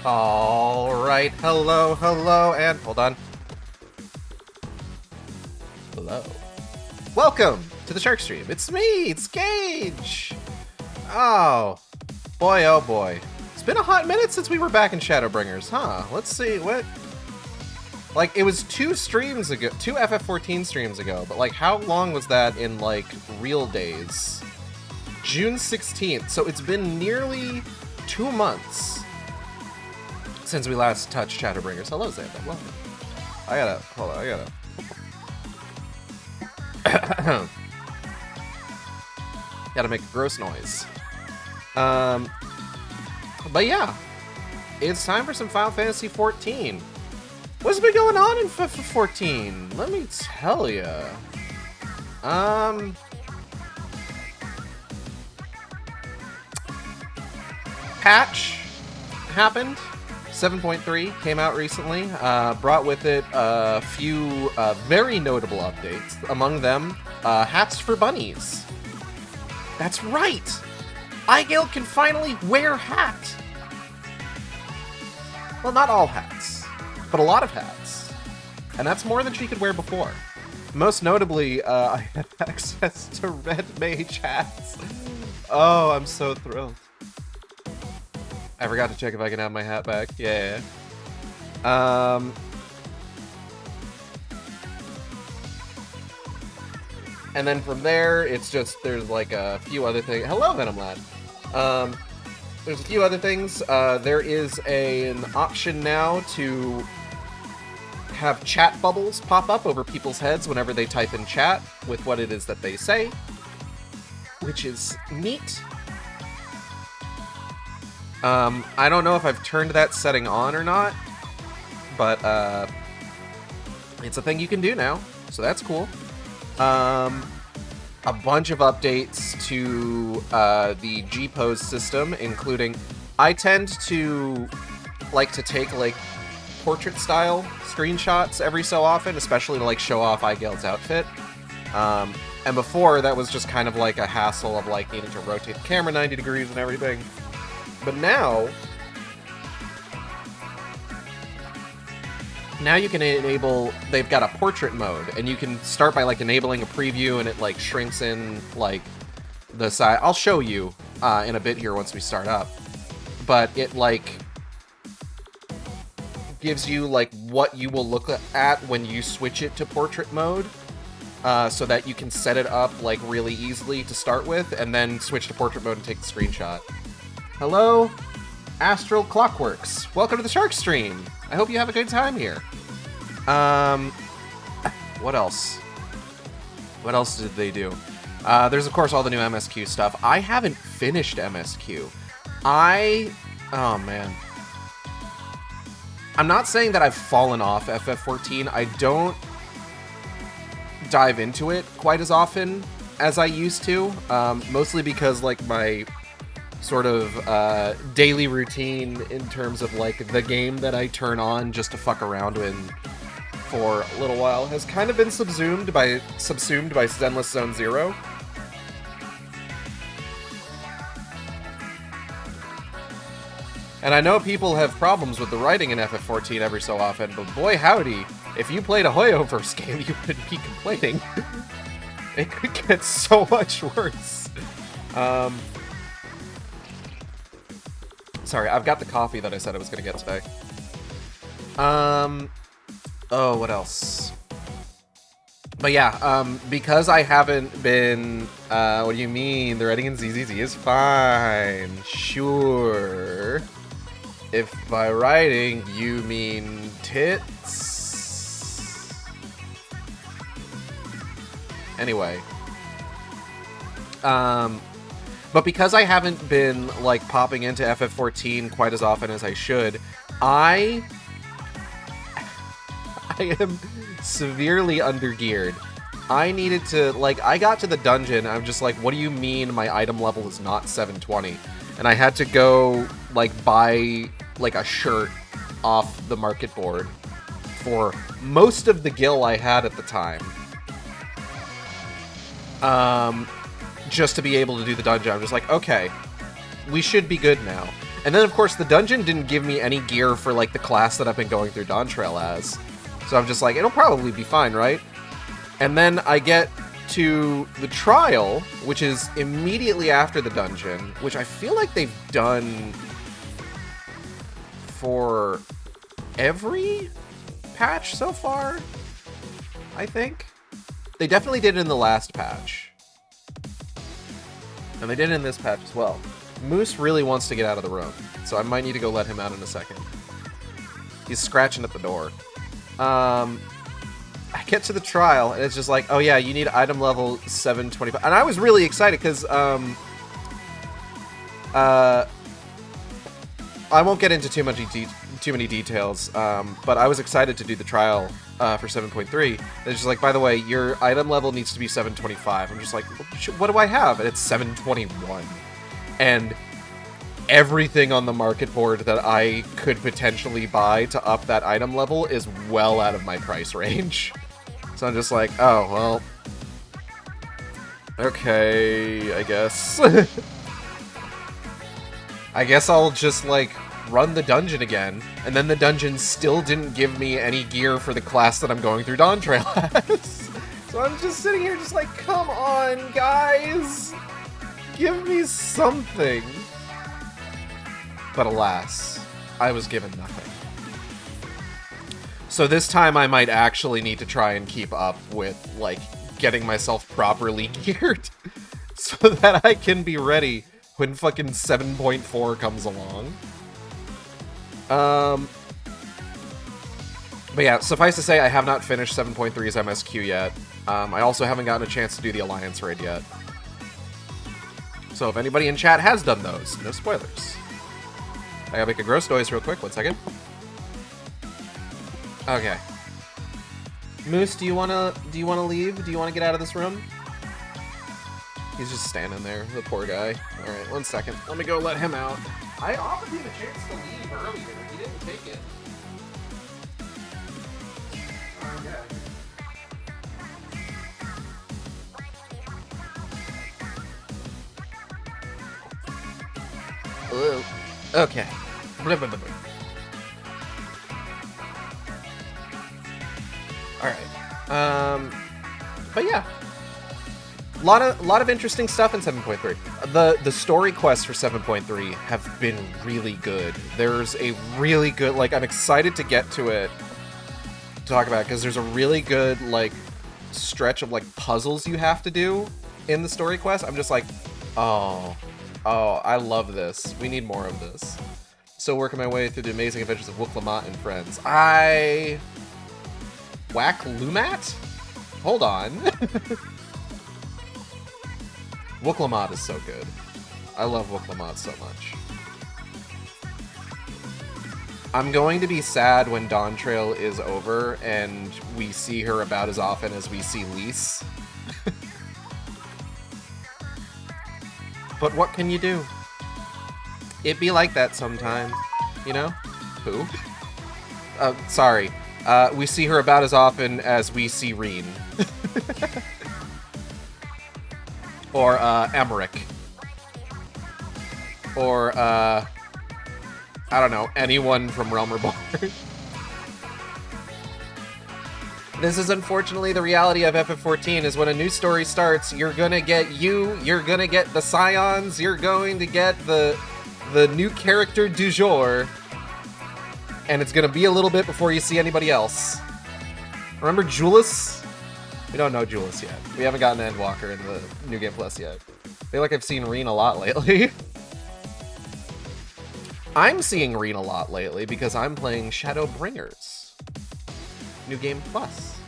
Alright, hello, and hold on. Hello. Welcome to the Shark Stream. It's me, it's Gage. Oh boy. It's been a hot minute since we were back in Shadowbringers, huh? Let's see, what? Like, it was 2 streams ago, 2 FF14 streams ago, but like, how long was that in, like, real days? June 16th, so it's been nearly 2 months since we last touched Shadowbringers. Hello, Xander. Welcome. Hold on, gotta make a gross noise. But yeah, it's time for some Final Fantasy XIV. What's been going on in FF14? Let me tell ya. Patch happened. 7.3 came out recently, brought with it a few very notable updates. Among them, hats for bunnies. That's right! Aigale can finally wear hat! Well, not all hats, but a lot of hats. And that's more than she could wear before. Most notably, I had access to red mage hats. Oh, I'm so thrilled. I forgot to check if I can have my hat back. Yeah. And then from there, it's just, there's like a few other things. Hello, Venom Lad. There's a few other things. There is an option now to have chat bubbles pop up over people's heads whenever they type in chat with what it is that they say, which is neat. I don't know if I've turned that setting on or not, but it's a thing you can do now, so that's cool. A bunch of updates to the G-Pose system, including I tend to like to take like portrait style screenshots every so often, especially to like show off Aigale's outfit. And before, that was just kind of like a hassle of like needing to rotate the camera 90 degrees and everything. But now you can enable, they've got a portrait mode, and you can start by like enabling a preview, and it like shrinks in like the side. I'll show you in a bit here once we start up. But it like gives you like what you will look at when you switch it to portrait mode, so that you can set it up like really easily to start with, and then switch to portrait mode and take the screenshot. Hello, Astral Clockworks. Welcome to the Shark Stream. I hope you have a good time here. What else? What else did they do? There's, of course, all the new MSQ stuff. I haven't finished MSQ. Oh, man. I'm not saying that I've fallen off FF14. I don't dive into it quite as often as I used to. Mostly because, like, my sort of daily routine in terms of like the game that I turn on just to fuck around with for a little while has kind of been subsumed by Zenless Zone Zero. And I know people have problems with the writing in FF14 every so often, but boy howdy, if you played a Hoyoverse game, you wouldn't be complaining. It could get so much worse. Sorry, I've got the coffee that I said I was going to get today. Oh, what else? But yeah, because I haven't been, what do you mean? The writing in ZZZ is fine. Sure. If by writing you mean tits. Anyway. But because I haven't been, like, popping into FF14 quite as often as I should, I am severely undergeared. I needed to, like, I got to the dungeon, I'm just like, what do you mean my item level is not 720? And I had to go, like, buy, like, a shirt off the market board for most of the gil I had at the time. Just to be able to do the dungeon. I'm just like, okay, we should be good now. And then, of course, the dungeon didn't give me any gear for, like, the class that I've been going through Dawn Trail as. So I'm just like, it'll probably be fine, right? And then I get to the trial, which is immediately after the dungeon, which I feel like they've done for every patch so far, I think. They definitely did it in the last patch. And they did it in this patch as well. Moose really wants to get out of the room, so I might need to go let him out in a second. He's scratching at the door. I get to the trial, and it's just like, oh yeah, you need item level 725. And I was really excited, because, I won't get into too many details, but I was excited to do the trial for 7.3. It's just like, by the way, your item level needs to be 725. I'm just like, what do I have? And it's 721. And everything on the market board that I could potentially buy to up that item level is well out of my price range. So I'm just like, oh, well, okay, I guess. I guess I'll just, like, run the dungeon again, and then the dungeon still didn't give me any gear for the class that I'm going through Dawn Trail as. So I'm just sitting here just like, come on, guys! Give me something! But alas, I was given nothing. So this time I might actually need to try and keep up with, like, getting myself properly geared so that I can be ready when fucking 7.4 comes along. But yeah, suffice to say, I have not finished 7.3's MSQ yet. I also haven't gotten a chance to do the Alliance raid yet. So if anybody in chat has done those, no spoilers. I gotta make a gross noise real quick, 1 second. Okay. Moose, do you wanna leave? Do you wanna get out of this room? He's just standing there, the poor guy. Alright, 1 second. Let me go let him out. I offered him a chance to leave earlier. He didn't take it. Okay. Okay. Blah, blah, blah, blah. Alright. But yeah. A lot of interesting stuff in 7.3. The story quests for 7.3 have been really good. There's a really good, like, I'm excited to get to it to talk about it, because there's a really good, like, stretch of, like, puzzles you have to do in the story quest. I'm just like, oh, I love this. We need more of this. Still working my way through the amazing adventures of Wook and friends. Whack Lumat? Hold on. Wook is so good. I love Wook so much. I'm going to be sad when Dawn Trail is over and we see her about as often as we see Lise. But what can you do? It be like that sometimes, you know? Who? Sorry. We see her about as often as we see Reen. Or, Emmerich. Or, I don't know, anyone from Realm Reborn. This is unfortunately the reality of FF14, is when a new story starts, you're gonna get you're gonna get the Scions, you're going to get the new character du jour, and it's gonna be a little bit before you see anybody else. Remember Julius? We don't know Julius yet. We haven't gotten Endwalker in the New Game Plus yet. I feel like I've seen Reen a lot lately. I'm seeing Reen a lot lately because I'm playing Shadowbringers. New Game Plus.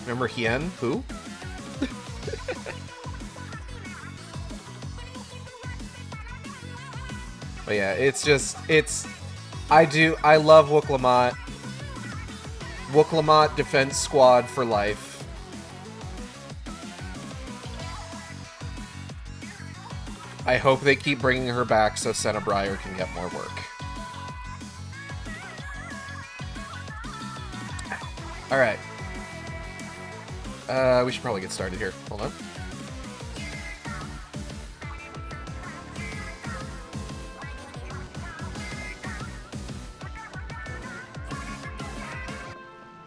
Remember Hien? Who? But yeah, I love Wook Lamont. Wook Lamont Defense Squad for life. I hope they keep bringing her back so Senna Briar can get more work. Alright. We should probably get started here. Hold on.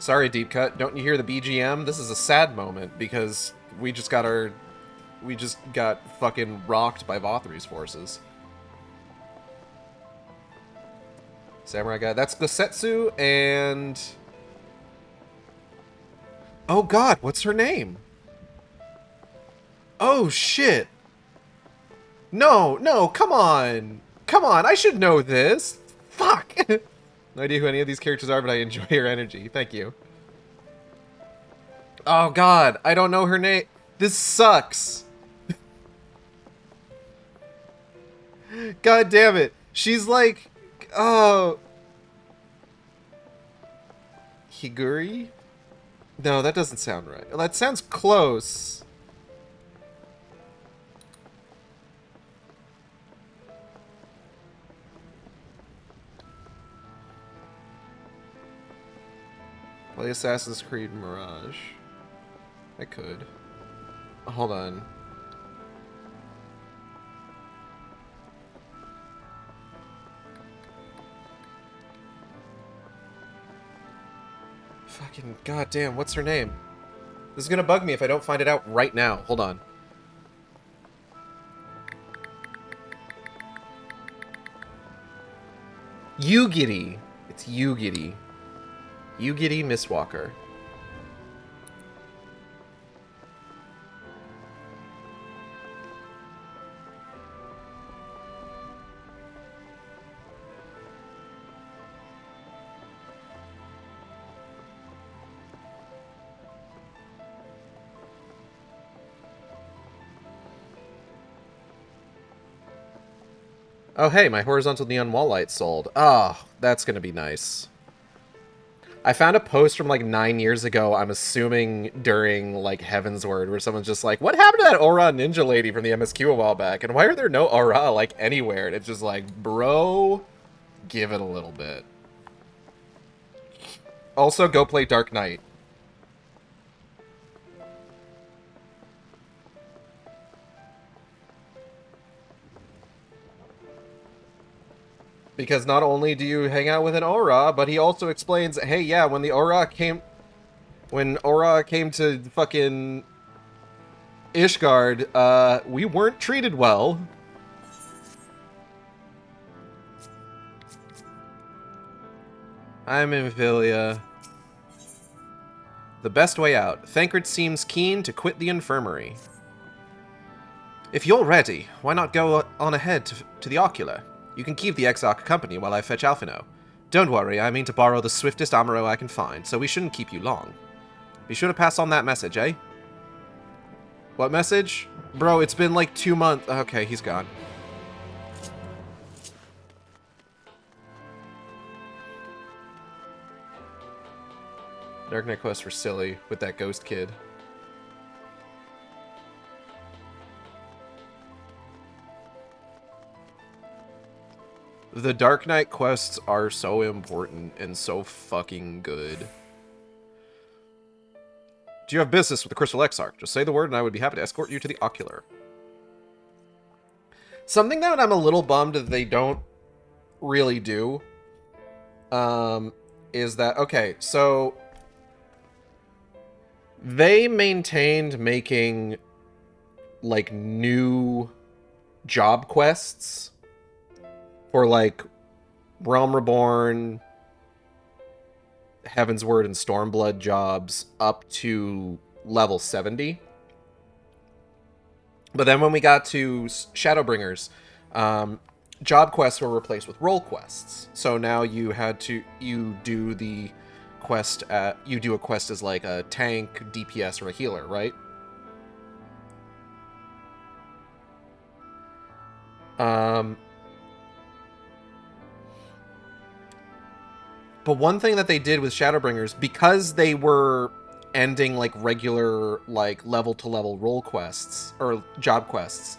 Sorry, Deep Cut. Don't you hear the BGM? This is a sad moment because we just got fucking rocked by Vothri's forces. Samurai guy. That's Gosetsu and... Oh god, what's her name? Oh shit. No, come on. Come on, I should know this. Fuck. No idea who any of these characters are, but I enjoy her energy. Thank you. Oh god, I don't know her name. This sucks. God damn it. She's like... Oh... Higuri? No, that doesn't sound right. That sounds close. Play Assassin's Creed Mirage. I could. Hold on. Fucking goddamn, what's her name? This is gonna bug me if I don't find it out right now. Hold on. Yugiri. It's Yugiri. Yugiri Mistwalker. Oh, hey, my horizontal neon wall light sold. Oh, that's gonna be nice. I found a post from like 9 years ago, I'm assuming during like Heaven's Word, where someone's just like, what happened to that Aura ninja lady from the MSQ a while back? And why are there no Aura like anywhere? And it's just like, bro, give it a little bit. Also, go play Dark Knight. Because not only do you hang out with an Aura, but he also explains, hey, yeah, when Aura came to fucking Ishgard, we weren't treated well. I'm Amphilia. The best way out. Thancred seems keen to quit the infirmary. If you're ready, why not go on ahead to the Ocular? You can keep the Exarch company while I fetch Alphino. Don't worry, I mean to borrow the swiftest Amuro I can find, so we shouldn't keep you long. Be sure to pass on that message, eh? What message? Bro, it's been like 2 months. Okay, he's gone. Dark Knight quest for Silly with that ghost kid. The Dark Knight quests are so important and so fucking good. Do you have business with the Crystal Exarch? Just say the word and I would be happy to escort you to the Ocular. Something that I'm a little bummed that they don't really do is that, okay, so they maintained making like new job quests for, like, Realm Reborn, Heaven's Word, and Stormblood jobs up to level 70. But then when we got to Shadowbringers, job quests were replaced with role quests. So now you do the quest you do a quest as, like, a tank, DPS, or a healer, right? But one thing that they did with Shadowbringers, because they were ending like regular like level-to-level role quests or job quests,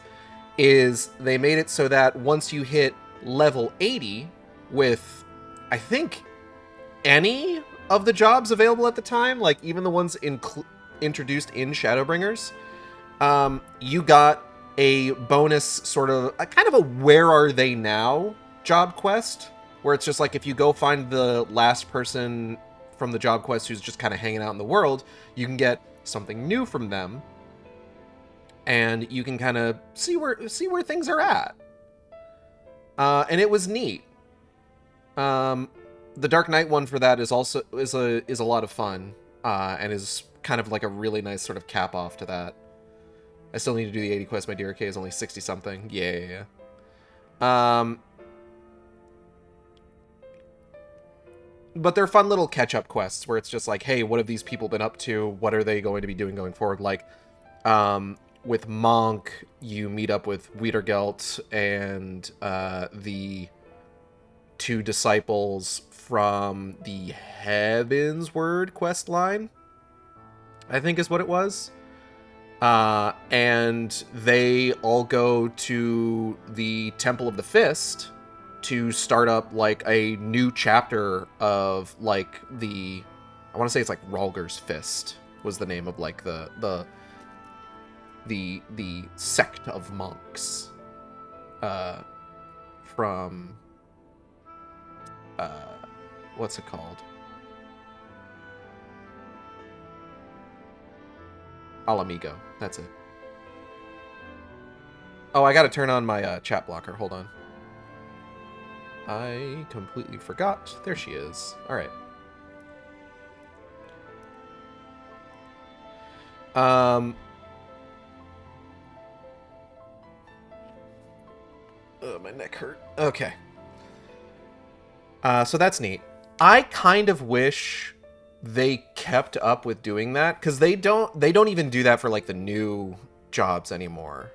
is they made it so that once you hit level 80 with, I think, any of the jobs available at the time, like even the ones introduced in Shadowbringers, you got a bonus sort of, a kind of a where are they now job quest, where it's just like if you go find the last person from the job quest who's just kind of hanging out in the world, you can get something new from them, and you can kind of see where things are at. And it was neat. The Dark Knight one for that is also is a lot of fun, and is kind of like a really nice sort of cap off to that. I still need to do the 80 quest. My DRK is only 60 something. Yeah. But they're fun little catch-up quests where it's just like, hey, what have these people been up to? What are they going to be doing going forward? Like, with Monk, you meet up with Wiedergelt and the 2 disciples from the Heavensward quest line, I think is what it was. And they all go to the Temple of the Fist to start up, like, a new chapter of, like, I want to say it's, like, Ralger's Fist was the name of, like, the sect of monks, from, what's it called? Alamigo. That's it. Oh, I gotta turn on my, chat blocker. Hold on. I completely forgot. There she is. Alright. Oh, my neck hurt. Okay. So that's neat. I kind of wish they kept up with doing that, because they don't even do that for, like, the new jobs anymore.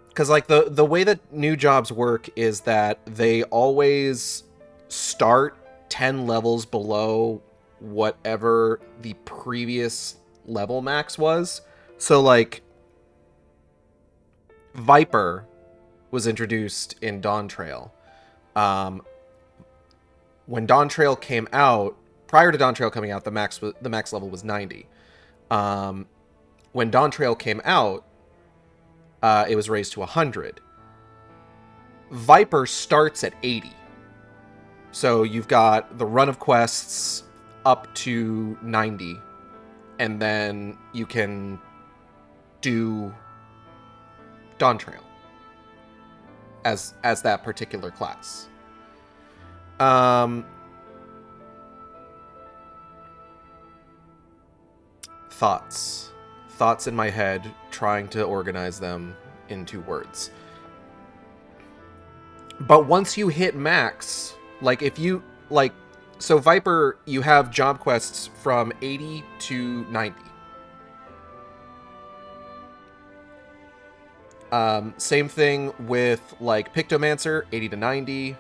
Because, like, the way that new jobs work is that they always start 10 levels below whatever the previous level max was. So, like, Viper was introduced in Dawn Trail. When Dawn Trail came out, prior to Dawn Trail coming out, the max level was 90. When Dawn Trail came out, it was raised to 100. Viper starts at 80. So you've got the run of quests up to 90, and then you can do Dawn Trail as that particular class. Thoughts in my head, trying to organize them into words. But once you hit max, like, if you, like, so Viper, you have job quests from 80 to 90. Same thing with, like, Pictomancer, 80 to 90.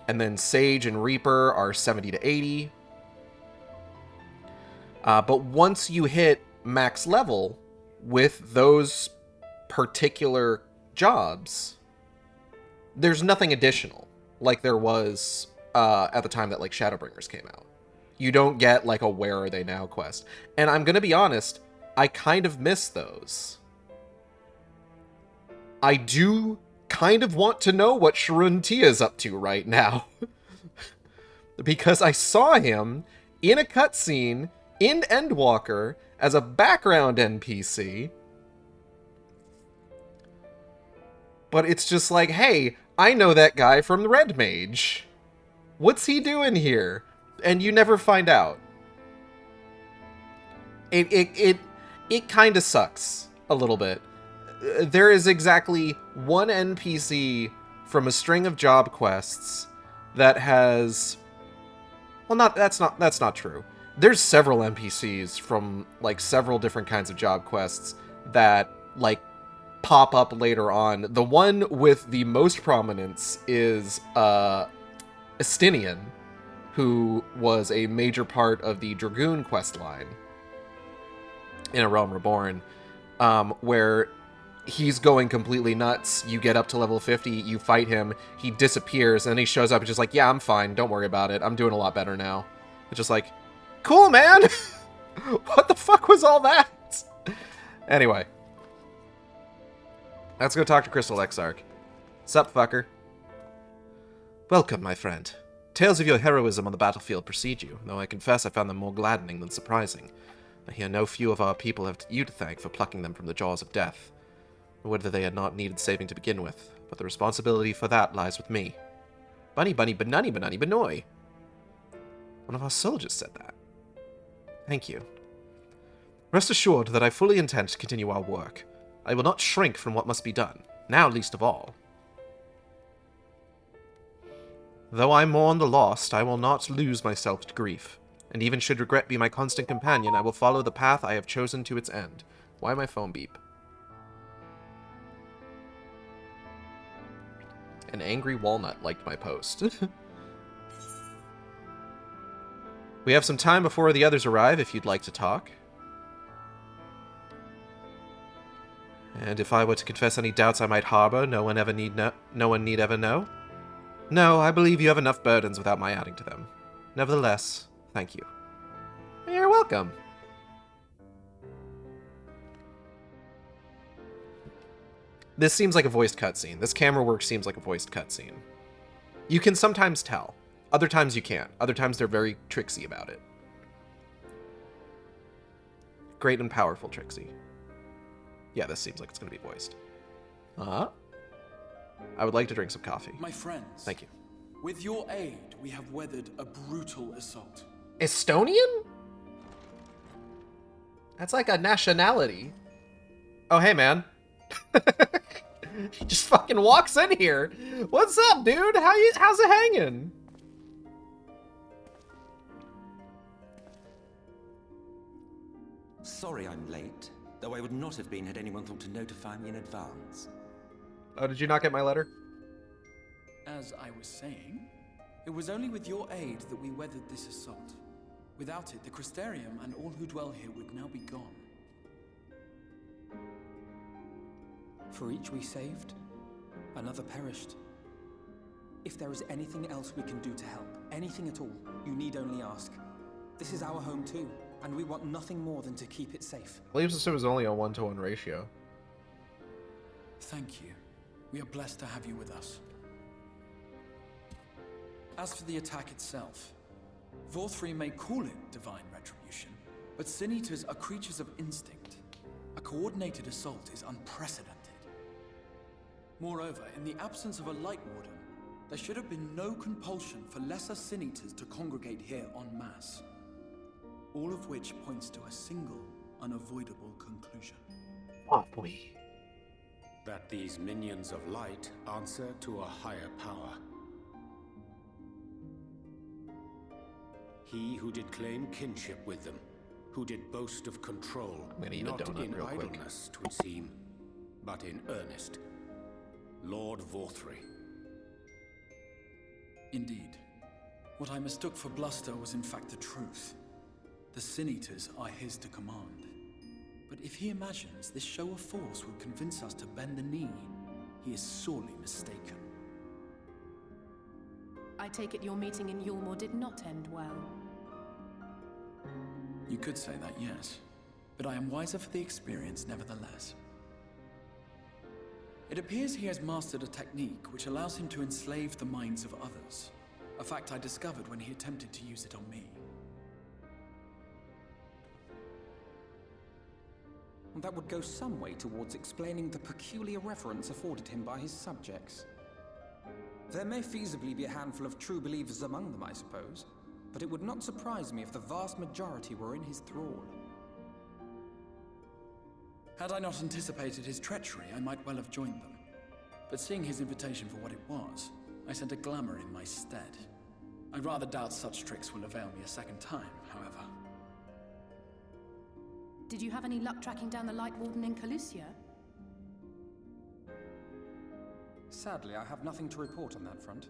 And then Sage and Reaper are 70 to 80. But once you hit max level with those particular jobs, there's nothing additional like there was at the time that, like, Shadowbringers came out. You don't get, like, a Where Are They Now quest. And I'm gonna be honest, I kind of miss those. I do kind of want to know what Sharun Tia is up to right now. Because I saw him in a cutscene in Endwalker as a background NPC. But it's just like, hey, I know that guy from the Red Mage. What's he doing here? And you never find out. It kind of sucks a little bit. There is exactly one NPC from a string of job quests that has... Well, that's not true. There's several NPCs from, like, several different kinds of job quests that, like, pop up later on. The one with the most prominence is Estinian, who was a major part of the Dragoon quest line in A Realm Reborn, where he's going completely nuts. You get up to level 50, you fight him, he disappears, and then he shows up and just like, yeah, I'm fine, don't worry about it, I'm doing a lot better now. It's just like, cool, man! What the fuck was all that? Anyway. Let's go talk to Crystal Exarch. Sup, fucker? Welcome, my friend. Tales of your heroism on the battlefield precede you, though I confess I found them more gladdening than surprising. I hear no few of our people have you to thank for plucking them from the jaws of death, or whether they had not needed saving to begin with, but the responsibility for that lies with me. Bunny bunny banunny banunny banoy. One of our soldiers said that. Thank you. Rest assured that I fully intend to continue our work. I will not shrink from what must be done, now least of all. Though I mourn the lost, I will not lose myself to grief, and even should regret be my constant companion, I will follow the path I have chosen to its end. Why my phone beep? An angry walnut liked my post. We have some time before the others arrive if you'd like to talk. And if I were to confess any doubts I might harbor, no one need ever know. No, I believe you have enough burdens without my adding to them. Nevertheless, thank you. You're welcome. This seems like a voiced cutscene. This camera work seems like a voiced cutscene. You can sometimes tell. Other times you can't. Other times they're very tricksy about it. Great and powerful Trixie. Yeah, this seems like it's going to be voiced. I would like to drink some coffee. My friends. Thank you. With your aid, we have weathered a brutal assault. Estonian? That's like a nationality. Oh, hey, man. He just fucking walks in here. What's up, dude? How's it hanging? Sorry I'm late, though I would not have been had anyone thought to notify me in advance. Oh, did you not get my letter? As I was saying, it was only with your aid that we weathered this assault. Without it, the Crystarium and all who dwell here would now be gone. For each we saved, another perished. If there is anything else we can do to help, anything at all, you need only ask. This is our home too, and we want nothing more than to keep it safe. I believe this was only a 1-to-1 ratio. Thank you. We are blessed to have you with us. As for the attack itself, Vorthri may call it divine retribution, but Sin Eaters are creatures of instinct. A coordinated assault is unprecedented. Moreover, in the absence of a Light Warden, there should have been no compulsion for lesser Sin Eaters to congregate here en masse. All of which points to a single, unavoidable conclusion. What we? That these minions of light answer to a higher power. He who did claim kinship with them, who did boast of control, not in idleness, 'twould seem, but in earnest. Lord Vorthri. Indeed. What I mistook for bluster was in fact the truth. The Sin Eaters are his to command. But if he imagines this show of force will convince us to bend the knee, he is sorely mistaken. I take it your meeting in Yulmore did not end well. You could say that, yes. But I am wiser for the experience nevertheless. It appears he has mastered a technique which allows him to enslave the minds of others. A fact I discovered when he attempted to use it on me. That would go some way towards explaining the peculiar reverence afforded him by his subjects. There may feasibly be a handful of true believers among them, I suppose, but it would not surprise me if the vast majority were in his thrall. Had I not anticipated his treachery, I might well have joined them. But seeing his invitation for what it was, I sent a glamour in my stead. I rather doubt such tricks will avail me a second time, however. Did you have any luck tracking down the Light Warden in Calusia? Sadly, I have nothing to report on that front.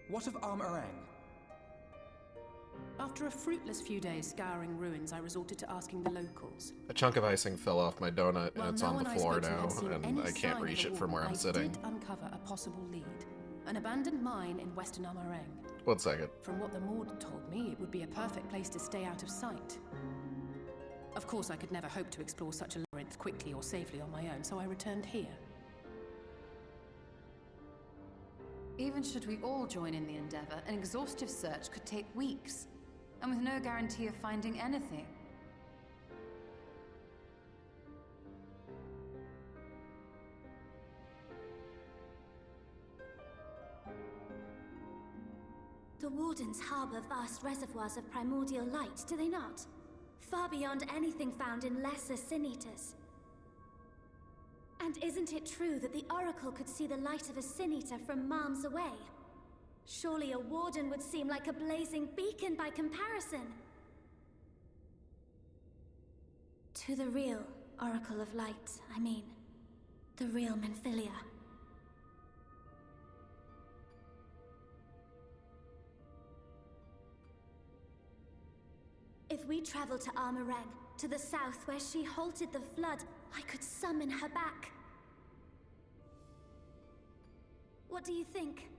What of Armorang? After a fruitless few days scouring ruins, I resorted to asking the locals. A chunk of icing fell off my donut, and Well, it's no on one the I floor spoke to now, had seen and any I can't sign reach of it a from where warden. I'm sitting. I did uncover a possible lead. An abandoned mine in western Armorang. 1 second. From what the Mord told me, it would be a perfect place to stay out of sight. Of course, I could never hope to explore such a labyrinth quickly or safely on my own, so I returned here. Even should we all join in the endeavor, an exhaustive search could take weeks, and with no guarantee of finding anything. The Wardens harbor vast reservoirs of primordial light, do they not? Far beyond anything found in lesser sin-eaters. And isn't it true that the Oracle could see the light of a sin-eater from miles away? Surely a Warden would seem like a blazing beacon by comparison. To the real Oracle of Light, I mean. The real Menphilia. If we travel to Armoreng, to the south where she halted the flood, I could summon her back. What do you think?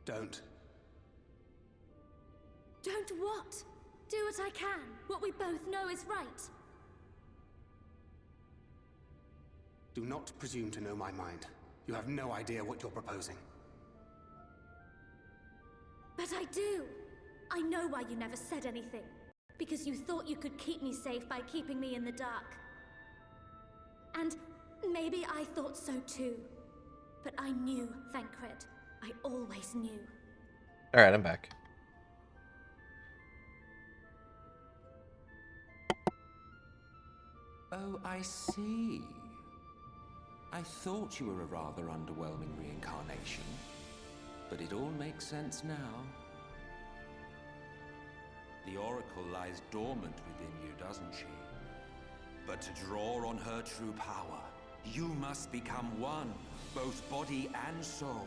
Don't. Don't what? Do what I can. What we both know is right. Do not presume to know my mind. You have no idea what you're proposing. But I do! I know why you never said anything. Because you thought you could keep me safe by keeping me in the dark. And maybe I thought so too. But I knew, Thancred. I always knew. Alright, I'm back. Oh, I see. I thought you were a rather underwhelming reincarnation. But it all makes sense now. The Oracle lies dormant within you, doesn't she? But to draw on her true power, you must become one, both body and soul.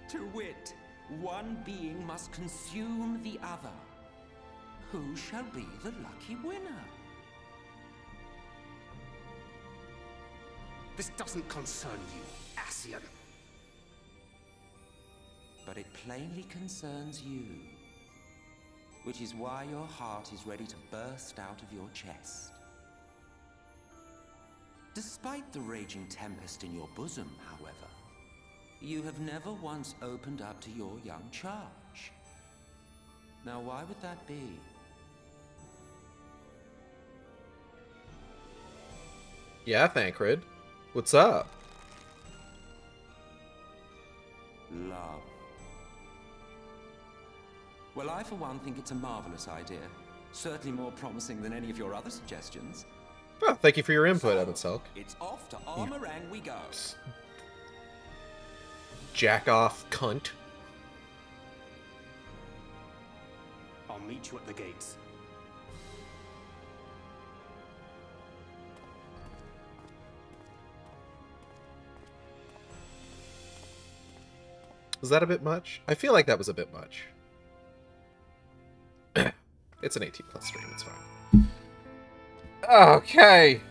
To wit, one being must consume the other. Who shall be the lucky winner? This doesn't concern you, Ascian. But it plainly concerns you. Which is why your heart is ready to burst out of your chest. Despite the raging tempest in your bosom, however, you have never once opened up to your young charge. Now, why would that be? Yeah, Thancred. What's up? Love. Well, I for one think it's a marvelous idea. Certainly more promising than any of your other suggestions. Oh, thank you for your input, Evanselk. It's off to Armoreng we go. Jack off, cunt. I'll meet you at the gates. Was that a bit much? I feel like that was a bit much. It's an 18+ stream, it's fine. Okay.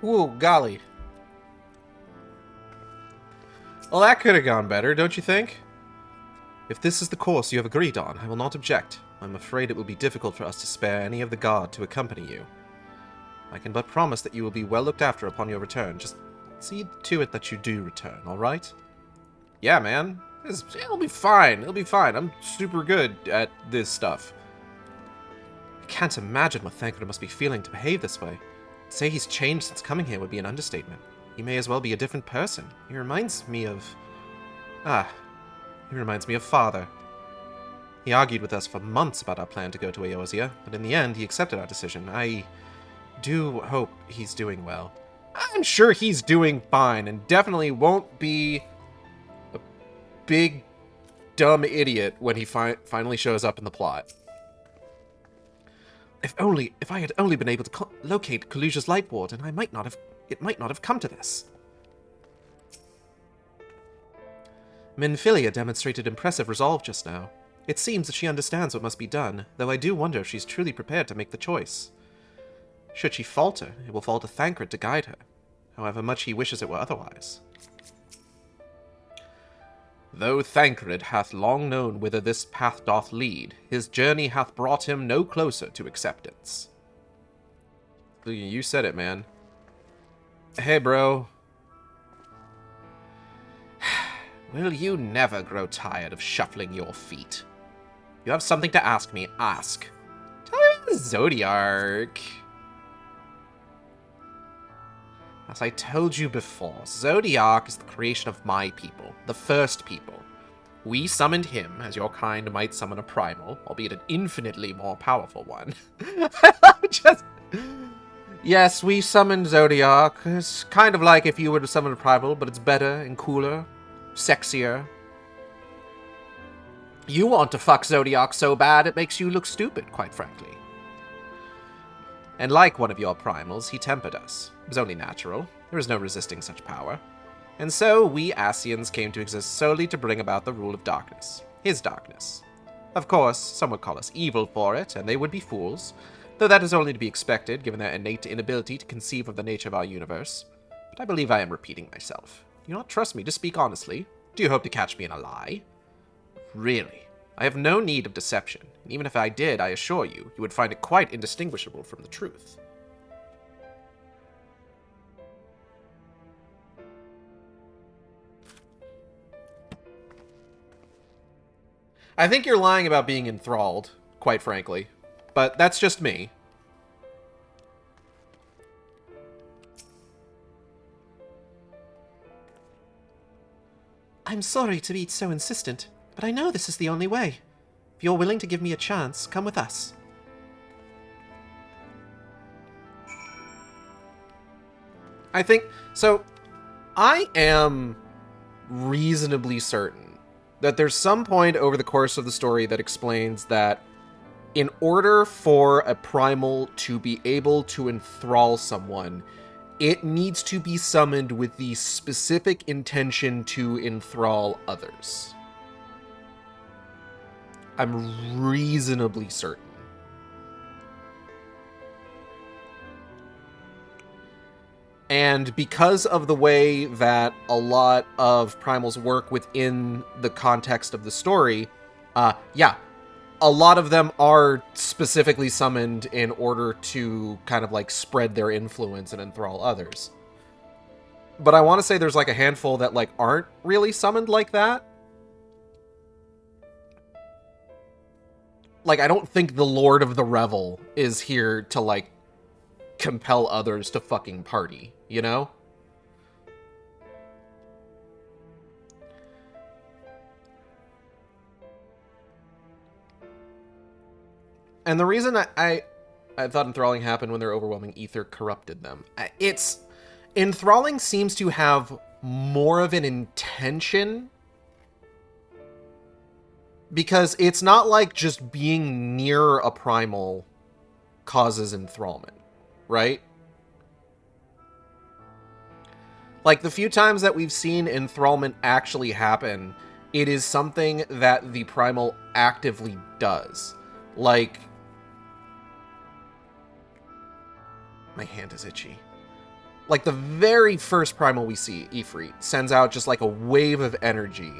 Woo, golly. Well, that could have gone better, don't you think? If this is the course you have agreed on, I will not object. I'm afraid it will be difficult for us to spare any of the guard to accompany you. I can but promise that you will be well looked after upon your return. Just see to it that you do return, alright? Yeah, man. It'll be fine. It'll be fine. I'm super good at this stuff. I can't imagine what Thancred must be feeling to behave this way. To say he's changed since coming here would be an understatement. He may as well be a different person. He reminds me of... he reminds me of Father. He argued with us for months about our plan to go to Eorzea, but in the end he accepted our decision. I do hope he's doing well. I'm sure he's doing fine, and definitely won't be a big, dumb idiot when he finally shows up in the plot. If I had only been able to locate Kaluja's light ward, and it might not have come to this. Menphilia demonstrated impressive resolve just now. It seems that she understands what must be done, though I do wonder if she's truly prepared to make the choice. Should she falter, it will fall to Thancred to guide her, however much he wishes it were otherwise. Though Thancred hath long known whither this path doth lead, his journey hath brought him no closer to acceptance. You said it, man. Hey, bro. Will you never grow tired of shuffling your feet? You have something to ask me, ask. Tell me about the Zodiac. As I told you before, Zodiac is the creation of my people, the first people. We summoned him, as your kind might summon a primal, albeit an infinitely more powerful one. Yes, we summoned Zodiac. It's kind of like if you were to summon a primal, but it's better and cooler, sexier. You want to fuck Zodiac so bad it makes you look stupid, quite frankly. And like one of your primals, he tempered us. It was only natural. There was no resisting such power. And so, we Ascians came to exist solely to bring about the rule of darkness. His darkness. Of course, some would call us evil for it, and they would be fools, though that is only to be expected, given their innate inability to conceive of the nature of our universe. But I believe I am repeating myself. Do you not trust me to speak honestly? Do you hope to catch me in a lie? Really? I have no need of deception, and even if I did, I assure you, you would find it quite indistinguishable from the truth. I think you're lying about being enthralled, quite frankly. But that's just me. I'm sorry to be so insistent, but I know this is the only way. If you're willing to give me a chance, come with us. I think... So, I am reasonably certain that there's some point over the course of the story that explains that in order for a primal to be able to enthrall someone, it needs to be summoned with the specific intention to enthrall others. I'm reasonably certain. And because of the way that a lot of primals work within the context of the story, yeah, a lot of them are specifically summoned in order to kind of like spread their influence and enthrall others. But I want to say there's like a handful that like aren't really summoned like that. Like, I don't think the Lord of the Revel is here to like compel others to fucking party, you know? And the reason I thought enthralling happened when their overwhelming ether corrupted them. Enthralling seems to have more of an intention, because it's not like just being near a primal causes enthrallment, right? Like, the few times that we've seen enthrallment actually happen, it is something that the primal actively does. Like... My hand is itchy. Like, the very first primal we see, Ifrit, sends out just like a wave of energy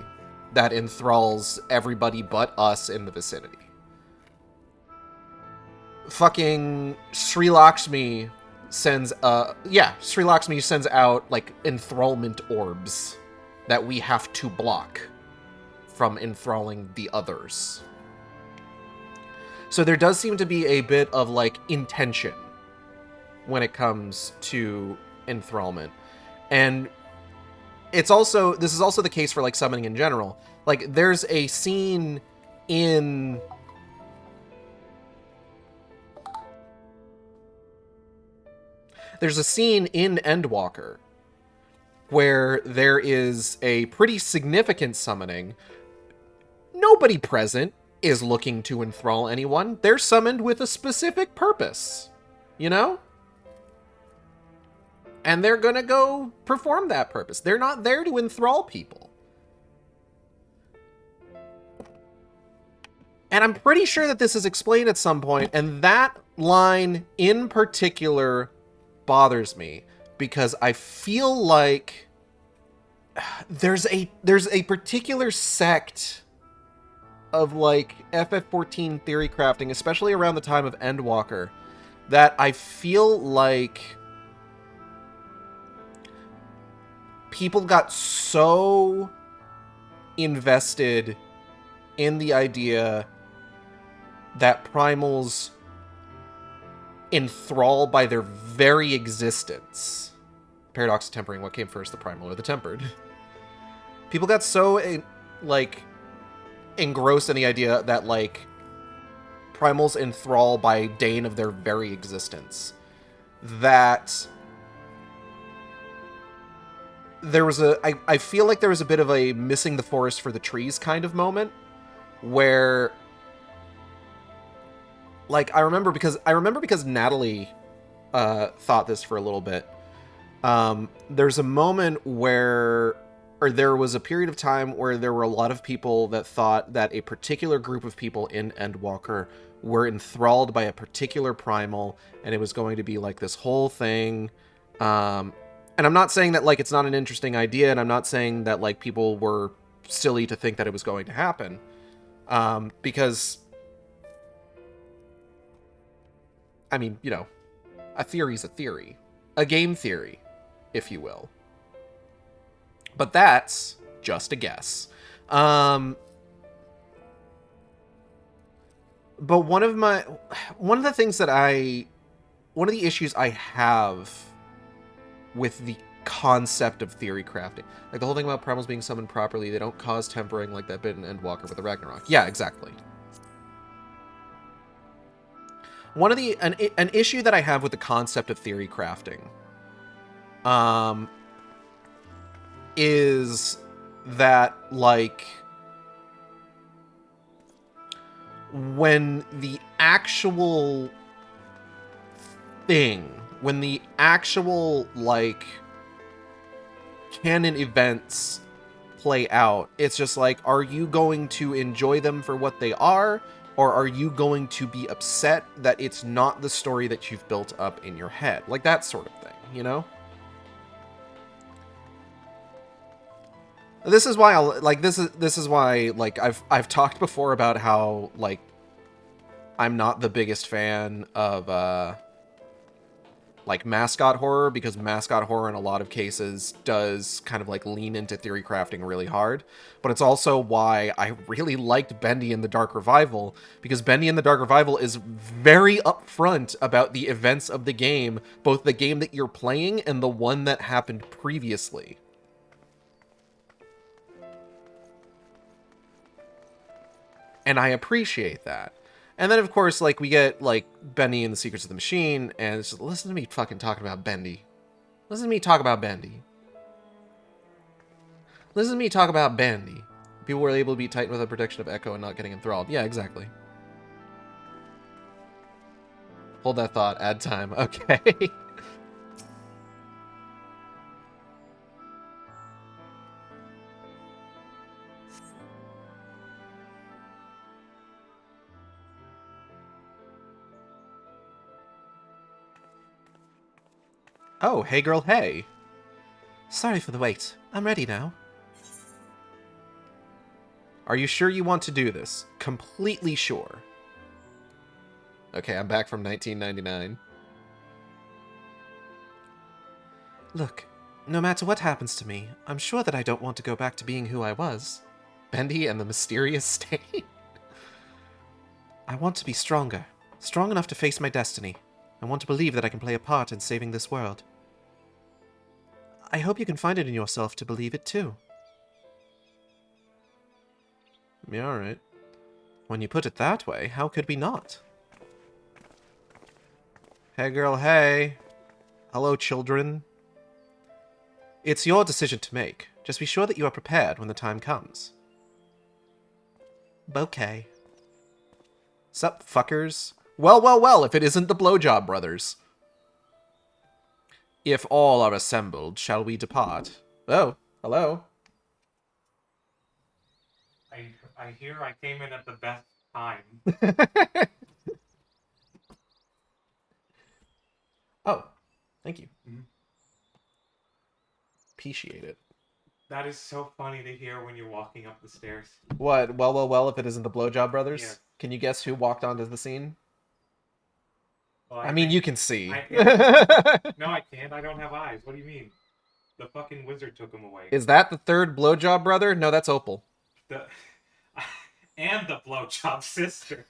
that enthralls everybody but us in the vicinity. Fucking Sri Lakshmi sends, Sri Lakshmi sends out, like, enthrallment orbs that we have to block from enthralling the others. So there does seem to be a bit of, like, intention when it comes to enthrallment. And it's also, this is also the case for, like, summoning in general. Like, there's a scene in... There's a scene in Endwalker where there is a pretty significant summoning. Nobody present is looking to enthrall anyone. They're summoned with a specific purpose, you know? And they're gonna go perform that purpose. They're not there to enthrall people. And I'm pretty sure that this is explained at some point, and that line in particular bothers me, because I feel like there's a particular sect of, like, FF14 theory crafting, especially around the time of Endwalker, that I feel like people got so invested in the idea that primals enthrall by their very existence. Paradox of tempering, what came first, the primal or the tempered? People got so, like, engrossed in the idea that, like, primals enthrall by dane of their very existence, that there was I feel like there was a bit of a missing the forest for the trees kind of moment, where, like, I remember because Natalie thought this for a little bit. There's a moment where, or there was a period of time where there were a lot of people that thought that a particular group of people in Endwalker were enthralled by a particular primal, and it was going to be like this whole thing. And I'm not saying that, like, it's not an interesting idea, and I'm not saying that, like, people were silly to think that it was going to happen. Because, I mean, you know, a theory's a theory. A game theory, if you will. But that's just a guess. But one of the issues I have with the concept of theory crafting, like the whole thing about primals being summoned properly, they don't cause tempering like that bit in Endwalker with the Ragnarok. Yeah, exactly. An issue that I have with the concept of theory crafting, is that, like, when the actual like, canon events play out, it's just like, are you going to enjoy them for what they are, or are you going to be upset that it's not the story that you've built up in your head? Like, that sort of thing, you know? This is why this is why, like, I've talked before about how, like, I'm not the biggest fan of like mascot horror, because mascot horror in a lot of cases does kind of like lean into theory crafting really hard. But it's also why I really liked Bendy in the Dark Revival, because Bendy in the Dark Revival is very upfront about the events of the game, both the game that you're playing and the one that happened previously. And I appreciate that. And then, of course, like, we get, like, Bendy and the Secrets of the Machine, and it's just, listen to me fucking talking about Bendy. Listen to me talk about Bendy. Listen to me talk about Bendy. People were able to be Titan with the protection of Echo and not getting enthralled. Yeah, exactly. Hold that thought. Add time. Okay. Oh, hey girl, hey. Sorry for the wait. I'm ready now. Are you sure you want to do this? Completely sure. Okay, I'm back from 1999. Look, no matter what happens to me, I'm sure that I don't want to go back to being who I was. Bendy and the mysterious stain. I want to be stronger. Strong enough to face my destiny. I want to believe that I can play a part in saving this world. I hope you can find it in yourself to believe it too. Yeah, alright. When you put it that way, how could we not? Hey girl, hey. Hello, children. It's your decision to make. Just be sure that you are prepared when the time comes. Bouquet. Sup, fuckers? Well, well, well, if it isn't the Blowjob Brothers. If all are assembled, shall we depart? Oh, hello. I hear I came in at the best time. Oh, thank you. Mm-hmm. Appreciate it. That is so funny to hear when you're walking up the stairs. What? Well, well, well, if it isn't the Blowjob Brothers? Yes. Can you guess who walked onto the scene? Well, I mean, you can see. No, I can't. I don't have eyes. What do you mean? The fucking wizard took him away. Is that the third blowjob brother? No, that's Opal. And the blowjob sister.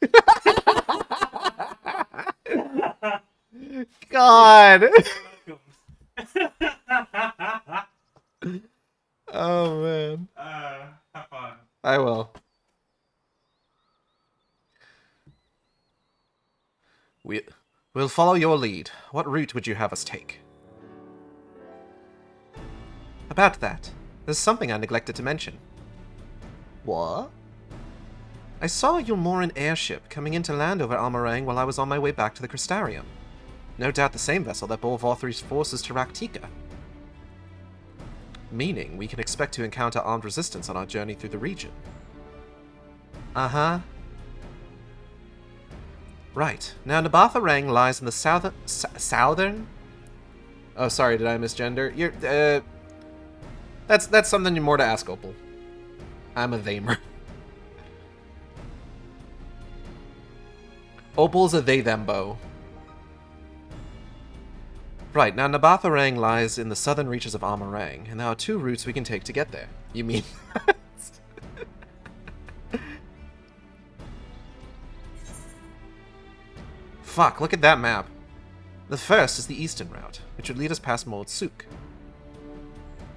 God. Oh, man. Have fun. I will. We'll follow your lead. What route would you have us take? About that, there's something I neglected to mention. What? I saw a Yulmoran airship coming into land over Almarang while I was on my way back to the Crystarium. No doubt the same vessel that bore Vothri's forces to Raktika. Meaning we can expect to encounter armed resistance on our journey through the region. Uh-huh. Right. Now, Nabatha-Rang lies in the southern? Oh, sorry, did I misgender? You're, That's something more to ask Opal. I'm a Thamer. Opal's a they-them-bo. Right, now Nabatha-Rang lies in the southern reaches of Almarang, and there are 2 routes we can take to get there. You mean... Fuck, look at that map. The first is the eastern route, which would lead us past Mold Souk.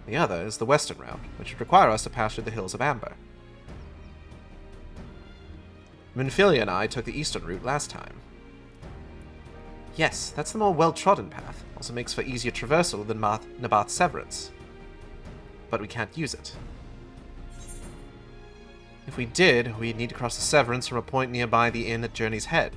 The other is the western route, which would require us to pass through the Hills of Amber. Minfilia and I took the eastern route last time. Yes, that's the more well-trodden path, also makes for easier traversal than Nabath Severance. But we can't use it. If we did, we'd need to cross the Severance from a point nearby the inn at Journey's Head.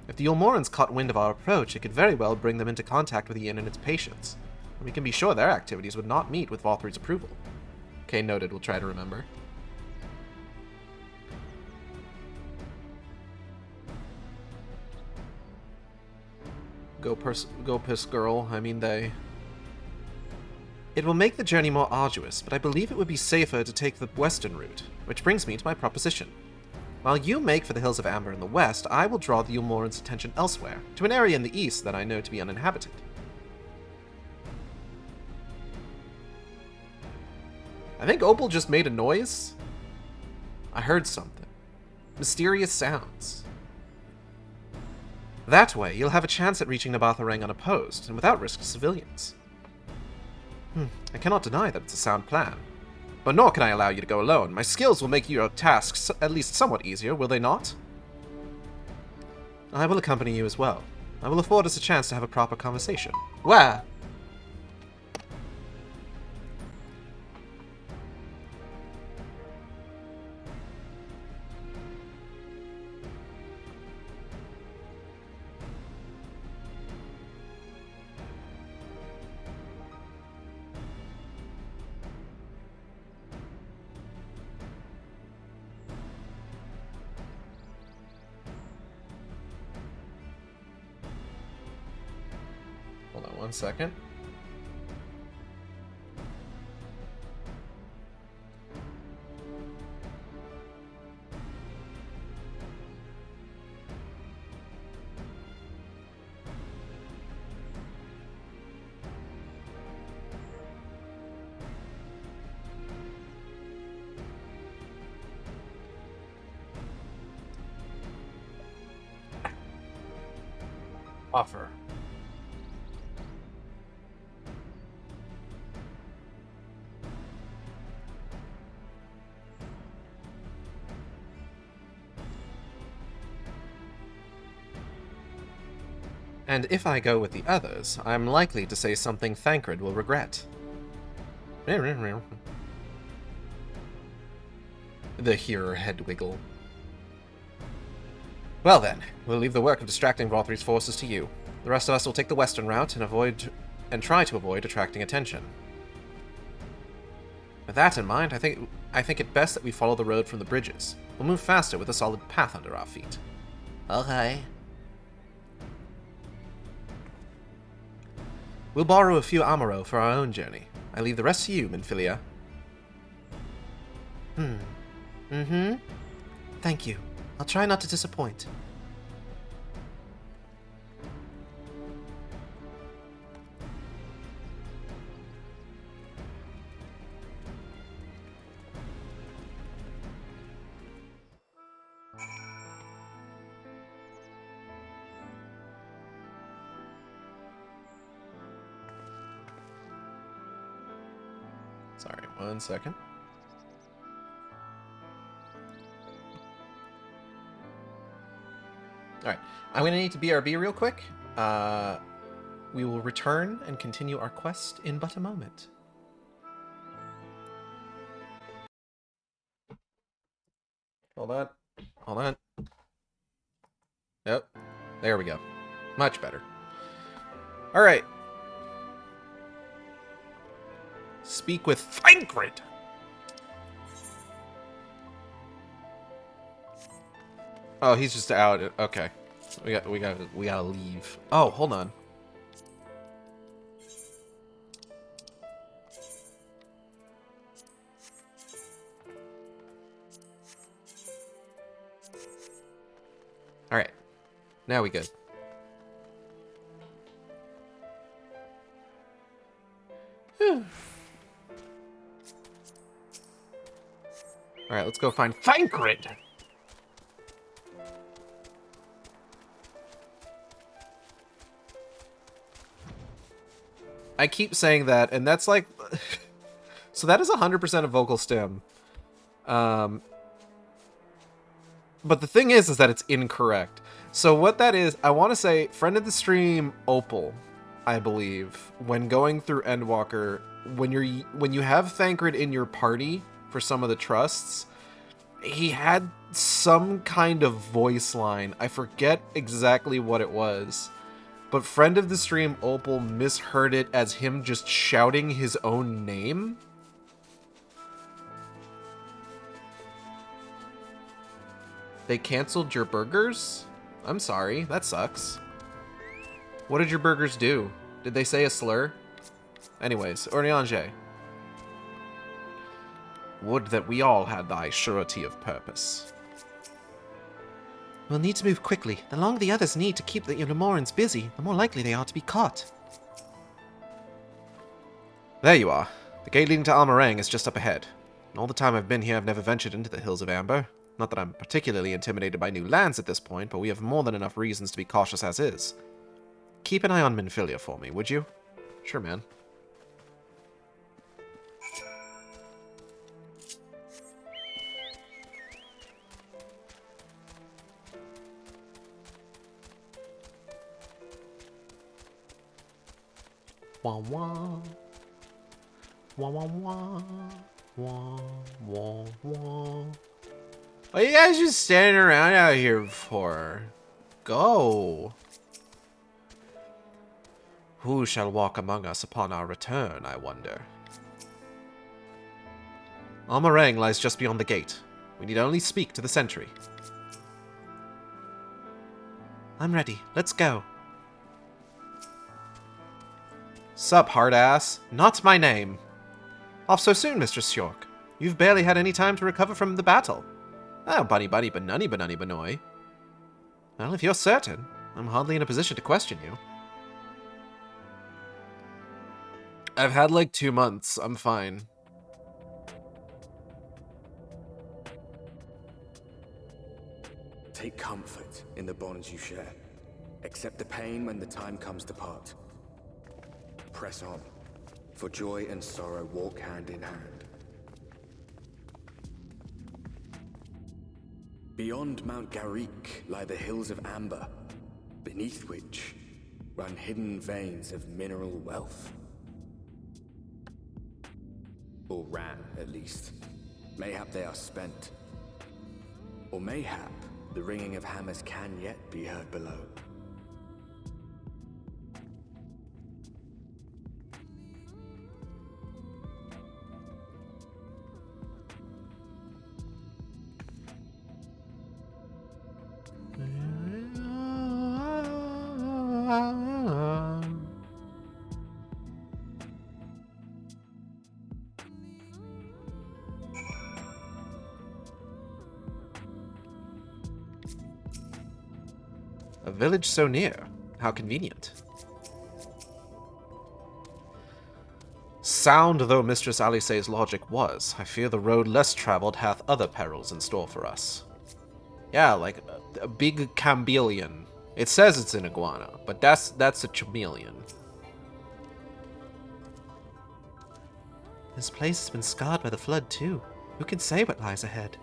If the Yulmorans caught wind of our approach, it could very well bring them into contact with the inn and its patients. And we can be sure their activities would not meet with Vothri's approval. Okay, noted, we'll try to remember. Go piss girl, I mean they. It will make the journey more arduous, but I believe it would be safer to take the western route, which brings me to my proposition. While you make for the Hills of Amber in the west, I will draw the Yulmorans' attention elsewhere, to an area in the east that I know to be uninhabited. I think Opal just made a noise. I heard something. Mysterious sounds. That way, you'll have a chance at reaching Nabatha-Rang unopposed, and without risk to civilians. I cannot deny that it's a sound plan. But nor can I allow you to go alone. My skills will make your tasks at least somewhat easier, will they not? I will accompany you as well. I will afford us a chance to have a proper conversation. Where? Hold on 1 second. Offer. And if I go with the others, I'm likely to say something Thancred will regret. The hearer head wiggle. Well then, we'll leave the work of distracting Vothri's forces to you. The rest of us will take the western route and try to avoid attracting attention. With that in mind, I think it best that we follow the road from the bridges. We'll move faster with a solid path under our feet. Okay. We'll borrow a few Amaro for our own journey. I leave the rest to you, Minfilia. Thank you. I'll try not to disappoint. 1 second. Alright, I'm going to need to BRB real quick. We will return and continue our quest in but a moment. Hold on. Hold on. Yep. There we go. Much better. Alright. Speak with Thancred. Oh, he's just out. Okay. We gotta leave. Oh, hold on. Alright. Now we good. Alright, let's go find Thancred! I keep saying that, and that's like... So that is 100% a vocal stem. But the thing is that it's incorrect. So what that is, I want to say, friend of the stream, Opal, I believe, when going through Endwalker, when you have Thancred in your party for some of the trusts, he had some kind of voice line. I forget exactly what it was. But friend of the stream, Opal, misheard it as him just shouting his own name. They canceled your burgers? I'm sorry, that sucks. What did your burgers do? Did they say a slur? Anyways, Orniange. Would that we all had thy surety of purpose. We'll need to move quickly. The longer the others need to keep the Lemorans busy, the more likely they are to be caught. There you are. The gate leading to Almarang is just up ahead. And all the time I've been here, I've never ventured into the Hills of Amber. Not that I'm particularly intimidated by new lands at this point, but we have more than enough reasons to be cautious as is. Keep an eye on Minfilia for me, would you? Sure, man. Wah wah. Wah wah wah. Wah wah wah. What are you guys just standing around out here for? Go. Who shall walk among us upon our return, I wonder? Almarang lies just beyond the gate. We need only speak to the sentry. I'm ready. Let's go. Sup, hard-ass. Not my name. Off so soon, Mistress York. You've barely had any time to recover from the battle. Oh, bunny bunny banunny banunny banoy. Well, if you're certain, I'm hardly in a position to question you. I've had like 2 months. I'm fine. Take comfort in the bonds you share. Accept the pain when the time comes to part. Press on, for joy and sorrow walk hand in hand. Beyond Mount Garrick lie the Hills of Amber, beneath which run hidden veins of mineral wealth. Or ran, at least. Mayhap they are spent. Or mayhap the ringing of hammers can yet be heard below. A village so near. How convenient. Sound though Mistress Alice's logic was, I fear the road less traveled hath other perils in store for us. Yeah, like a big chameleon. It says it's an iguana, but that's a chameleon. This place has been scarred by the flood, too. Who can say what lies ahead?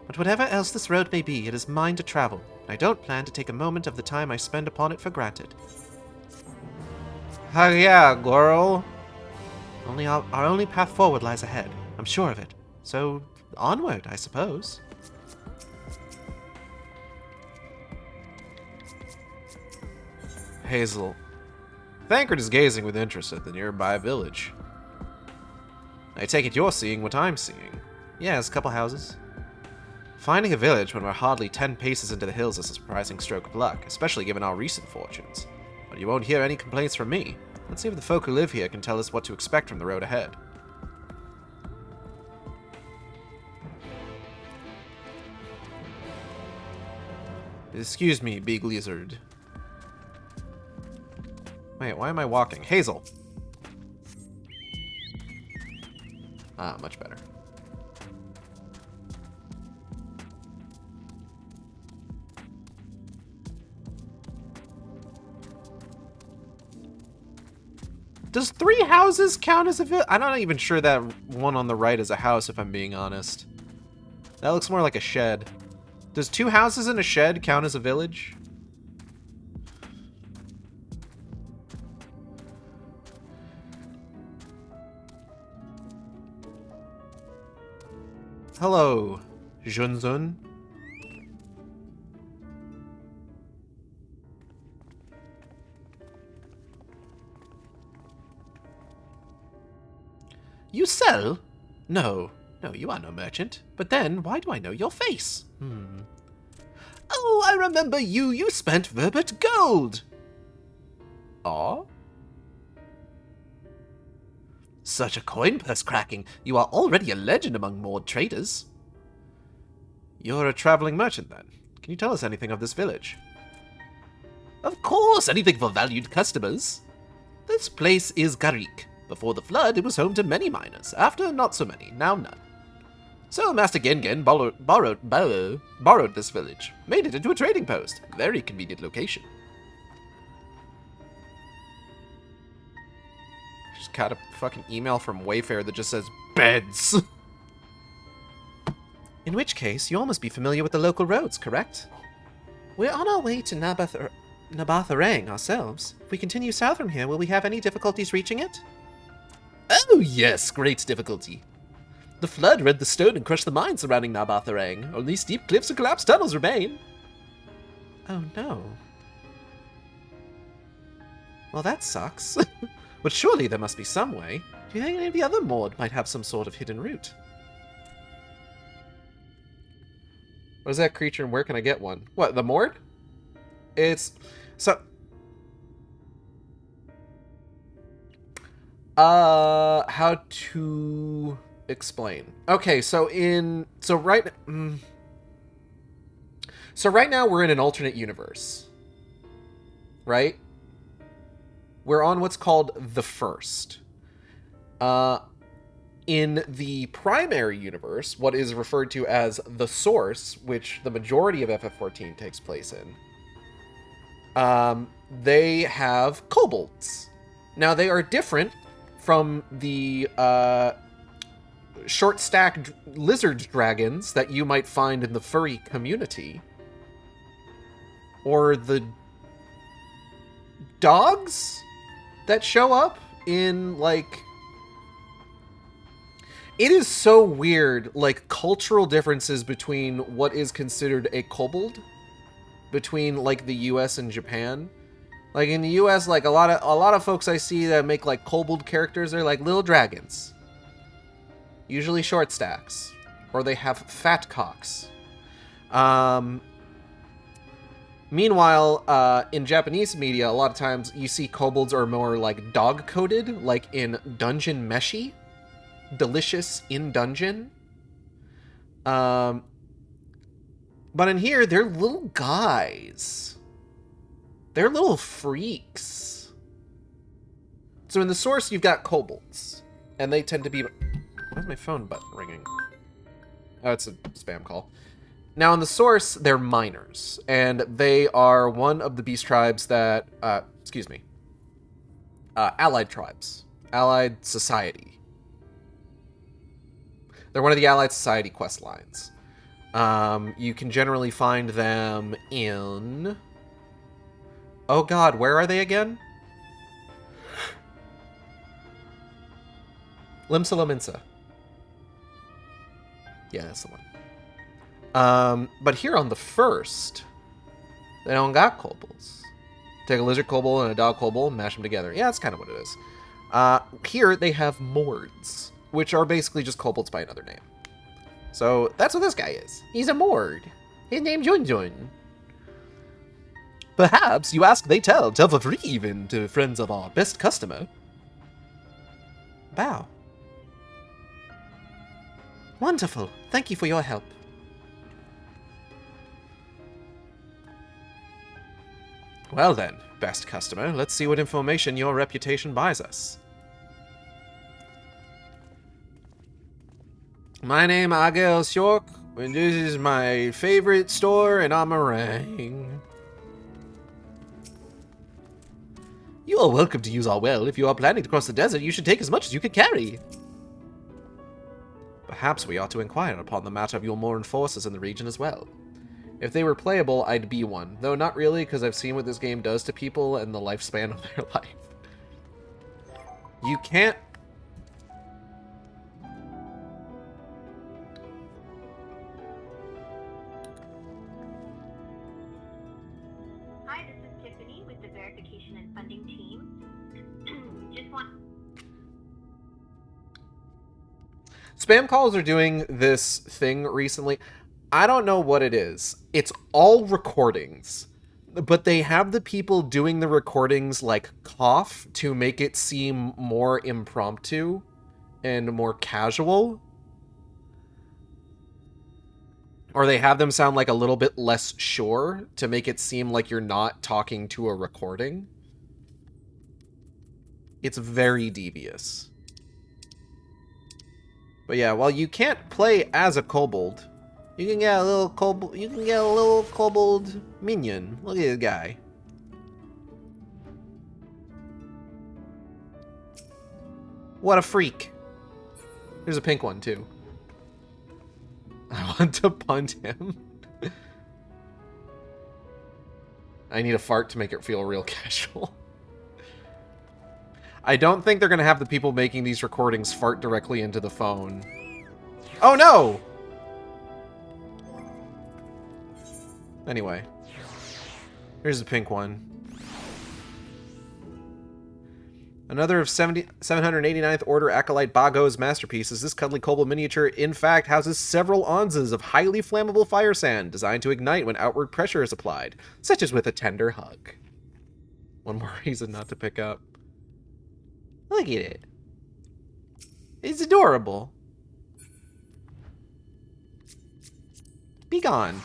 But whatever else this road may be, it is mine to travel, and I don't plan to take a moment of the time I spend upon it for granted. Hell yeah, girl! Our only path forward lies ahead. I'm sure of it. So, onward, I suppose. Hazel. Thancred is gazing with interest at the nearby village. I take it you're seeing what I'm seeing. Yes, a couple houses. Finding a village when we're hardly 10 paces into the hills is a surprising stroke of luck, especially given our recent fortunes. But you won't hear any complaints from me. Let's see if the folk who live here can tell us what to expect from the road ahead. Excuse me, big lizard. Wait, why am I walking? Hazel! Ah, much better. Does 3 houses count as a village? I'm not even sure that one on the right is a house, if I'm being honest. That looks more like a shed. Does 2 houses and a shed count as a village? Hello, Junzun. You sell? No, you are no merchant. But then, why do I know your face? Oh, I remember you. You spent Verbert gold. Aw? Such a coin purse cracking. You are already a legend among moored traders. You're a traveling merchant, then. Can you tell us anything of this village? Of course, anything for valued customers. This place is Garik. Before the flood, it was home to many miners. After, not so many. Now, none. So Master Gengen borrowed this village. Made it into a trading post. Very convenient location. Just got a fucking email from Wayfair that just says, beds! In which case, you all must be familiar with the local roads, correct? We're on our way to Nabatharang ourselves. If we continue south from here, will we have any difficulties reaching it? Oh yes, great difficulty. The flood rent the stone and crushed the mine surrounding Nabatharang. Only steep cliffs and collapsed tunnels remain. Oh no. Well, that sucks. But surely there must be some way. Do you think any of the other Mord might have some sort of hidden route? What is that creature and where can I get one? What, the Mord? It's... So... how to explain? Okay, so right now we're in an alternate universe, right? We're on what's called the First. In the primary universe, what is referred to as the Source, which the majority of FF14 takes place in, they have kobolds. Now they are different from the short stack lizard dragons that you might find in the furry community, or the dogs that show up in, like... It is so weird, like, cultural differences between what is considered a kobold between, like, the US and Japan. Like, in the US, like, a lot of folks I see that make, like, kobold characters, they're like little dragons. Usually short stacks. Or they have fat cocks. Meanwhile, in Japanese media, a lot of times you see kobolds are more, like, dog-coded, like in Dungeon Meshi. Delicious in Dungeon. But in here, they're little guys. They're little freaks. So in the Source, you've got kobolds. And they tend to be... Why is my phone button ringing? Oh, it's a spam call. Now in the Source, they're miners. And they are one of the beast tribes that... allied tribes. Allied society. They're one of the Allied Society quest lines. You can generally find them in... Oh god, where are they again? Limsa Lominsa. Yeah, that's the one. But here on the first, they don't got kobolds. Take a lizard kobold and a dog kobold and mash them together. Yeah, that's kind of what it is. Here they have mords, which are basically just kobolds by another name. So that's what this guy is. He's a mord. His name's Junjun. Perhaps you ask, they tell for free even to friends of our best customer. Bow. Wonderful. Thank you for your help. Well then, best customer, let's see what information your reputation buys us. My name is Agel Sjork, and this is my favorite store in Amarang. You are welcome to use our well. If you are planning to cross the desert, you should take as much as you can carry. Perhaps we ought to inquire upon the matter of your Moran forces in the region as well. If they were playable, I'd be one. Though not really, because I've seen what this game does to people and the lifespan of their life. You can't... Hi, this is Tiffany with the verification and funding team. Just want... Spam calls are doing this thing recently. I don't know what it is. It's all recordings. But they have the people doing the recordings, like, cough to make it seem more impromptu and more casual. Or they have them sound like a little bit less sure to make it seem like you're not talking to a recording. It's very devious. But yeah, while you can't play as a kobold, you can get a little kobold. You can get a little kobold minion. Look at this guy. What a freak! There's a pink one too. I want to punt him. I need a fart to make it feel real casual. I don't think they're gonna have the people making these recordings fart directly into the phone. Oh no! Anyway. Here's the pink one. Another of 789th Order Acolyte Bago's masterpieces, this cuddly kobold miniature in fact houses several onzas of highly flammable fire sand designed to ignite when outward pressure is applied, such as with a tender hug. One more reason not to pick up. Look at it. It's adorable. Be gone.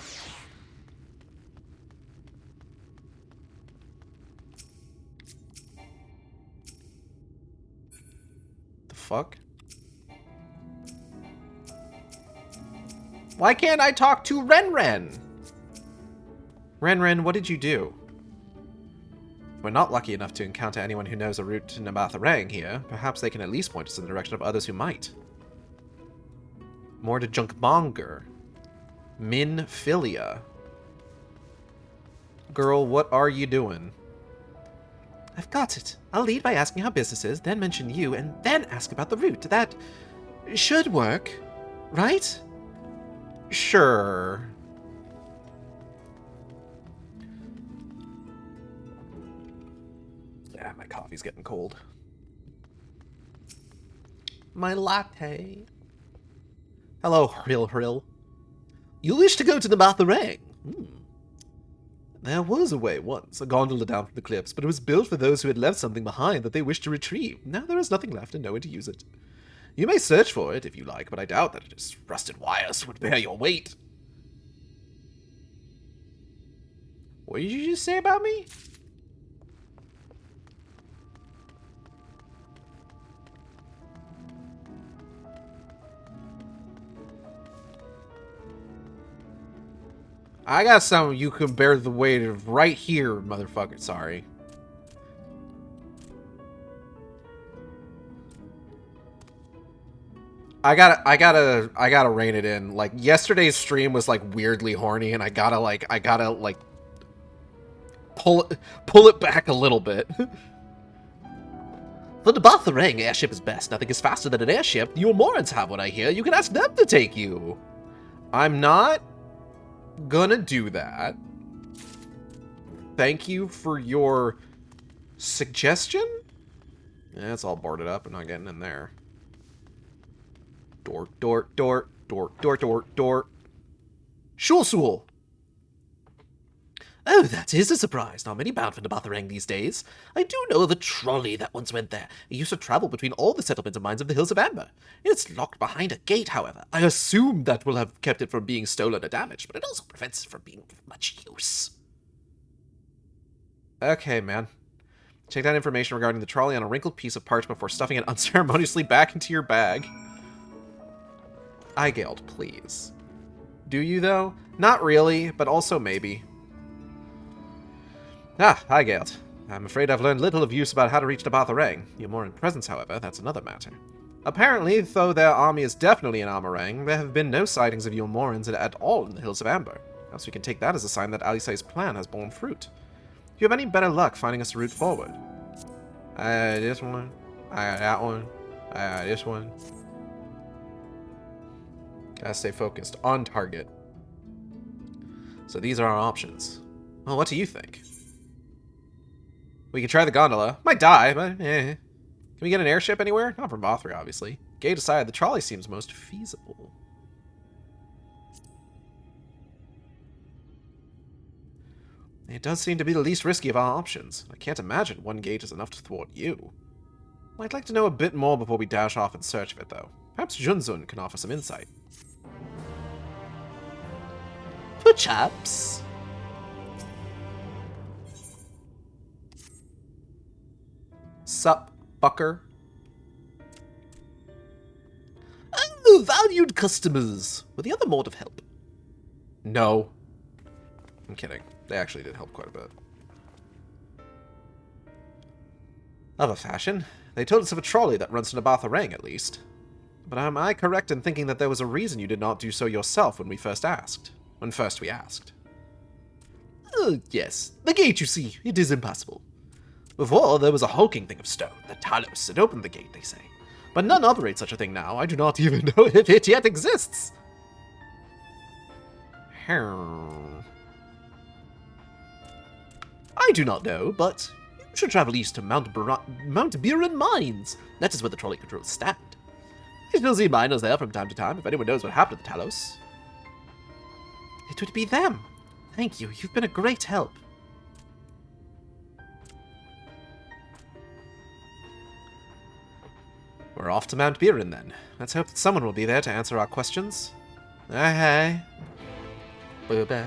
The fuck? Why can't I talk to Renren? Renren, what did you do? We're not lucky enough to encounter anyone who knows a route to Nabatharang here. Perhaps they can at least point us in the direction of others who might. More to Junkmonger. Min Philia. Girl, what are you doing? I've got it. I'll lead by asking how business is, then mention you, and then ask about the route. That should work, right? Sure. Yeah, my coffee's getting cold. My latte. Hello, Hrill. You wish to go to the Nabatharang? There was a way once, a gondola down from the cliffs, but it was built for those who had left something behind that they wished to retrieve. Now there is nothing left and no one to use it. You may search for it if you like, but I doubt that its rusted wires would bear your weight. What did you just say about me? I got something you can bear the weight of right here, motherfucker. Sorry. I gotta rein it in. Like, yesterday's stream was, like, weirdly horny, and I gotta pull it back a little bit. For the Batarang, airship is best. Nothing is faster than an airship. The Umorans have what I hear. You can ask them to take you. I'm not gonna do that. Thank you for your suggestion? Yeah, it's all boarded up. I'm not getting in there. Door. Shul. Oh, that is a surprise. Not many bound for Nabatharang these days. I do know of a trolley that once went there. It used to travel between all the settlements and mines of the Hills of Amber. It's locked behind a gate, however. I assume that will have kept it from being stolen or damaged, but it also prevents it from being of much use. Okay, man. Take that information regarding the trolley on a wrinkled piece of parchment before stuffing it unceremoniously back into your bag. Igeld, please. Do you, though? Not really, but also maybe. Ah, Igeld. I'm afraid I've learned little of use about how to reach the Batarang. Your Moran presence, however, that's another matter. Apparently, though their army is definitely in Amarang, there have been no sightings of your Morans at all in the Hills of Amber. Perhaps we can take that as a sign that Alisai's plan has borne fruit. Do you have any better luck finding us a route forward? This one. That one. This one. Gotta stay focused. On target. So these are our options. Well, what do you think? We could try the gondola. Might die, but eh. Can we get an airship anywhere? Not from Bothra, obviously. Gate aside, the trolley seems most feasible. It does seem to be the least risky of our options. I can't imagine one gate is enough to thwart you. I'd like to know a bit more before we dash off in search of it, though. Perhaps Junzun can offer some insight. Perhaps. Sup, bucker? Oh, valued customers! Were the other mode of help? No. I'm kidding. They actually did help quite a bit. Of a fashion. They told us of a trolley that runs to Nabatharang, at least. But am I correct in thinking that there was a reason you did not do so yourself when we first asked? When first we asked? Oh, yes. The gate, you see. It is impossible. Before, there was a hulking thing of stone, the Talos, that opened the gate, they say. But none operates such a thing now. I do not even know if it yet exists. I do not know, but you should travel east to Mount Buren Mines. That is where the trolley controls stand. I still see miners there from time to time, if anyone knows what happened to the Talos. It would be them. Thank you. You've been a great help. We're off to Mount Buren, then. Let's hope that someone will be there to answer our questions. Hey. Goodbye.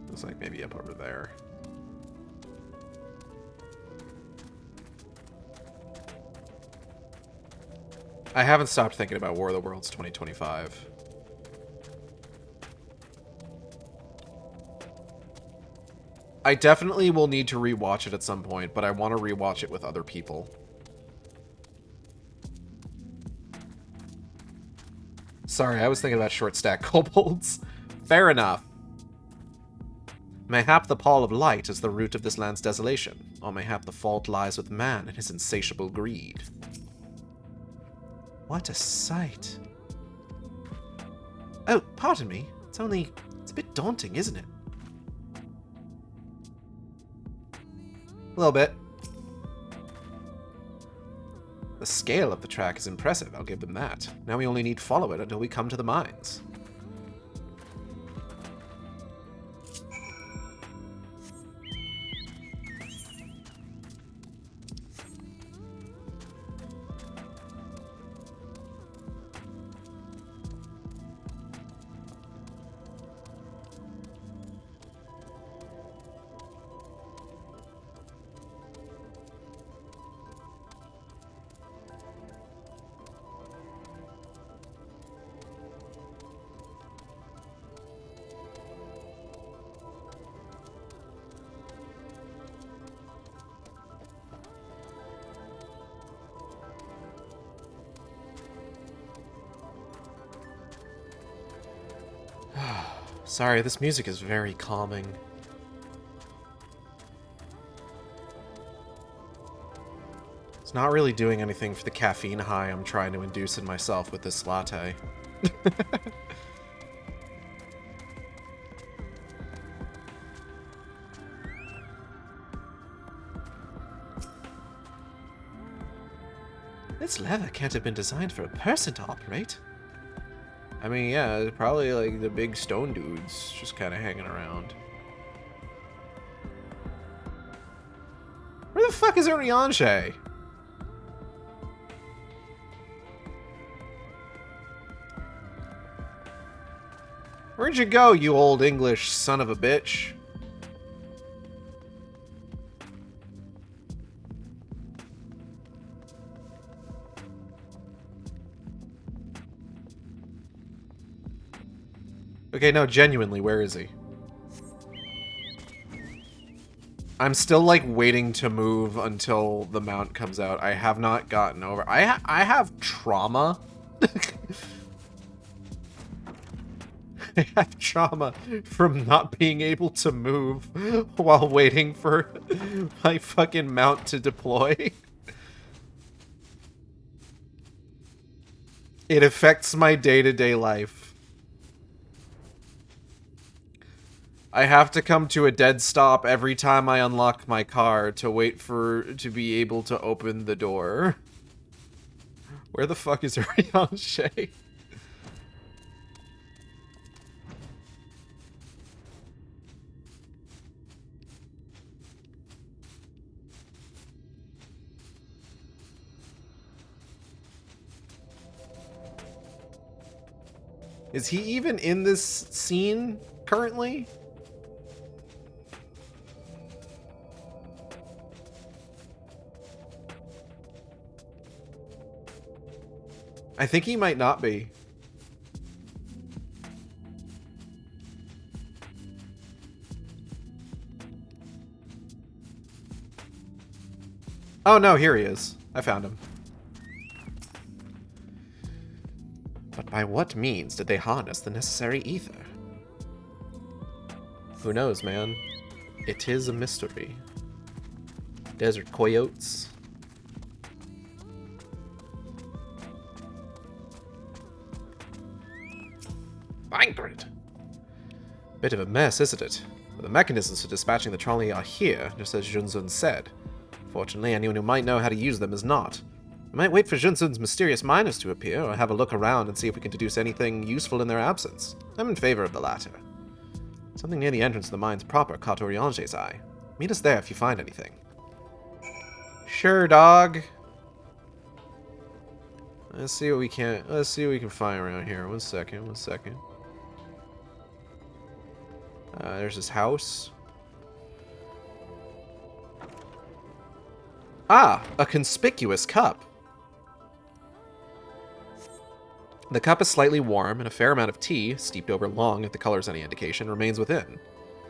Looks like maybe up over there. I haven't stopped thinking about War of the Worlds 2025. I definitely will need to rewatch it at some point, but I want to rewatch it with other people. Sorry, I was thinking about short stack kobolds. Fair enough. Mayhap the pall of light is the root of this land's desolation, or mayhap the fault lies with man and his insatiable greed. What a sight. Oh, pardon me. It's a bit daunting, isn't it? A little bit. The scale of the track is impressive, I'll give them that. Now we only need to follow it until we come to the mines. Sorry, this music is very calming. It's not really doing anything for the caffeine high I'm trying to induce in myself with this latte. This lever can't have been designed for a person to operate. I mean, yeah, it's probably like the big stone dudes just kind of hanging around. Where the fuck is Urianger? Where'd you go, you old English son of a bitch? Okay, no, genuinely, where is he? I'm still, like, waiting to move until the mount comes out. I have not gotten over... I have trauma. I have trauma from not being able to move while waiting for my fucking mount to deploy. It affects my day-to-day life. I have to come to a dead stop every time I unlock my car to wait to be able to open the door. Where the fuck is Urianger? Is he even in this scene currently? I think he might not be. Oh no, here he is. I found him. But by what means did they harness the necessary ether? Who knows, man? It is a mystery. Desert coyotes. Grid. Bit of a mess, isn't it? But the mechanisms for dispatching the trolley are here, just as Junzun said. Fortunately, anyone who might know how to use them is not. We might wait for Junzun's mysterious miners to appear, or have a look around and see if we can deduce anything useful in their absence. I'm in favor of the latter. Something near the entrance of the mines proper caught Urianger's eye. Meet us there if you find anything. Sure, dog. Let's see what we can find around here. One second. There's his house. Ah, a conspicuous cup. The cup is slightly warm, and a fair amount of tea, steeped over long if the color's any indication, remains within.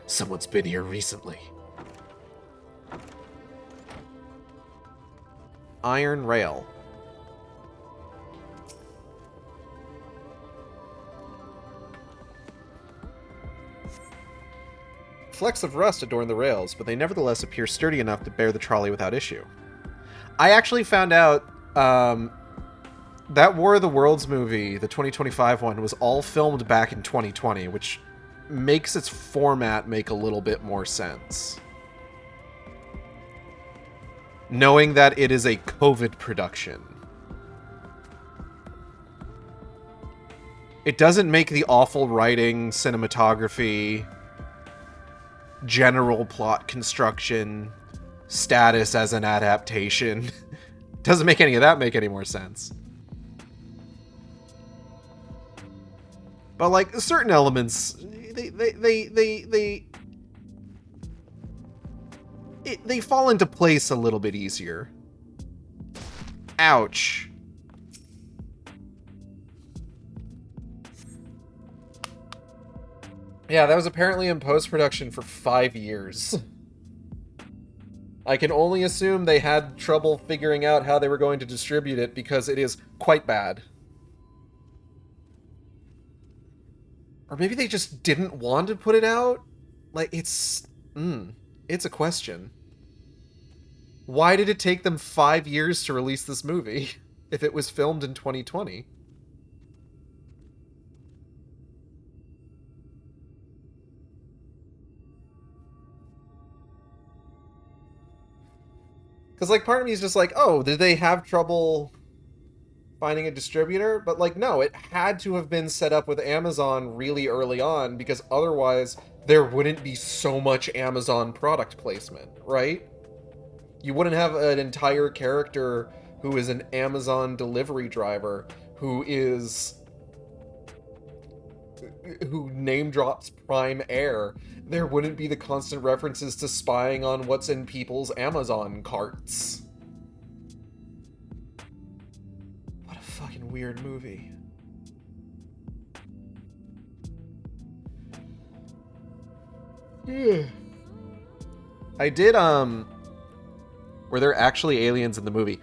Someone's been here recently. Iron rail. Flecks of rust adorn the rails, but they nevertheless appear sturdy enough to bear the trolley without issue. I actually found out that War of the Worlds movie, the 2025 one, was all filmed back in 2020, which makes its format make a little bit more sense. Knowing that it is a COVID production. It doesn't make the awful writing, cinematography, general plot construction, status as an adaptation. Doesn't make any of that make any more sense. But like certain elements, they fall into place a little bit easier. Ouch. Yeah, that was apparently in post-production for 5 years. I can only assume they had trouble figuring out how they were going to distribute it because it is quite bad. Or maybe they just didn't want to put it out? Like, it's a question. Why did it take them 5 years to release this movie if it was filmed in 2020? Because, like, part of me is just like, oh, did they have trouble finding a distributor? But, like, no, it had to have been set up with Amazon really early on, because otherwise there wouldn't be so much Amazon product placement, right? You wouldn't have an entire character who is an Amazon delivery driver who name drops Prime Air. There wouldn't be the constant references to spying on what's in people's Amazon carts. What a fucking weird movie. I did, were there actually aliens in the movie?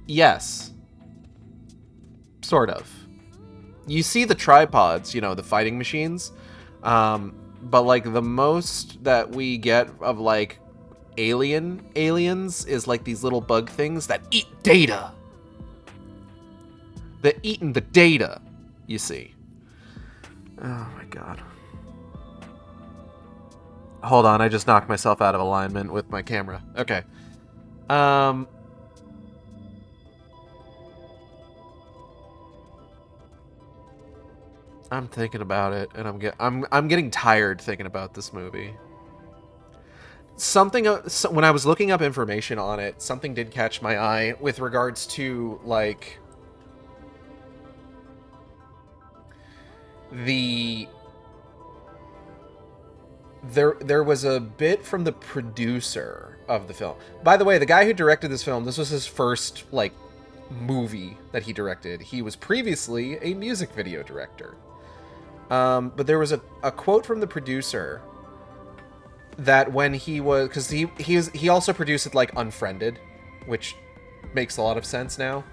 Yes. Sort of. You see the tripods, you know, the fighting machines. But, like, the most that we get of, like, aliens is, like, these little bug things that eat data. They're eating the data, you see. Oh, my God. Hold on, I just knocked myself out of alignment with my camera. Okay. I'm thinking about it, and I'm getting tired thinking about this movie. When I was looking up information on it, something did catch my eye with regards to, like, there was a bit from the producer of the film. By the way, the guy who directed this film, this was his first, like, movie that he directed. He was previously a music video director. But there was a quote from the producer that when he was, because he also produced, like, Unfriended, which makes a lot of sense now.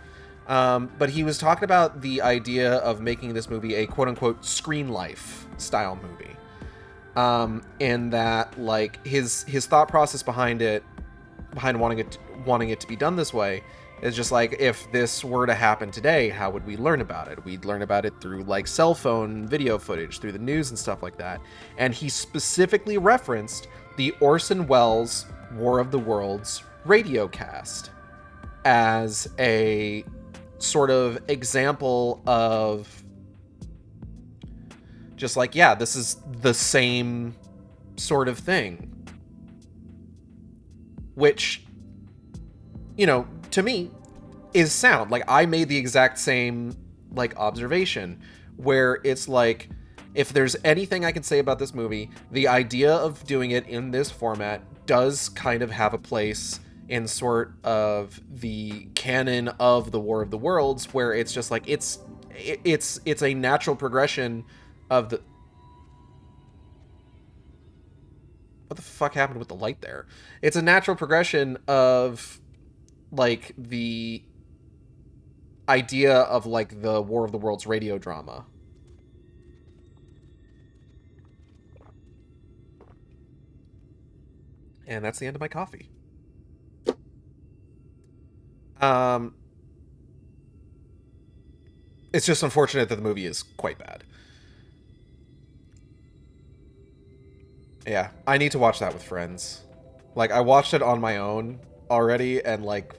But he was talking about the idea of making this movie a quote-unquote screen life style movie. And that, like, his thought process behind wanting it to be done this way is just like, if this were to happen today, how would we learn about it? We'd learn about it through, like, cell phone video footage, through the news and stuff like that. And he specifically referenced the Orson Welles War of the Worlds radio cast as a sort of example of just like, yeah, this is the same sort of thing. Which, you know, to me, is sound. Like, I made the exact same, like, observation, where it's like, if there's anything I can say about this movie, the idea of doing it in this format does kind of have a place in sort of the canon of the War of the Worlds, where it's just like, it's a natural progression of the... What the fuck happened with the light there? It's a natural progression of, like, the idea of, like, the War of the Worlds radio drama. And that's the end of my coffee. It's just unfortunate that the movie is quite bad. Yeah, I need to watch that with friends. Like, I watched it on my own already, and, like,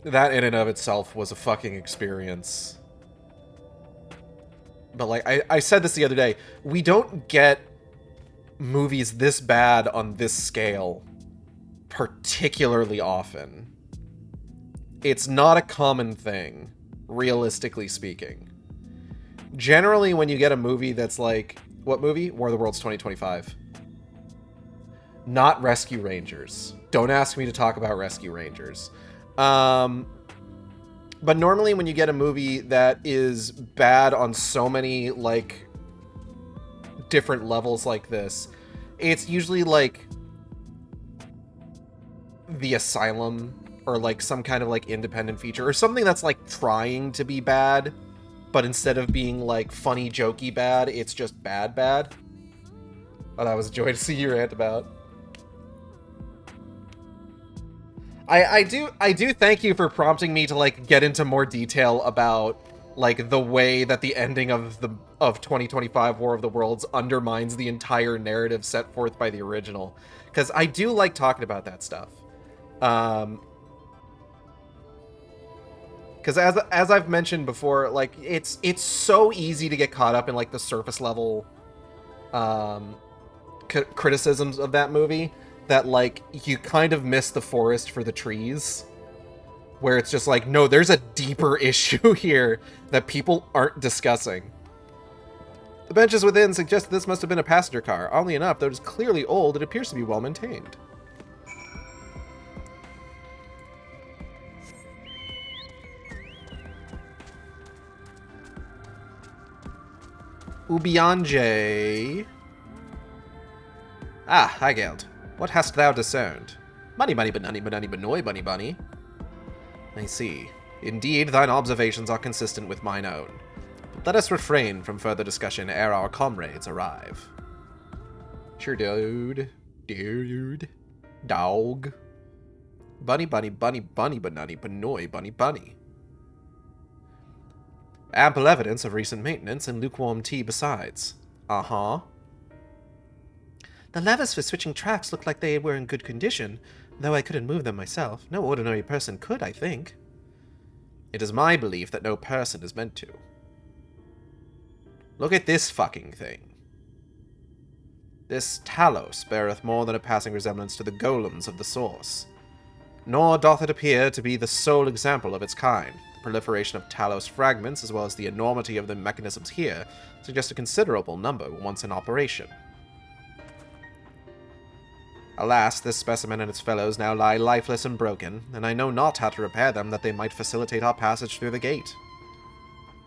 that in and of itself was a fucking experience. But, like, I said this the other day, we don't get movies this bad on this scale particularly often. It's not a common thing, realistically speaking. Generally, when you get a movie that's like... What movie? War of the Worlds 2025. Not Rescue Rangers. Don't ask me to talk about Rescue Rangers. But normally when you get a movie that is bad on so many, like, different levels like this, it's usually, like, The Asylum, or, like, some kind of, like, independent feature, or something that's, like, trying to be bad, but instead of being like funny, jokey bad, it's just bad. Oh, that was a joy to see you rant about. I do thank you for prompting me to like get into more detail about like the way that the ending of 2025 War of the Worlds undermines the entire narrative set forth by the original, because I do like talking about that stuff. Because as I've mentioned before, like it's so easy to get caught up in like the surface level criticisms of that movie that like you kind of miss the forest for the trees, where it's just like, no, there's a deeper issue here that people aren't discussing. The benches within suggest this must have been a passenger car. Oddly enough, though it is clearly old, it appears to be well maintained. Ubianje. Ah, Hygeld. What hast thou discerned? Bunny, bunny, bunny, bunny, bunny, bunny, bunny. I see. Indeed, thine observations are consistent with mine own. But let us refrain from further discussion ere our comrades arrive. Sure, dude. Dude. Dog. Bunny, bunny, bunny, bunny, bunny, bunny, bunny, bunny. Ample evidence of recent maintenance and lukewarm tea besides. Uh-huh. The levers for switching tracks looked like they were in good condition, though I couldn't move them myself. No ordinary person could, I think. It is my belief that no person is meant to. Look at this fucking thing. This Talos beareth more than a passing resemblance to the golems of the source. Nor doth it appear to be the sole example of its kind. The proliferation of Talos fragments, as well as the enormity of the mechanisms here, suggest a considerable number once in operation. Alas, this specimen and its fellows now lie lifeless and broken, and I know not how to repair them that they might facilitate our passage through the gate.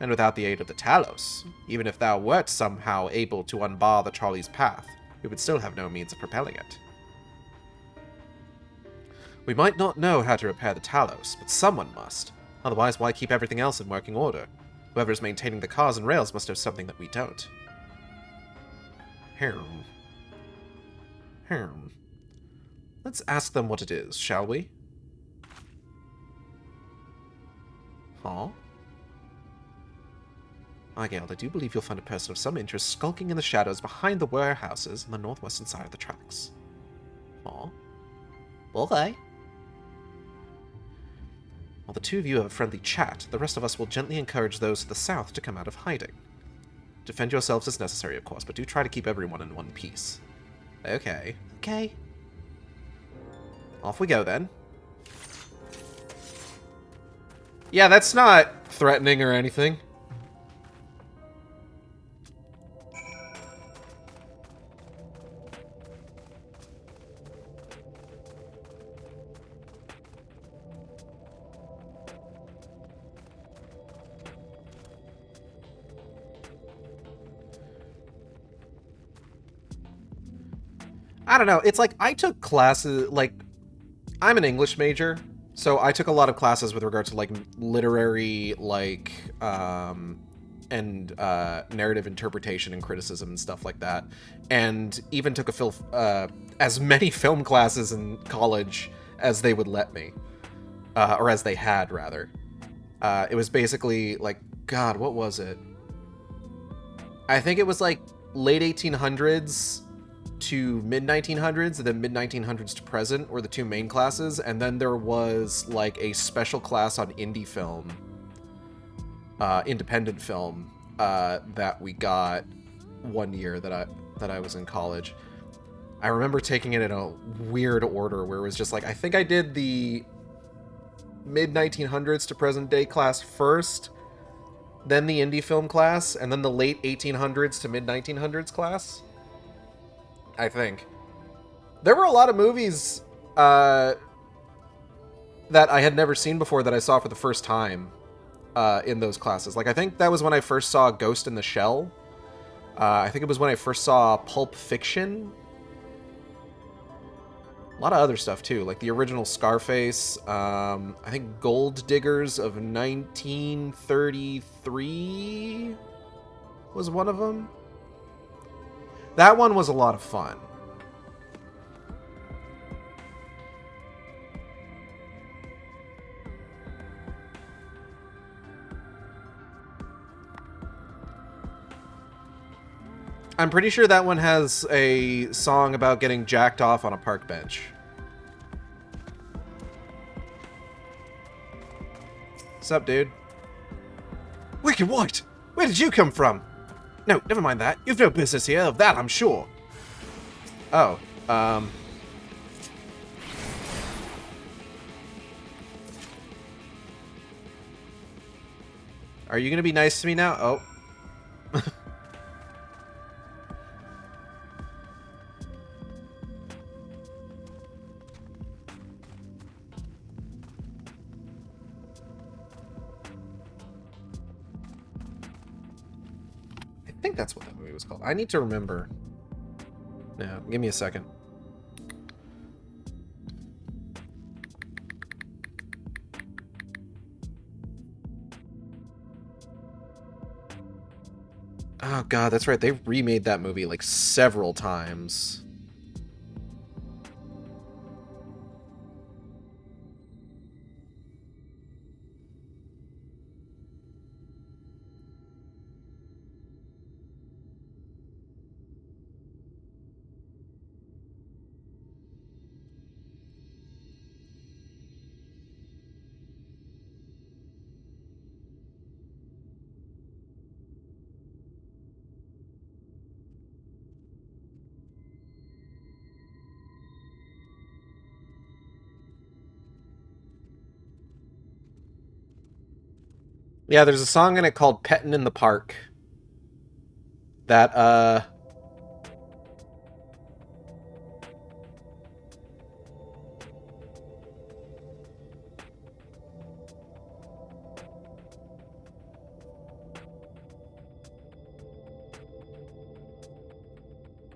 And without the aid of the Talos, even if thou wert somehow able to unbar the trolley's path, we would still have no means of propelling it. We might not know how to repair the Talos, but someone must. Otherwise, why keep everything else in working order? Whoever is maintaining the cars and rails must have something that we don't. Let's ask them what it is, shall we? Huh? Hygeld, I do believe you'll find a person of some interest skulking in the shadows behind the warehouses on the northwestern side of the tracks. Huh? Okay. While the two of you have a friendly chat, the rest of us will gently encourage those to the south to come out of hiding. Defend yourselves as necessary, of course, but do try to keep everyone in one piece. Okay. Okay. Off we go, then. Yeah, that's not threatening or anything. I don't know. It's like I took classes, like, I'm an English major, so I took a lot of classes with regards to, like, literary, like, and narrative interpretation and criticism and stuff like that. And even took as many film classes in college as they would let me. Or as they had, rather. It was basically, like, God, what was it? I think it was, like, late 1800s to mid-1900s, and then mid-1900s to present were the two main classes, and then there was, like, a special class on indie film, independent film, that we got one year that I was in college. I remember taking it in a weird order, where it was just like, I think I did the mid-1900s to present-day class first, then the indie film class, and then the late 1800s to mid-1900s class. I think. There were a lot of movies that I had never seen before that I saw for the first time in those classes. Like, I think that was when I first saw Ghost in the Shell. I think it was when I first saw Pulp Fiction. A lot of other stuff too, like the original Scarface. I think Gold Diggers of 1933 was one of them. That one was a lot of fun. I'm pretty sure that one has a song about getting jacked off on a park bench. What's up, dude? Wicked White! Where did you come from? No, never mind that. You've no business here, of that I'm sure. Oh, Are you gonna be nice to me now? Oh. I think that's what that movie was called. I need to remember. No, give me a second. Oh god, that's right. They remade that movie like several times. Yeah, there's a song in it called Pettin' in the Park. That,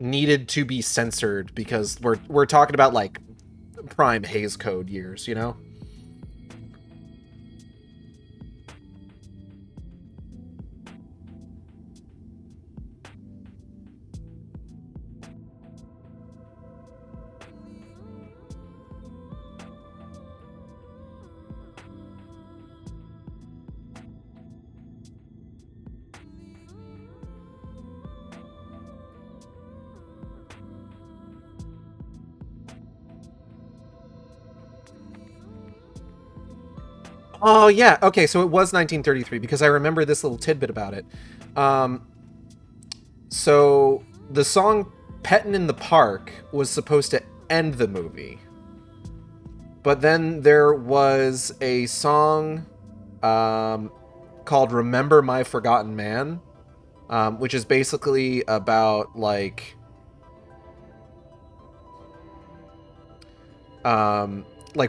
needed to be censored because we're talking about, like, prime Hays Code years, you know? Oh, yeah. Okay, so it was 1933 because I remember this little tidbit about it. So the song Pettin' in the Park was supposed to end the movie. But then there was a song called Remember My Forgotten Man, which is basically about, like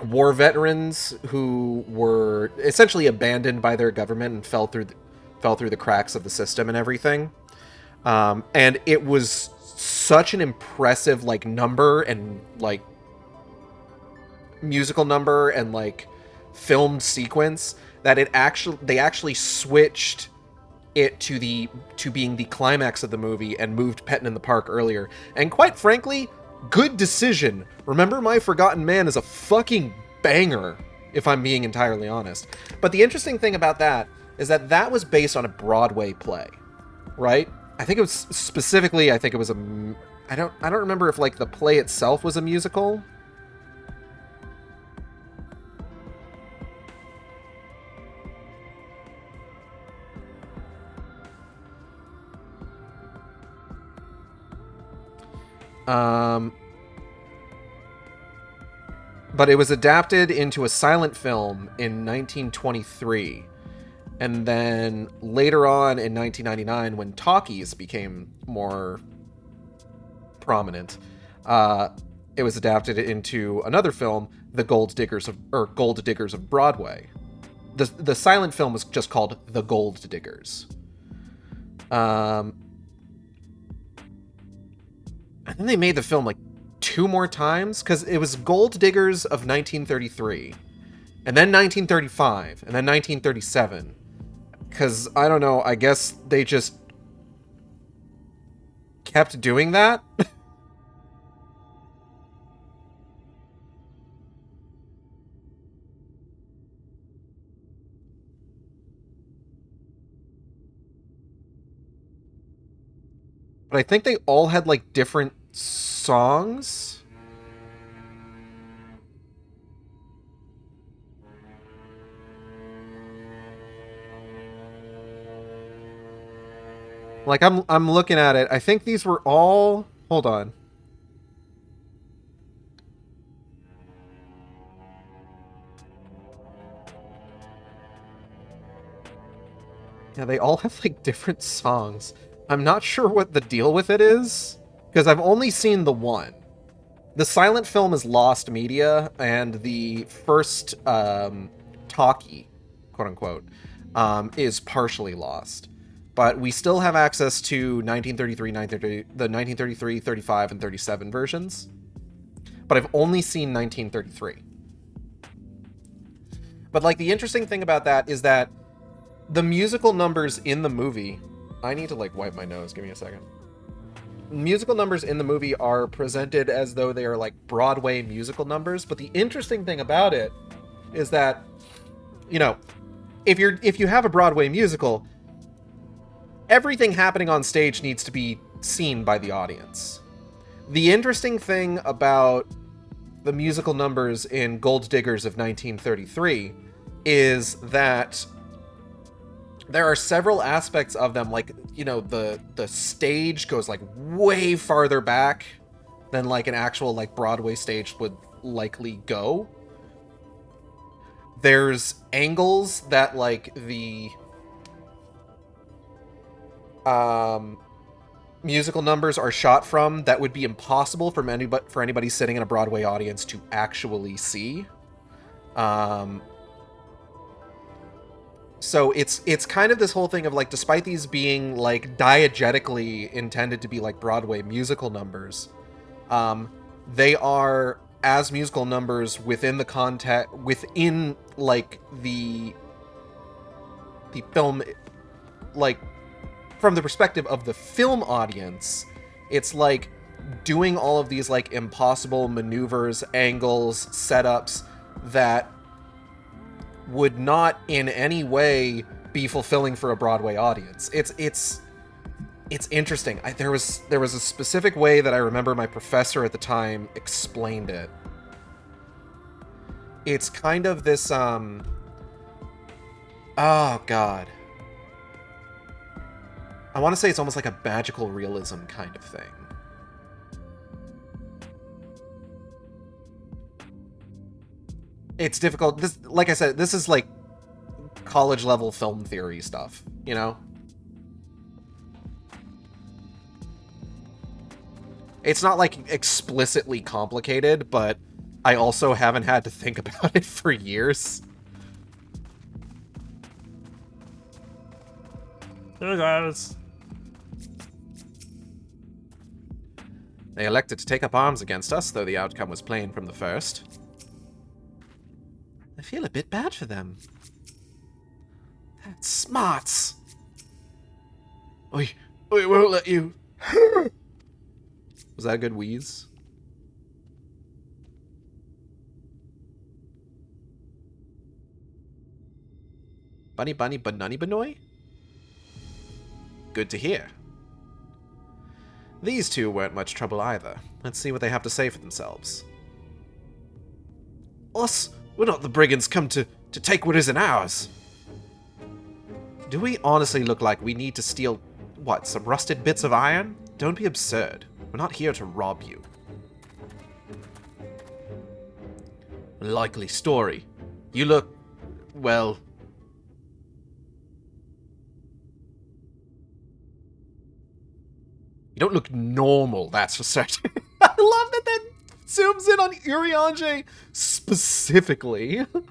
war veterans who were essentially abandoned by their government and fell through the cracks of the system and everything. And it was such an impressive, like, number and, like, musical number and, like, filmed sequence that they actually switched it to being the climax of the movie and moved Pettin' in the Park earlier. And quite frankly, good decision. Remember My Forgotten Man is a fucking banger, if I'm being entirely honest. But the interesting thing about that is that that was based on a Broadway play, right? I think it was specifically, I think it was I don't remember if, like, the play itself was a musical. But it was adapted into a silent film in 1923. And then later on in 1999, when talkies became more prominent, it was adapted into another film, The Gold Diggers of Broadway. The silent film was just called The Gold Diggers. And then they made the film like 2 more times, because it was Gold Diggers of 1933, and then 1935, and then 1937. Because, I don't know, I guess they just kept doing that. But I think they all had, like, different songs. Like, I'm looking at it. I think these were all... Hold on. Yeah, they all have, like, different songs. I'm not sure what the deal with it is, because I've only seen the one. The silent film is lost media, and the first talkie, quote-unquote, is partially lost. But we still have access to 1933, the 1933, 35, and 37 versions. But I've only seen 1933. But, like, the interesting thing about that is that the musical numbers in the movie... I need to, like, wipe my nose. Give me a second. Musical numbers in the movie are presented as though they are, like, Broadway musical numbers. But the interesting thing about it is that, you know, if you have a Broadway musical... everything happening on stage needs to be seen by the audience. The interesting thing about the musical numbers in Gold Diggers of 1933 is that there are several aspects of them, like, you know, the stage goes, like, way farther back than, like, an actual, like, Broadway stage would likely go. There's angles that, like, the musical numbers are shot from that would be impossible for anybody sitting in a Broadway audience to actually see. So it's kind of this whole thing of, like, despite these being, like, diegetically intended to be, like, Broadway musical numbers, they are as musical numbers within the context, within, like, the film, like, from the perspective of the film audience, it's like doing all of these, like, impossible maneuvers, angles, setups that would not in any way be fulfilling for a Broadway audience. It's interesting. There was a specific way that I remember my professor at the time explained it. It's kind of this oh god. I want to say it's almost like a magical realism kind of thing. It's difficult. This, like I said, this is like college level film theory stuff, you know? It's not like explicitly complicated, but I also haven't had to think about it for years. Hey guys. They elected to take up arms against us, though the outcome was plain from the first. I feel a bit bad for them. That's smarts. We won't let you. Was that a good wheeze? Bunny bunny banunny banoy? Good to hear. These two weren't much trouble either. Let's see what they have to say for themselves. Us? We're not the brigands come to take what isn't ours. Do we honestly look like we need to steal, what, some rusted bits of iron? Don't be absurd. We're not here to rob you. Likely story. You look, well... You don't look normal, that's for certain. I love that that zooms in on Urianger specifically. You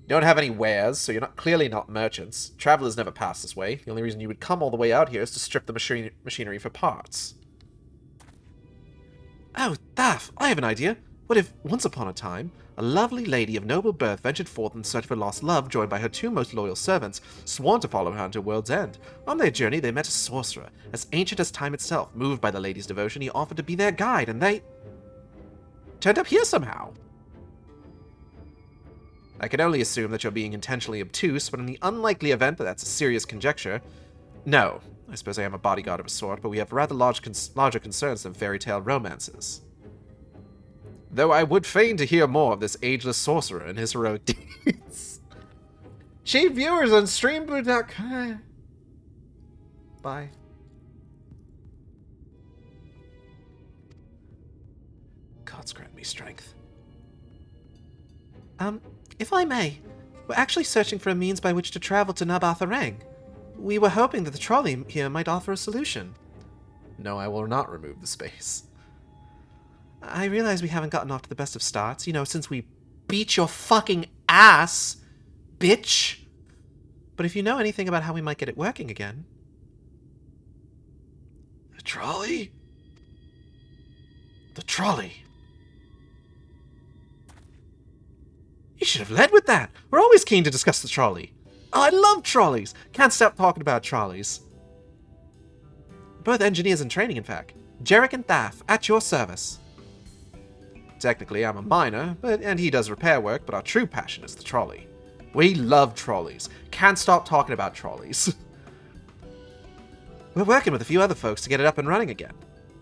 don't have any wares, so you're clearly not merchants. Travelers never pass this way. The only reason you would come all the way out here is to strip the machinery for parts. Oh, Daff, I have an idea. What if, once upon a time, a lovely lady of noble birth ventured forth in search of lost love, joined by her two most loyal servants, sworn to follow her until world's end. On their journey, they met a sorcerer, as ancient as time itself. Moved by the lady's devotion, he offered to be their guide, and they turned up here somehow. I can only assume that you're being intentionally obtuse, but in the unlikely event that that's a serious conjecture, no. I suppose I am a bodyguard of a sort, but we have rather larger concerns than fairy tale romances. Though I would fain to hear more of this ageless sorcerer and his heroic deeds. Cheap viewers on streamboot.com. Bye. Gods grant me strength. If I may, we're actually searching for a means by which to travel to Nabatharang. We were hoping that the trolley here might offer a solution. No, I will not remove the space. I realize we haven't gotten off to the best of starts, since we beat your fucking ass, bitch. But if you know anything about how we might get it working again... The trolley? The trolley. You should have led with that. We're always keen to discuss the trolley. Oh, I love trolleys. Can't stop talking about trolleys. Both engineers in training, in fact. Jarek and Thaff, at your service. Technically, I'm a miner, and he does repair work, but our true passion is the trolley. We love trolleys. Can't stop talking about trolleys. We're working with a few other folks to get it up and running again.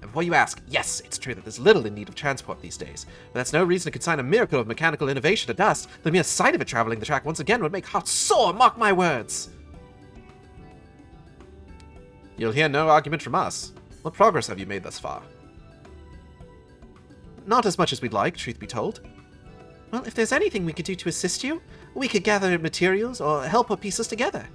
And before you ask, yes, it's true that there's little in need of transport these days, but that's no reason to consign a miracle of mechanical innovation to dust. The mere sight of it traveling the track once again would make hearts sore, mark my words. You'll hear no argument from us. What progress have you made thus far? Not as much as we'd like, truth be told. Well, if there's anything we could do to assist you, we could gather materials or help put pieces together.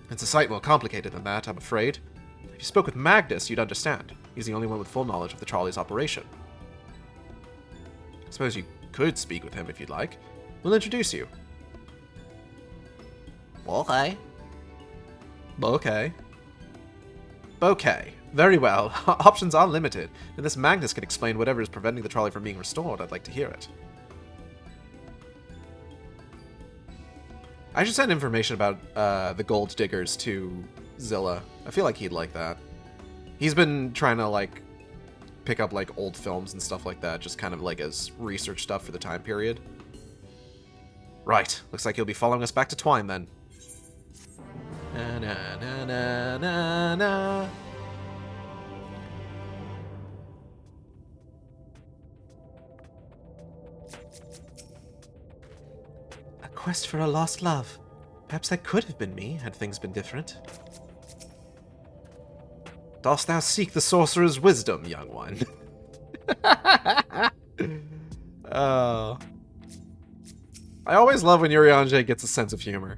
It's a sight more complicated than that, I'm afraid. If you spoke with Magnus, you'd understand. He's the only one with full knowledge of the trolley's operation. I suppose you could speak with him if you'd like. We'll introduce you. Okay. Bouquet. Bouquet. Very well. Options are limited. If this Magnus can explain whatever is preventing the trolley from being restored, I'd like to hear it. I should send information about the gold diggers to Zilla. I feel like he'd like that. He's been trying to, pick up, old films and stuff like that, just kind of, as research stuff for the time period. Right. Looks like he'll be following us back to Twine, then. Na na na na na na. A quest for a lost love. Perhaps that could have been me, had things been different. Dost thou seek the sorcerer's wisdom, young one? Oh. I always love when Urianger gets a sense of humor.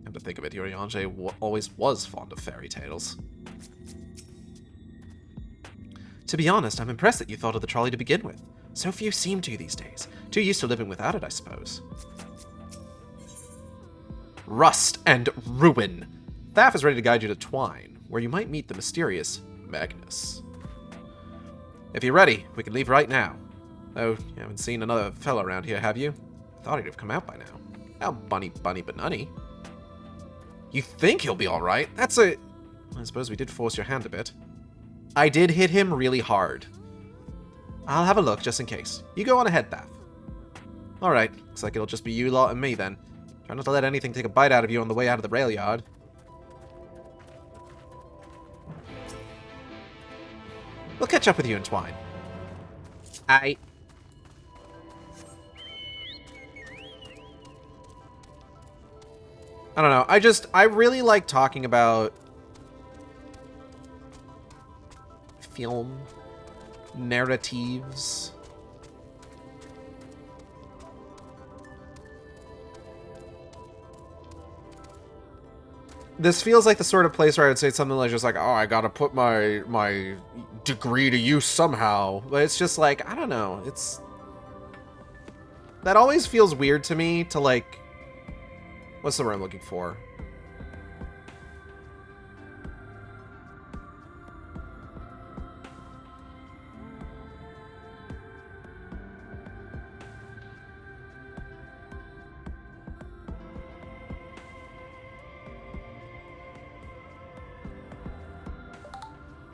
Come to think of it, Urianger always was fond of fairy tales. To be honest, I'm impressed that you thought of the trolley to begin with. So few seem to these days. Too used to living without it, I suppose. Rust and ruin. Thaff is ready to guide you to Twine, where you might meet the mysterious Magnus. If you're ready, we can leave right now. Oh, you haven't seen another fella around here, have you? Thought he'd have come out by now. How bunny banani. You think he'll be alright? I suppose we did force your hand a bit. I did hit him really hard. I'll have a look, just in case. You go on ahead, Thaff. Alright, looks like it'll just be you lot and me then. Try not to let anything take a bite out of you on the way out of the rail yard. We'll catch up with you in Twine. I don't know. I really like talking about film narratives. This feels like the sort of place where I would say something like, oh, I gotta put my degree to use somehow. But it's just like, I don't know. That always feels weird to me to, what's the word I'm looking for?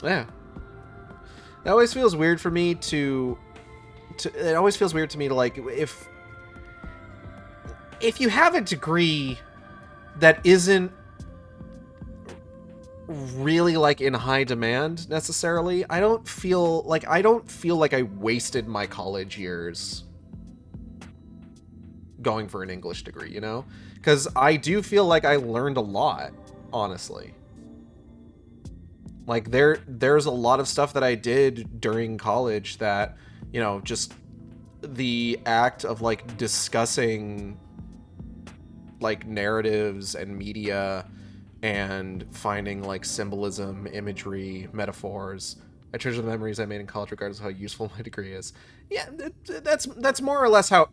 Yeah. It always feels weird for me to it always feels weird to me to, like, if you have a degree that isn't really, like, in high demand necessarily, I don't feel like I wasted my college years going for an English degree, you know? Because I do feel like I learned a lot, honestly. Like, there's a lot of stuff that I did during college that, you know, just the act of, like, discussing, like, narratives and media and finding, like, symbolism, imagery, metaphors. I treasure the memories I made in college regardless of how useful my degree is. Yeah, that's more or less how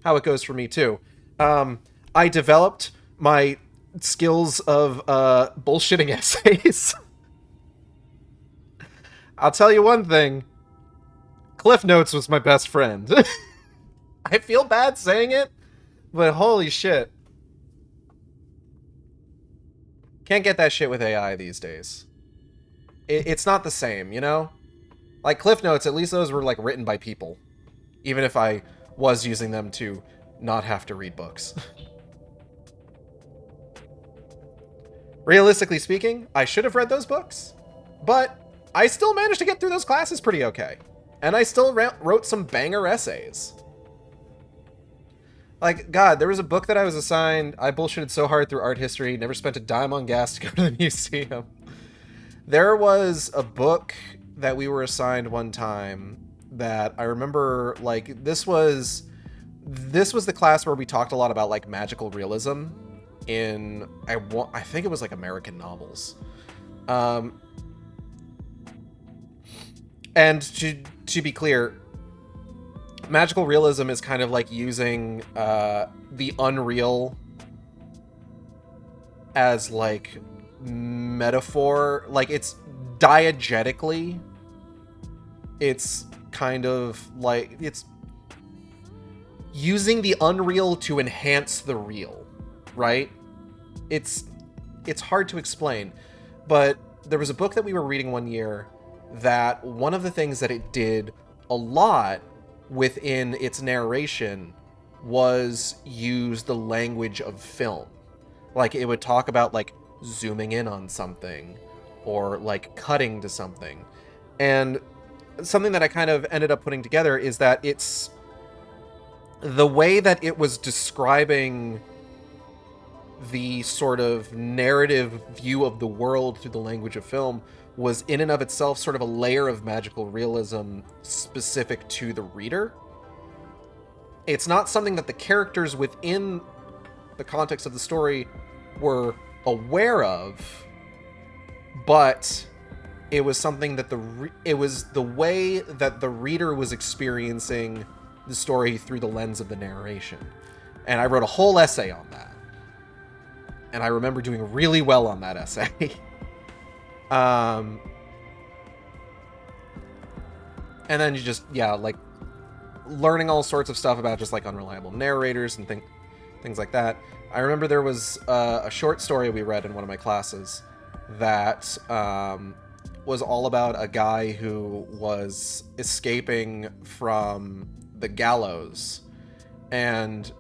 it goes for me, too. I developed my skills of bullshitting essays. I'll tell you one thing. Cliff Notes was my best friend. I feel bad saying it, but holy shit. Can't get that shit with AI these days. It's not the same, you know? Like, Cliff Notes, at least those were, like, written by people. Even if I was using them to not have to read books. Realistically speaking, I should have read those books, but I still managed to get through those classes pretty okay. And I still wrote some banger essays. Like, God, there was a book that I was assigned. I bullshitted so hard through art history, never spent a dime on gas to go to the museum. There was a book that we were assigned one time that I remember, like, this was the class where we talked a lot about, like, magical realism in, I think it was, like, American novels. And to be clear, magical realism is kind of like using the unreal as, like, metaphor. Like, it's diegetically, it's kind of like, it's using the unreal to enhance the real, right? It's hard to explain, but there was a book that we were reading one year that one of the things that it did a lot within its narration was use the language of film. Like, it would talk about, like, zooming in on something or, like, cutting to something. And something that I kind of ended up putting together is that it's the way that it was describing the sort of narrative view of the world through the language of film was in and of itself sort of a layer of magical realism specific to the reader. It's not something that the characters within the context of the story were aware of, but it was something that it was the way that the reader was experiencing the story through the lens of the narration. And I wrote a whole essay on that. And I remember doing really well on that essay. And then you just, yeah, like, learning all sorts of stuff about just, like, unreliable narrators and things like that. I remember there was a short story we read in one of my classes that was all about a guy who was escaping from the gallows. And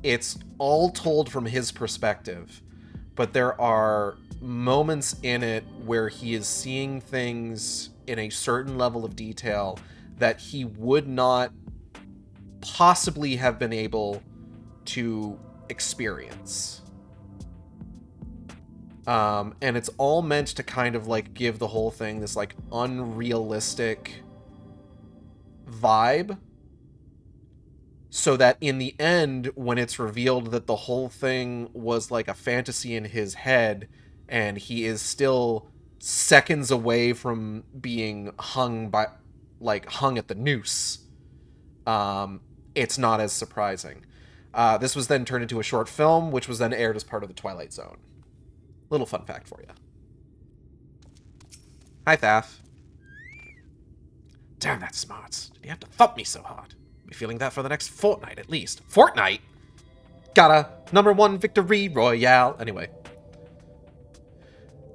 it's all told from his perspective, but there are moments in it where he is seeing things in a certain level of detail that he would not possibly have been able to experience. And it's all meant to kind of, like, give the whole thing this, like, unrealistic vibe, so that in the end, when it's revealed that the whole thing was, like, a fantasy in his head, and he is still seconds away from being hung at the noose, it's not as surprising. This was then turned into a short film, which was then aired as part of the Twilight Zone. Little fun fact for you. Hi, Thaf. Damn, that's smart. Did he have to thump me so hard? Be feeling that for the next fortnight at least. Fortnight? Got a #1 victory royale. Anyway.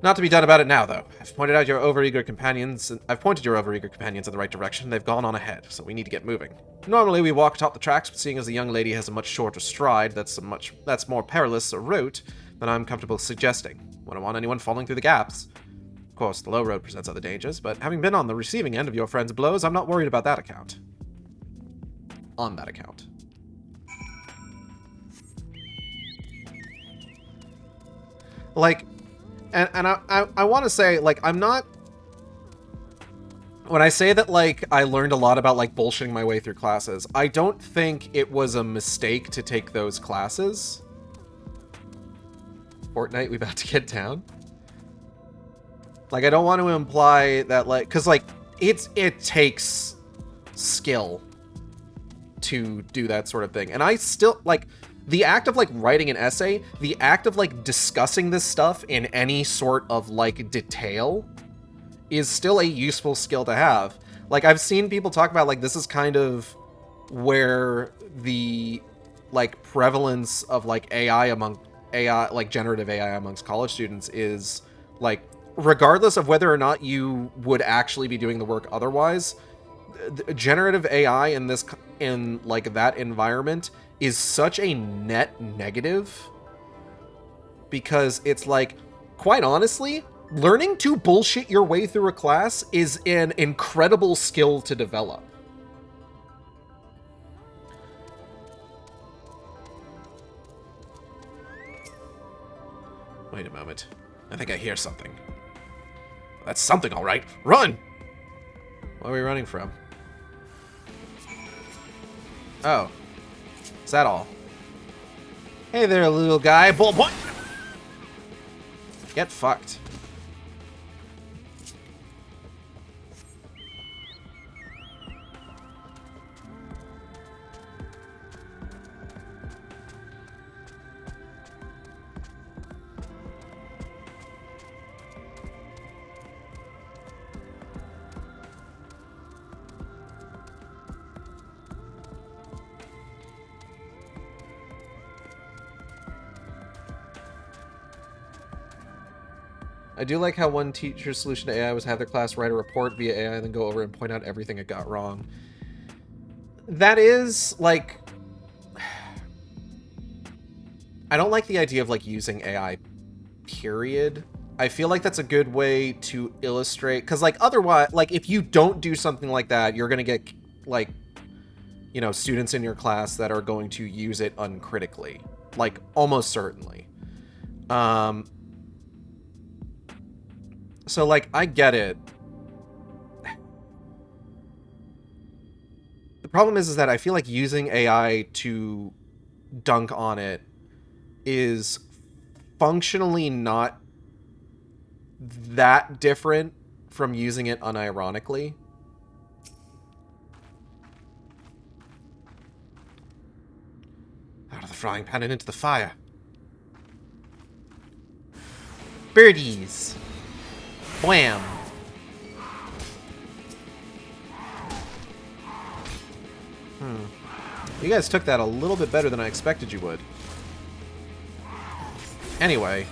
Not to be done about it now, though. I've pointed your overeager companions in the right direction. They've gone on ahead, so we need to get moving. Normally we walk atop the tracks, but seeing as the young lady has a much shorter stride, that's more perilous a route than I'm comfortable suggesting. Wouldn't want anyone falling through the gaps. Of course, the low road presents other dangers, but having been on the receiving end of your friend's blows, I'm not worried about that account. On that account. Like, and I want to say, like, I'm not... When I say that, like, I learned a lot about, like, bullshitting my way through classes, I don't think it was a mistake to take those classes. Fortnite, we about to get down? Like, I don't want to imply that, like... Because, like, it takes skill to do that sort of thing. And I still, like... The act of, like, writing an essay, the act of, like, discussing this stuff in any sort of, like, detail is still a useful skill to have. Like, I've seen people talk about, like, this is kind of where the, like, prevalence of, like, like, generative AI amongst college students is, like, regardless of whether or not you would actually be doing the work otherwise, generative AI in, like, that environment is such a net negative, because it's like, quite honestly, learning to bullshit your way through a class is an incredible skill to develop. Wait a moment. I think I hear something. That's something, all right. Run! What are we running from? Oh. Is that all? Hey there, little guy. Bull boy! Get fucked. I do like how one teacher's solution to AI was have their class write a report via AI and then go over and point out everything it got wrong. That is, like... I don't like the idea of, like, using AI, period. I feel like that's a good way to illustrate... Because, like, otherwise, like, if you don't do something like that, you're going to get, like, you know, students in your class that are going to use it uncritically. Like, almost certainly. So, like, I get it. The problem is that I feel like using AI to dunk on it is functionally not that different from using it unironically. Out of the frying pan and into the fire. Birdies. Wham! You guys took that a little bit better than I expected you would. Anyway.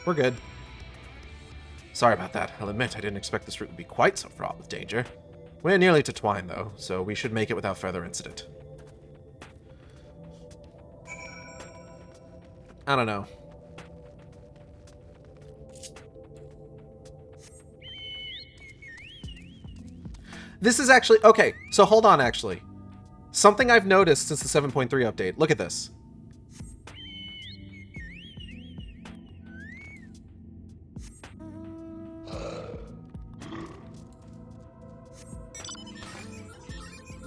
We're good. Sorry about that. I'll admit I didn't expect this route to be quite so fraught with danger. We're nearly to Twine, though, so we should make it without further incident. I don't know. This is actually... Okay, so hold on, actually. Something I've noticed since the 7.3 update. Look at this.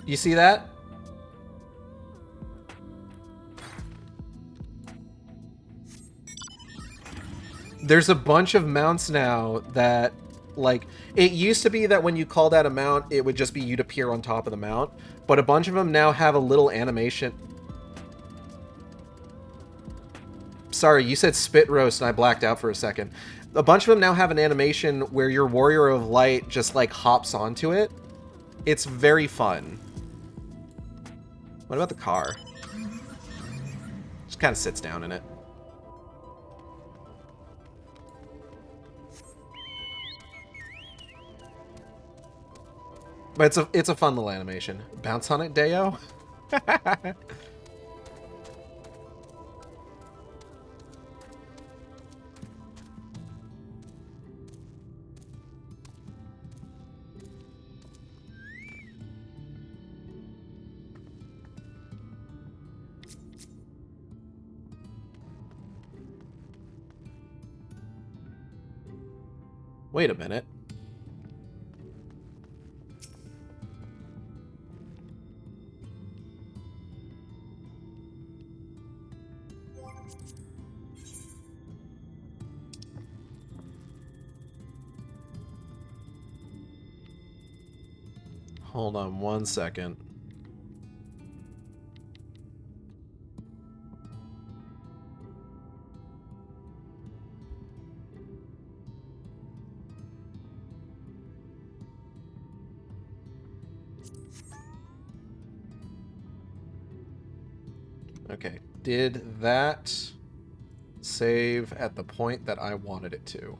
You see that? There's a bunch of mounts now that, like, it used to be that when you called out a mount, it would just be you'd appear on top of the mount, but a bunch of them now have a little animation. Sorry, you said spit roast and I blacked out for a second. A bunch of them now have an animation where your Warrior of Light just, like, hops onto it. It's very fun. What about the car? Just kind of sits down in it. But it's a fun little animation. Bounce on it, Deo? Wait a minute. Hold on one second. Okay, did that save at the point that I wanted it to?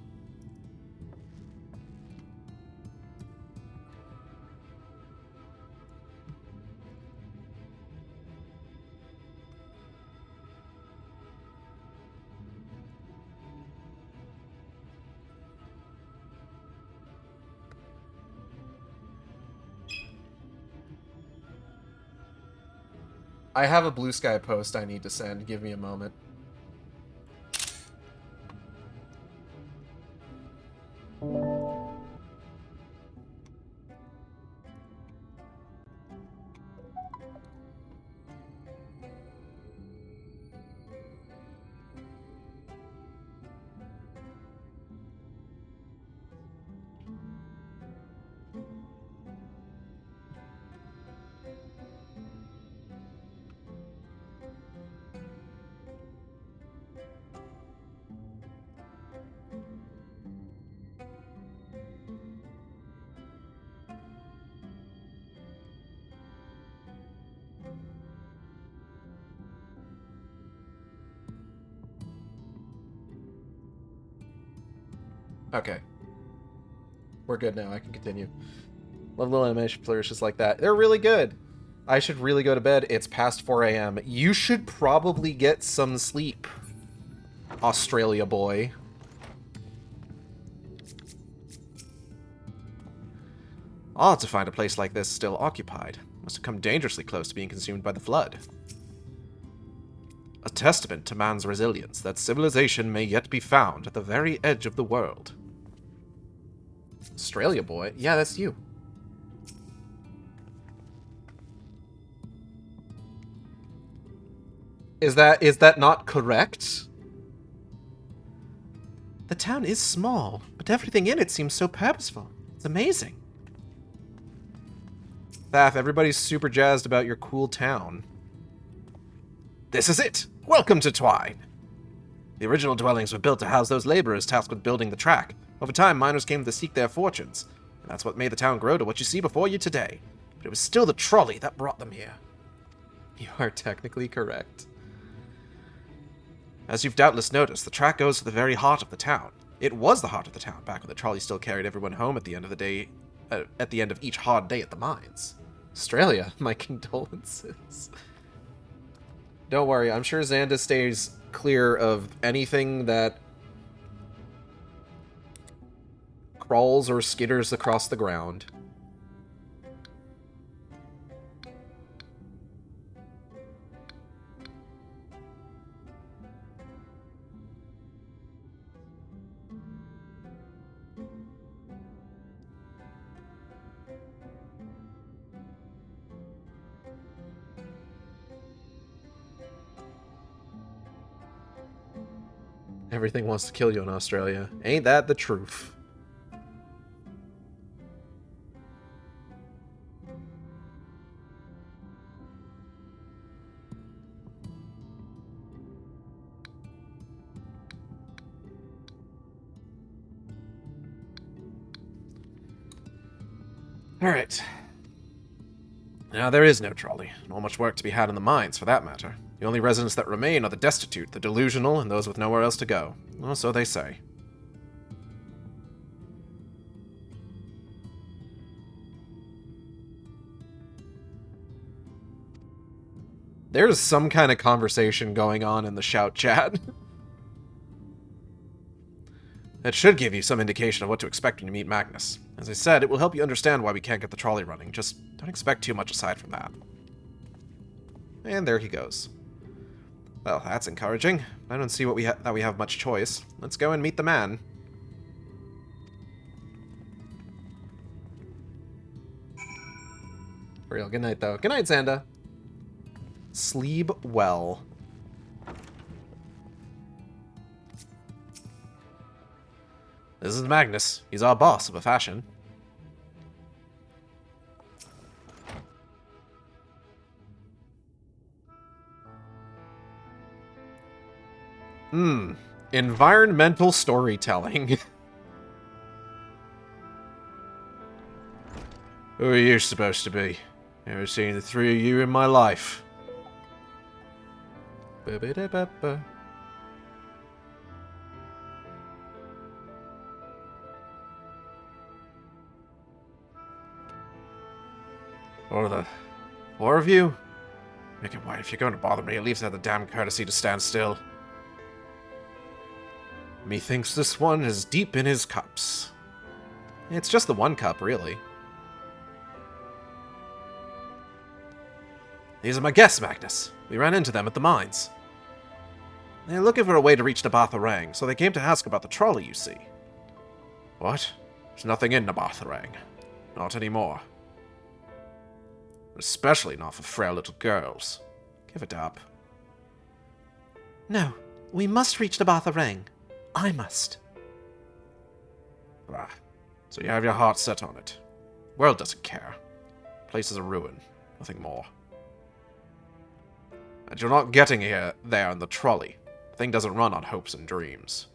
I have a Blue Sky post I need to send. Give me a moment. Okay. We're good now. I can continue. Love little animation flourishes like that. They're really good. I should really go to bed. It's past 4 a.m. You should probably get some sleep, Australia boy. Odd to find a place like this still occupied. Must have come dangerously close to being consumed by the flood. A testament to man's resilience that civilization may yet be found at the very edge of the world. Australia boy? Yeah, that's you. Is that not correct? The town is small, but everything in it seems so purposeful. It's amazing. Thaf, everybody's super jazzed about your cool town. This is it! Welcome to Twine! The original dwellings were built to house those laborers tasked with building the track. Over time, miners came to seek their fortunes, and that's what made the town grow to what you see before you today. But it was still the trolley that brought them here. You are technically correct. As you've doubtless noticed, the track goes to the very heart of the town. It was the heart of the town back when the trolley still carried everyone home at the end of the day, at the end of each hard day at the mines. Australia, my condolences. Don't worry, I'm sure Xanda stays clear of anything that crawls or skitters across the ground. Everything wants to kill you in Australia. Ain't that the truth? Alright. Now, there is no trolley, nor much work to be had in the mines, for that matter. The only residents that remain are the destitute, the delusional, and those with nowhere else to go. Well, so they say. There's some kind of conversation going on in the shout chat. That should give you some indication of what to expect when you meet Magnus. As I said, it will help you understand why we can't get the trolley running. Just don't expect too much aside from that. And there he goes. Well, that's encouraging. I don't see that we have much choice. Let's go and meet the man. For real, good night, though. Good night, Xanda. Sleep well. This is Magnus. He's our boss of a fashion. Environmental storytelling. Who are you supposed to be? Never seen the three of you in my life. Ba-ba-da-ba-ba. Or the four of you? Make it white. If you're going to bother me, at least have the damn courtesy to stand still. Methinks this one is deep in his cups. It's just the one cup, really. These are my guests, Magnus. We ran into them at the mines. They're looking for a way to reach Nabatharang, so they came to ask about the trolley, you see. What? There's nothing in Nabatharang. Not anymore. Especially not for frail little girls. Give it up. No, we must reach Nabatharang. I must. Ah, so you have your heart set on it. World doesn't care. Place is a ruin. Nothing more. And you're not getting there in the trolley. The thing doesn't run on hopes and dreams.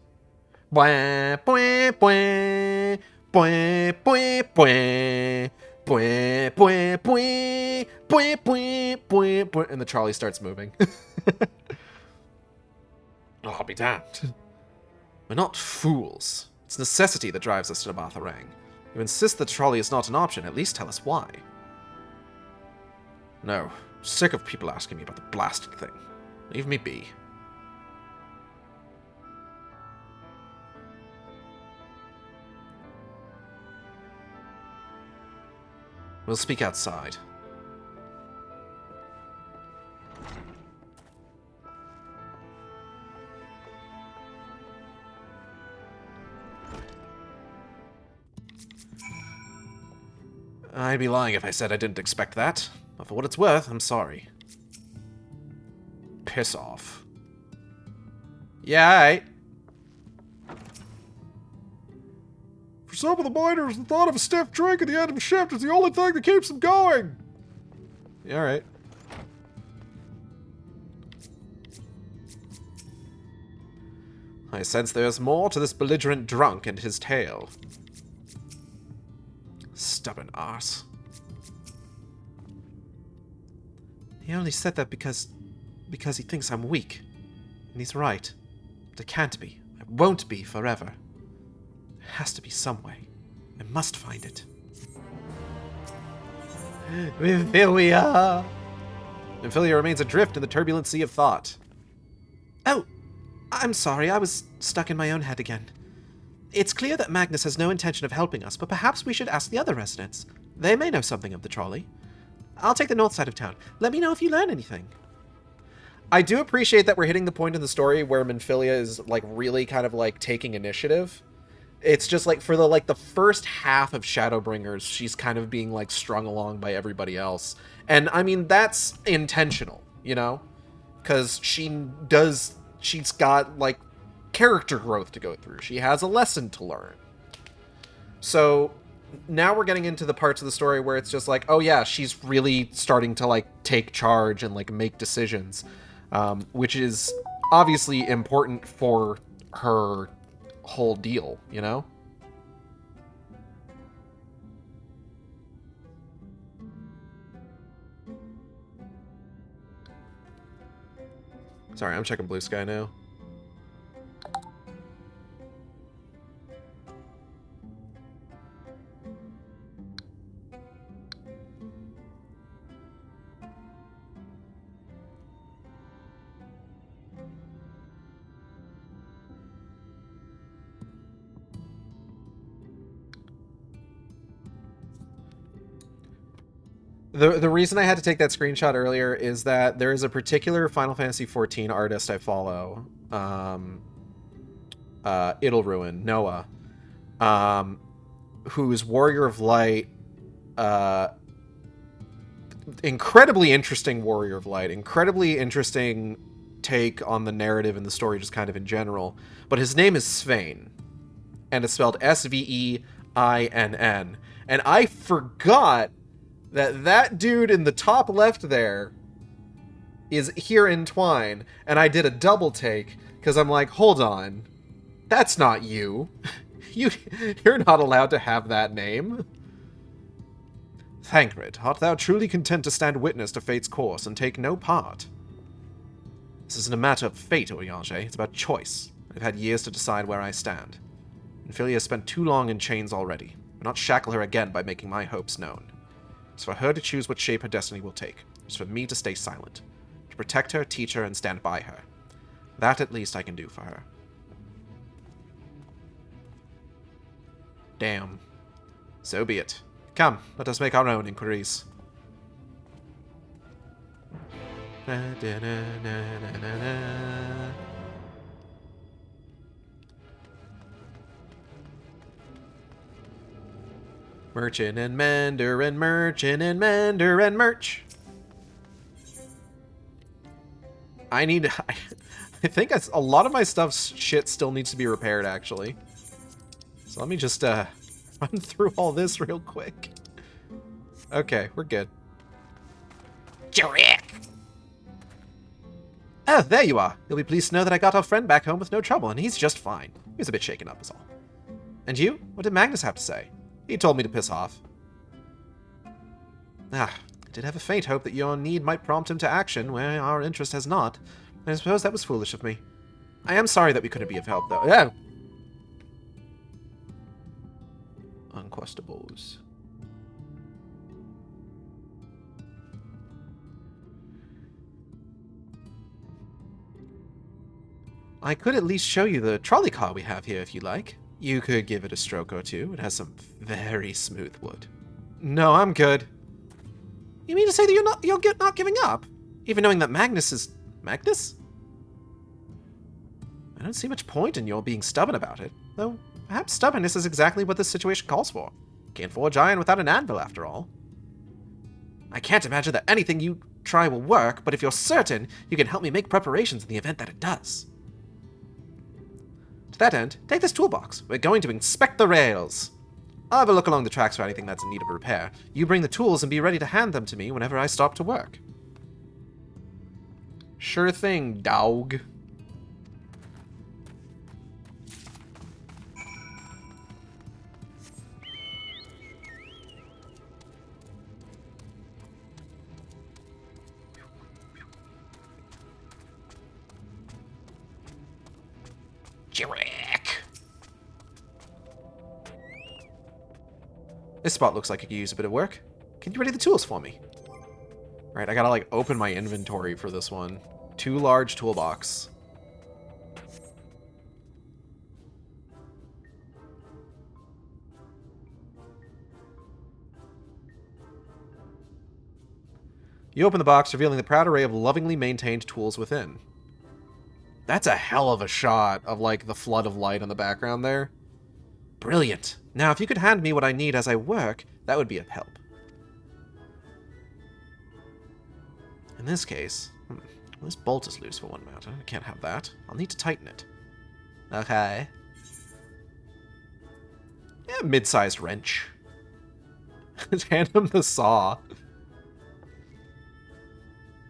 And the trolley starts moving. Oh, I'll be damned. We're not fools. It's necessity that drives us to Nabatharang. You insist the trolley is not an option, at least tell us why. No. Sick of people asking me about the blasted thing. Leave me be. We'll speak outside. I'd be lying if I said I didn't expect that. But for what it's worth, I'm sorry. Piss off. Yeah, alright. For some of the miners, the thought of a stiff drink at the end of a shift is the only thing that keeps them going. Yeah, alright. I sense there's more to this belligerent drunk and his tale. Stubborn arse. He only said that because he thinks I'm weak. And he's right. But it can't be. It won't be forever. There has to be some way. I must find it. Nymphilia! Nymphilia remains adrift in the turbulent sea of thought. Oh! I'm sorry, I was stuck in my own head again. It's clear that Magnus has no intention of helping us, but perhaps we should ask the other residents. They may know something of the trolley. I'll take the north side of town. Let me know if you learn anything. I do appreciate that we're hitting the point in the story where Nymphilia is, like, really kind of, like, taking initiative. It's just, like, for the first half of Shadowbringers, she's kind of being, like, strung along by everybody else. And, I mean, that's intentional, you know? Because she's got, like, character growth to go through. She has a lesson to learn. So now we're getting into the parts of the story where it's just like, oh yeah, she's really starting to like take charge and like make decisions, which is obviously important for her whole deal, you know? Sorry, I'm checking Blue Sky now. The reason I had to take that screenshot earlier is that there is a particular Final Fantasy XIV artist I follow, It'll Ruin, Noah, whose Warrior of Light, incredibly interesting Warrior of Light, incredibly interesting take on the narrative and the story just kind of in general, but his name is Svein, and it's spelled Sveininn, and I forgot that dude in the top left there is here in Twine, and I did a double take, because I'm like, hold on, that's not you. You're not allowed to have that name. Thancred, art thou truly content to stand witness to fate's course and take no part? This isn't a matter of fate, Oyage, it's about choice. I've had years to decide where I stand. Ophelia has spent too long in chains already. I'll not shackle her again by making my hopes known. It's for her to choose what shape her destiny will take. It's for me to stay silent. To protect her, teach her, and stand by her. That, at least, I can do for her. Damn. So be it. Come, let us make our own inquiries. Merchant and mender and merchant and mender and merch. I think a lot of my stuff's shit still needs to be repaired, actually. So let me just run through all this real quick. Okay, we're good. Jurek! Oh, there you are. You'll be pleased to know that I got our friend back home with no trouble, and he's just fine. He was a bit shaken up is all. And you? What did Magnus have to say? He told me to piss off. I did have a faint hope that your need might prompt him to action where our interest has not. I suppose that was foolish of me. I am sorry that we couldn't be of help, though. Yeah. Unquestables. I could at least show you the trolley car we have here if you like. You could give it a stroke or two. It has some very smooth wood. No, I'm good. You mean to say that you're not giving up? Even knowing that Magnus is... Magnus? I don't see much point in your being stubborn about it. Though, perhaps stubbornness is exactly what this situation calls for. Can't forge iron without an anvil, after all. I can't imagine that anything you try will work, but if you're certain, you can help me make preparations in the event that it does. To that end, take this toolbox. We're going to inspect the rails. I'll have a look along the tracks for anything that's in need of repair. You bring the tools and be ready to hand them to me whenever I stop to work. Sure thing, dog. Jurek. This spot looks like it could use a bit of work. Can you ready the tools for me? Right, I gotta like open my inventory for this one. 2 large toolbox. You open the box, revealing the proud array of lovingly maintained tools within. That's a hell of a shot of, like, the flood of light in the background there. Brilliant. Now, if you could hand me what I need as I work, that would be of help. In this case... well, this bolt is loose for one matter. I can't have that. I'll need to tighten it. Okay. Yeah, mid-sized wrench. Just hand him the saw.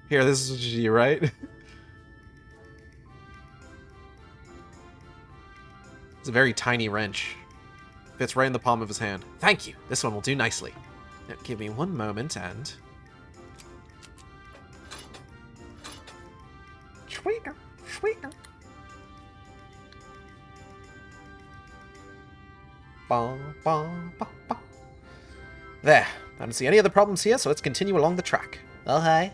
Here, this is you, right? It's a very tiny wrench. Fits right in the palm of his hand. Thank you. This one will do nicely. Now, give me one moment and... Squeaker, squeaker. Ba, ba, ba, ba. There. I don't see any other problems here, so let's continue along the track. Okay.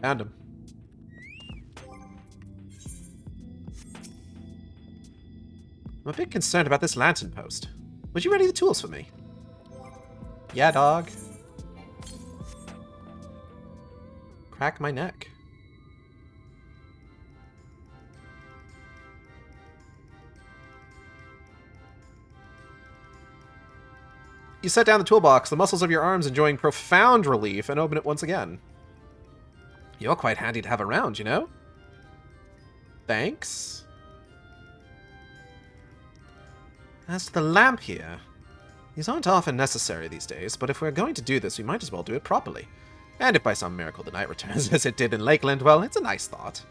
Found him. I'm a bit concerned about this lantern post. Would you ready the tools for me? Yeah, dog. Crack my neck. You set down the toolbox, the muscles of your arms enjoying profound relief, and open it once again. You're quite handy to have around, you know? Thanks. As to the lamp here, these aren't often necessary these days, but if we're going to do this, we might as well do it properly. And if by some miracle the night returns as it did in Lakeland, well, it's a nice thought.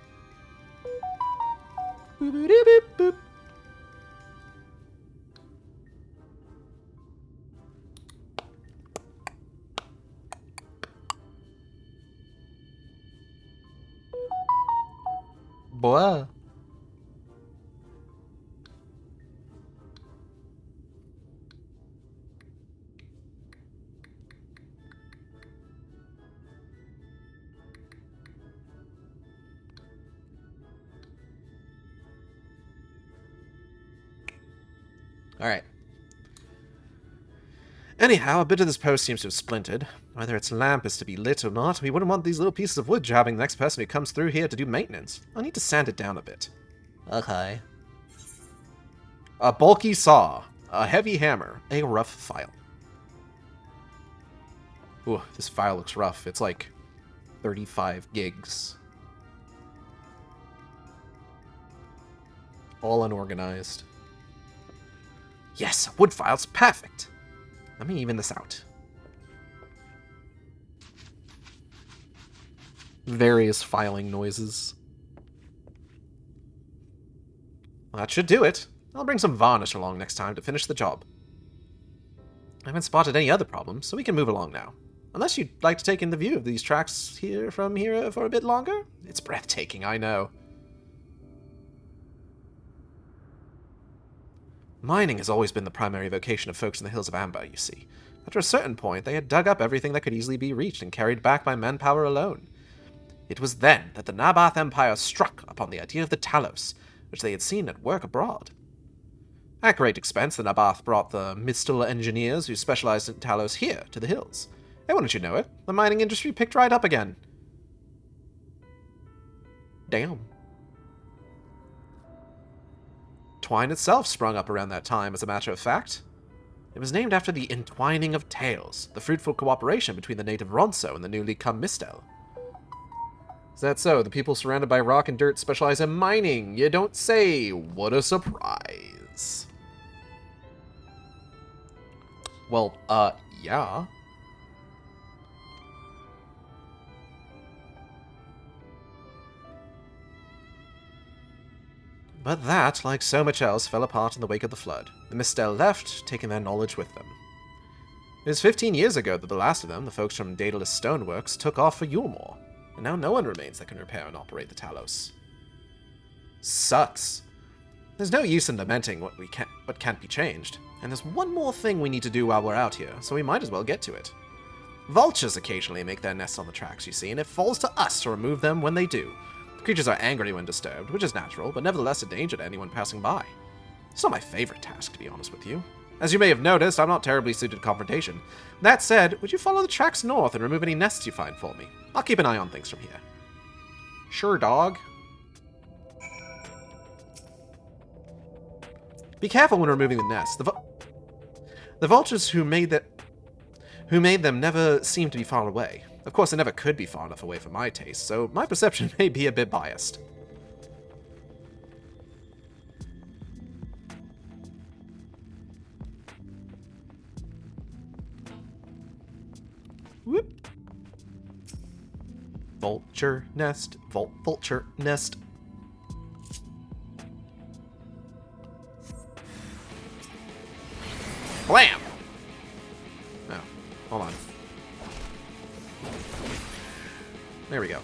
Boop, boop, boop, boop. Boy. Alright. Anyhow, a bit of this post seems to have splintered. Whether its lamp is to be lit or not, we wouldn't want these little pieces of wood jabbing the next person who comes through here to do maintenance. I'll need to sand it down a bit. Okay. A bulky saw, a heavy hammer, a rough file. Ooh, this file looks rough. It's like 35 gigs. All unorganized. Yes, a wood file's perfect. Let me even this out. Various filing noises. Well, that should do it. I'll bring some varnish along next time to finish the job. I haven't spotted any other problems, so we can move along now. Unless you'd like to take in the view of these tracks from here for a bit longer? It's breathtaking, I know. Mining has always been the primary vocation of folks in the Hills of Amber, you see. After a certain point, they had dug up everything that could easily be reached and carried back by manpower alone. It was then that the Nabath Empire struck upon the idea of the Talos, which they had seen at work abroad. At great expense, the Nabath brought the Mistal engineers who specialized in Talos here to the hills. And wouldn't you know it, the mining industry picked right up again. Damn. Twine itself sprung up around that time, as a matter of fact. It was named after the entwining of tales, the fruitful cooperation between the native Ronso and the newly come Mistel. Is that so? The people surrounded by rock and dirt specialize in mining. You don't say. What a surprise. Well, yeah. But that, like so much else, fell apart in the wake of the flood. The Mistel left, taking their knowledge with them. It was 15 years ago that the last of them, the folks from Daedalus Stoneworks, took off for Yulmore, and now no one remains that can repair and operate the Talos. Sucks. There's no use in lamenting what can't be changed, and there's one more thing we need to do while we're out here, so we might as well get to it. Vultures occasionally make their nests on the tracks, you see, and it falls to us to remove them when they do. Creatures are angry when disturbed, which is natural, but nevertheless a danger to anyone passing by. It's not my favorite task, to be honest with you. As you may have noticed, I'm not terribly suited to confrontation. That said, would you follow the tracks north and remove any nests you find for me? I'll keep an eye on things from here. Sure, dog. Be careful when removing the nests. The vultures who made them never seemed to be far away. Of course, they never could be far enough away for my taste, so my perception may be a bit biased. Vulture nest. Vulture nest. Blam! Oh, hold on. There we go.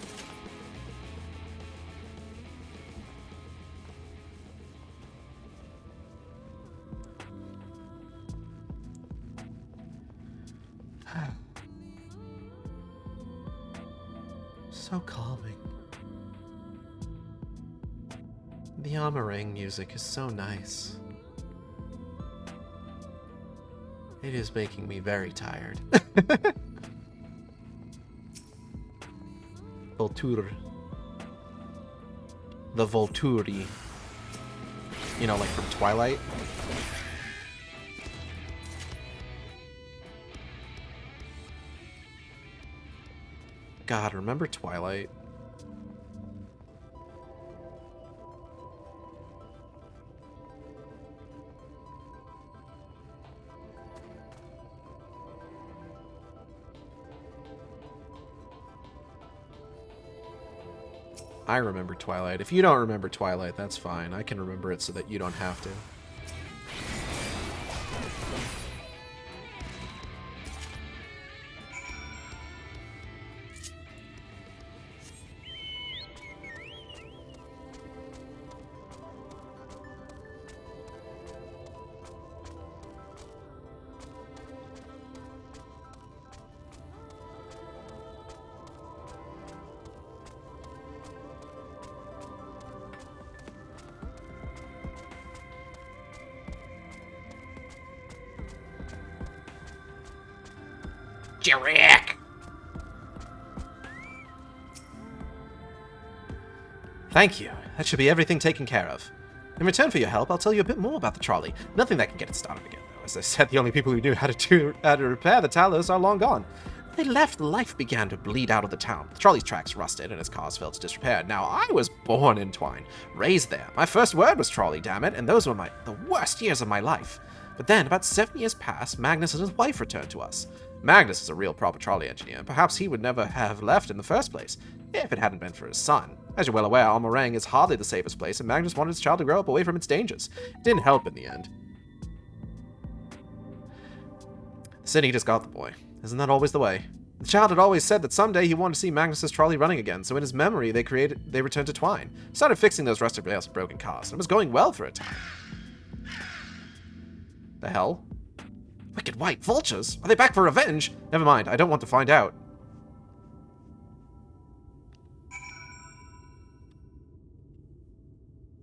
So calming. The Amarang music is so nice. It is making me very tired. Volture. The Volturi. You know, like from Twilight? God, remember Twilight? I remember Twilight. If you don't remember Twilight, that's fine. I can remember it so that you don't have to. Rick! Thank you. That should be everything taken care of. In return for your help, I'll tell you a bit more about the trolley. Nothing that can get it started again, though. As I said, the only people who knew how to repair the Talos are long gone. They left, life began to bleed out of the town. The trolley's tracks rusted and its cars fell to disrepair. Now, I was born in Twine, raised there. My first word was trolley, damn it, and those were the worst years of my life. But then, about 7 years passed, Magnus and his wife returned to us. Magnus is a real proper trolley engineer, and perhaps he would never have left in the first place, if it hadn't been for his son. As you're well aware, Almarang is hardly the safest place, and Magnus wanted his child to grow up away from its dangers. It didn't help in the end. The city just got the boy. Isn't that always the way? The child had always said that someday he wanted to see Magnus's trolley running again, so in his memory they returned to Twine, started fixing those rusted rails and broken cars, and it was going well for a time. The hell? Wicked white vultures? Are they back for revenge? Never mind, I don't want to find out.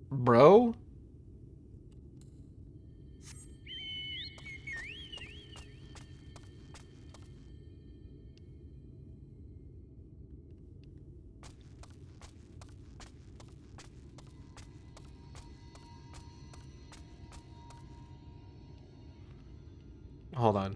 Bro? Hold on.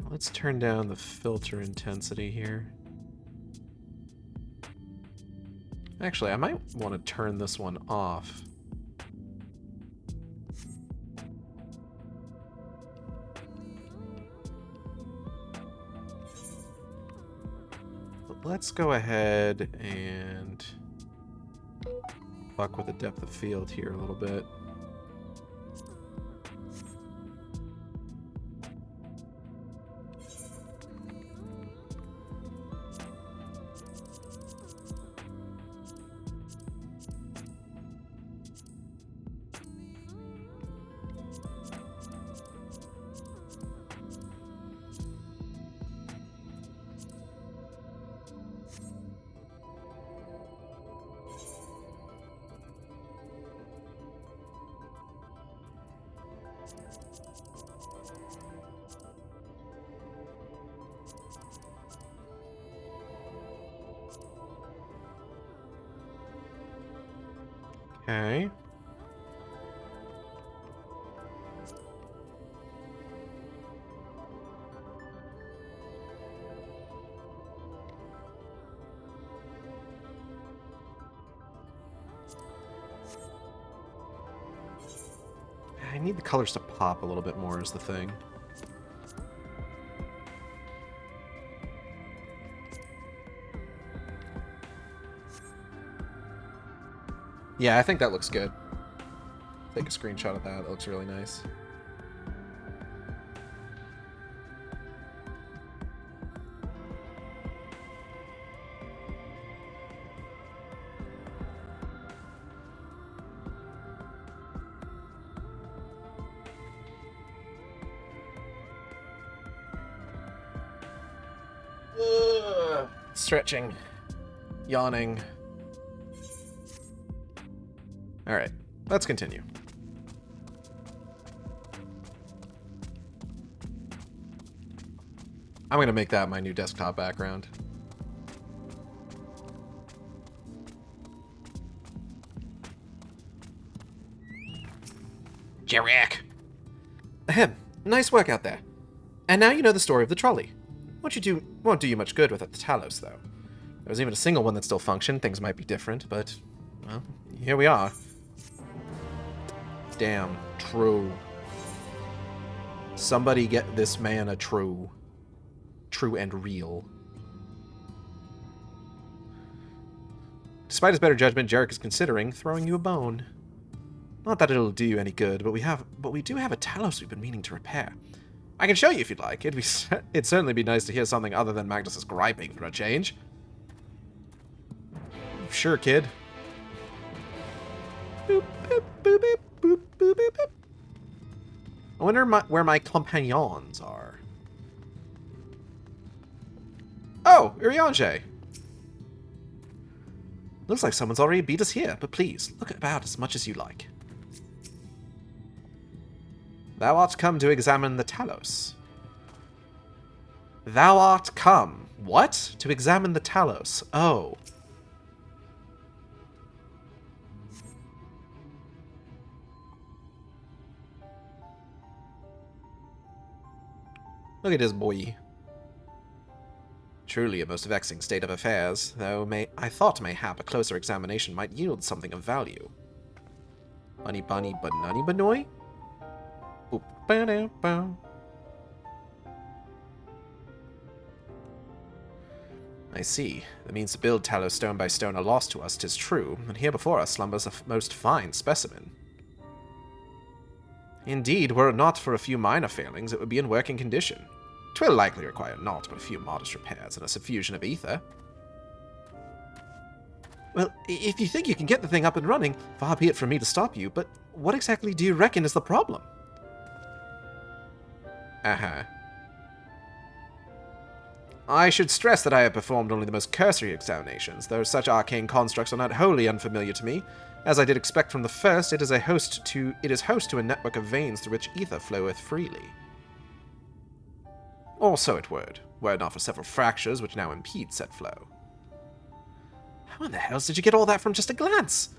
Let's turn down the filter intensity here. Actually, I might want to turn this one off. Let's go ahead and fuck with the depth of field here a little bit. Okay. I need the colors to pop a little bit more is the thing. Yeah, I think that looks good. Take a screenshot of that. That looks really nice. Stretching. Yawning. Alright, let's continue. I'm gonna make that my new desktop background. Jarek! Ahem, nice work out there. And now you know the story of the trolley. Won't do you much good without the Talos, though. There was even a single one that still functioned. Things might be different, but, well, here we are. Damn, true. Somebody get this man a true and real. Despite his better judgment, Jarek is considering throwing you a bone. Not that it'll do you any good, but we do have a Talos we've been meaning to repair. I can show you if you'd like. It'd certainly be nice to hear something other than Magnus's griping for a change. Sure, kid. Boop, boop, boop, boop, boop, boop, boop, boop. I wonder where my companions are. Oh, Urianger. Looks like someone's already beat us here, but please, look about as much as you like. Thou art come to examine the Talos. Thou art come. What? To examine the Talos. Oh. Look at this boy. Truly a most vexing state of affairs, though I thought mayhap a closer examination might yield something of value. Bunny bunny banani banoy? Boop, ba-da-ba. I see. The means to build Talos stone by stone are lost to us, 'tis true, and here before us slumbers a most fine specimen. Indeed, were it not for a few minor failings, it would be in working condition. 'Twill likely require naught but a few modest repairs and a suffusion of ether. Well, if you think you can get the thing up and running, far be it from me to stop you, but what exactly do you reckon is the problem? Uh-huh. I should stress that I have performed only the most cursory examinations, though such arcane constructs are not wholly unfamiliar to me. As I did expect from the first, it is host to a network of veins through which ether floweth freely. Or so it would, were it not for several fractures which now impede said flow. How in the hells did you get all that from just a glance?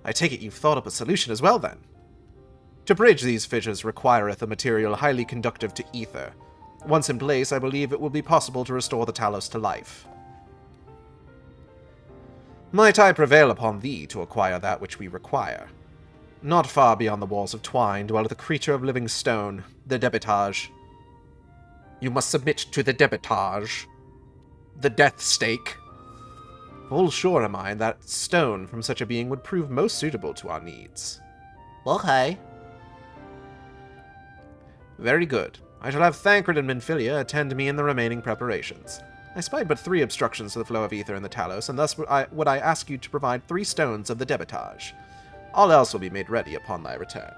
I take it you've thought up a solution as well, then. To bridge these fissures requireth a material highly conductive to ether. Once in place, I believe it will be possible to restore the Talos to life. Might I prevail upon thee to acquire that which we require? Not far beyond the walls of Twine dwelleth a creature of living stone, the Debitage. You must submit to the Debitage. The death stake. Full sure am I that stone from such a being would prove most suitable to our needs. Okay. Very good. I shall have Thancred and Minfilia attend me in the remaining preparations. I spied but 3 obstructions to the flow of ether in the Talos, and thus would I ask you to provide 3 stones of the Debitage. All else will be made ready upon thy return.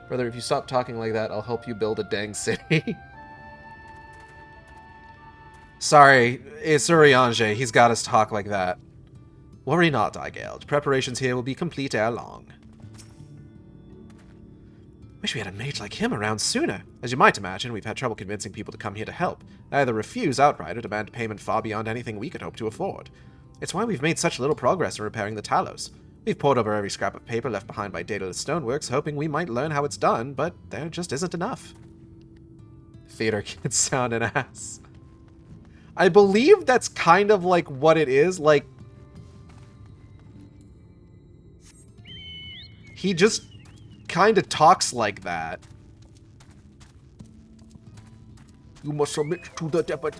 Brother, if you stop talking like that, I'll help you build a dang city. Sorry, it's Urianger. He's got us talk like that. Worry not, Igeld. Preparations here will be complete ere long. Wish we had a mate like him around sooner. As you might imagine, we've had trouble convincing people to come here to help. They either refuse outright or demand payment far beyond anything we could hope to afford. It's why we've made such little progress in repairing the Talos. We've pored over every scrap of paper left behind by Daedalus Stoneworks, hoping we might learn how it's done, but there just isn't enough. Theater kids sound an ass. I believe that's kind of like what it is. Like, he just kind of talks like that. You must submit to the deportage.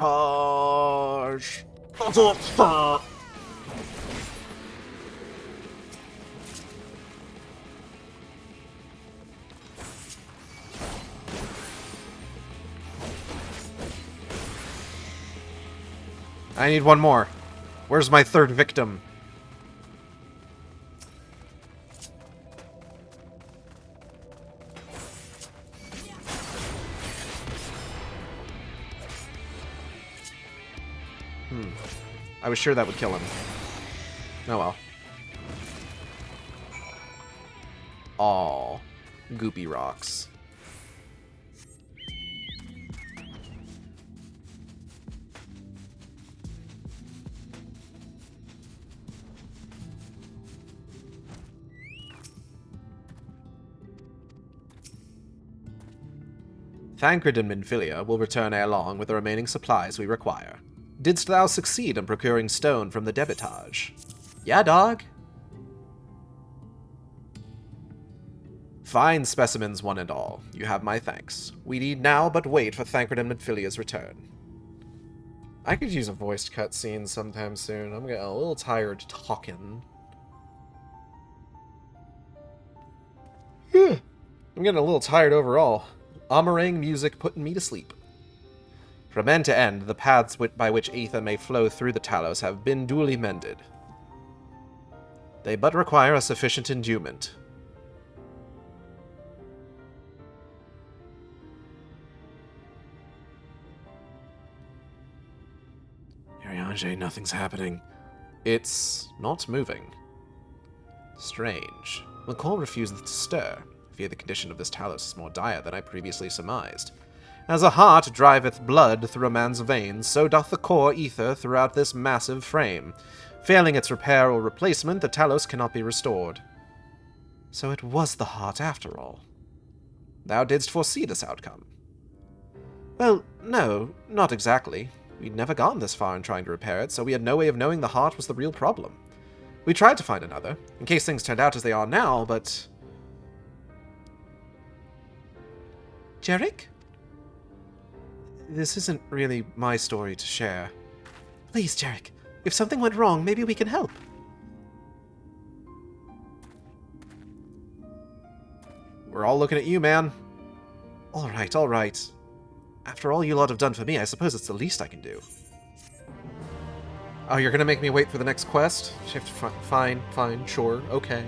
I need one more. Where's my third victim? I was sure that would kill him. Oh well. Aw. Goopy rocks. Thancred and Minfilia will return ere long with the remaining supplies we require. Didst thou succeed in procuring stone from the debitage? Yeah, dog. Fine specimens, one and all. You have my thanks. We need now but wait for Thancred and Minfilia's return. I could use a voiced cutscene sometime soon. I'm getting a little tired talking. I'm getting a little tired overall. Amarang music putting me to sleep. From end to end, the paths by which ether may flow through the Talos have been duly mended. They but require a sufficient endowment. Ariange, nothing's happening. It's not moving. Strange. The core refuses to stir. I fear the condition of this Talos is more dire than I previously surmised. As a heart driveth blood through a man's veins, so doth the core ether throughout this massive frame. Failing its repair or replacement, the Talos cannot be restored. So it was the heart after all. Thou didst foresee this outcome. Well, no, not exactly. We'd never gotten this far in trying to repair it, so we had no way of knowing the heart was the real problem. We tried to find another, in case things turned out as they are now, but... Jarek? This isn't really my story to share. Please, Jarek. If something went wrong, maybe we can help. We're all looking at you, man. Alright, alright. After all you lot have done for me, I suppose it's the least I can do. Oh, you're gonna make me wait for the next quest? Fine, sure, okay.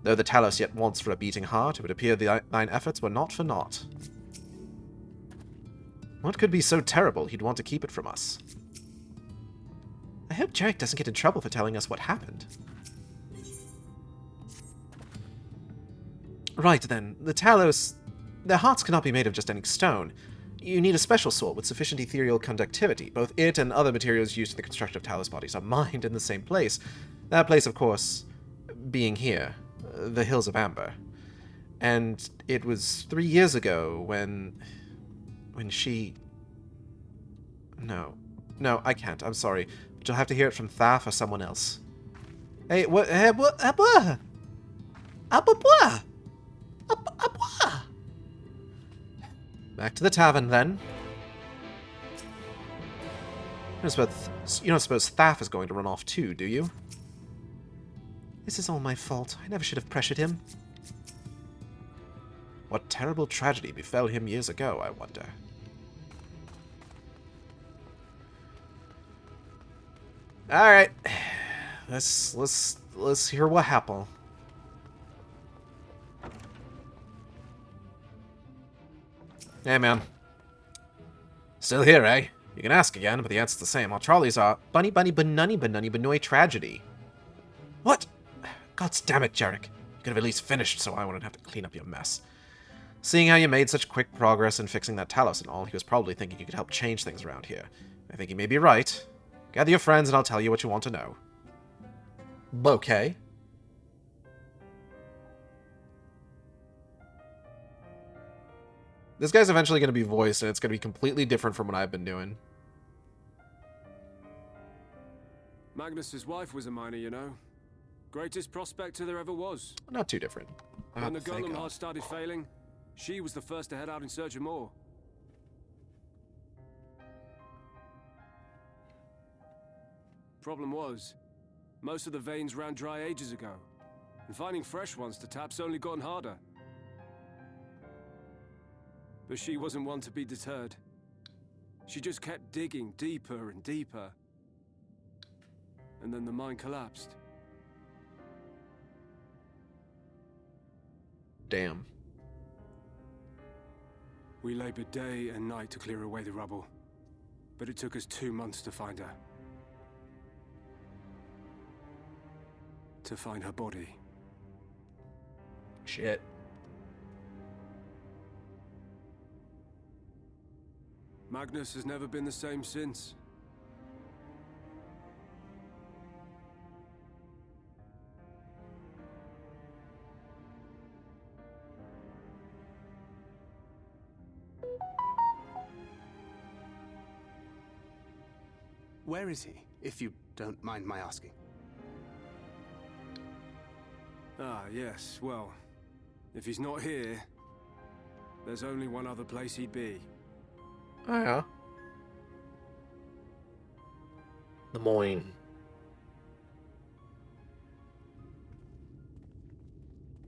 Though the Talos yet wants for a beating heart, it would appear thine efforts were not for naught. What could be so terrible he'd want to keep it from us? I hope Jarek doesn't get in trouble for telling us what happened. Right then, the Talos... Their hearts cannot be made of just any stone. You need a special sort with sufficient ethereal conductivity. Both it and other materials used in the construction of Talos bodies are mined in the same place. That place, of course, being here. The Hills of Amber. And it was 3 years ago when she... No, I can't. I'm sorry. But you'll have to hear it from Thaf or someone else. Hey, what? Back to the tavern, then. You don't suppose Thaf is going to run off too, do you? This is all my fault. I never should have pressured him. What terrible tragedy befell him years ago, I wonder. Alright. Let's hear what happened. Hey, man. Still here, eh? You can ask again, but the answer's the same. All trolleys are bunny banunny benoy tragedy. What? God damn it, Jarek. You could have at least finished so I wouldn't have to clean up your mess. Seeing how you made such quick progress in fixing that Talos and all, he was probably thinking you could help change things around here. I think he may be right. Gather your friends and I'll tell you what you want to know. Okay. This guy's eventually going to be voiced, and it's going to be completely different from what I've been doing. Magnus's wife was a miner, you know. Greatest prospector there ever was. Not too different. When the golem heart started failing, she was the first to head out in search of more. Problem was, most of the veins ran dry ages ago, and finding fresh ones to tap's only gotten harder. But she wasn't one to be deterred. She just kept digging deeper and deeper. And then the mine collapsed. Damn. We labored day and night to clear away the rubble, but it took us 2 months to find her. To find her body. Shit. Magnus has never been the same since. Where is he, if you don't mind my asking? Ah, yes, well, if he's not here, there's only one other place he'd be. Oh, yeah. Des Moines.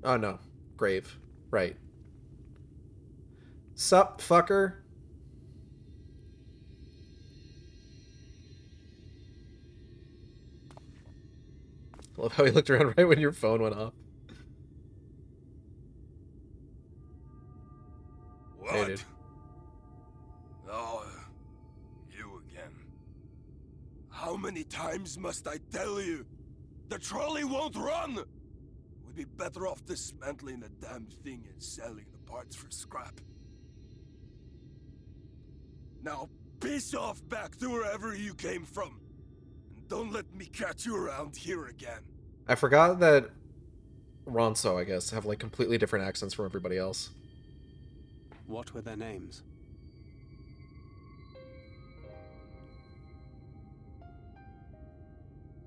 Oh, no. Grave. Right. Sup, fucker? I love how he looked around right when your phone went off. What? Hey, dude. Oh, you again. How many times must I tell you? The trolley won't run! We'd be better off dismantling the damn thing and selling the parts for scrap. Now, piss off back to wherever you came from. And don't let me catch you around here again. I forgot that Ronso, I guess, have like completely different accents from everybody else. What were their names?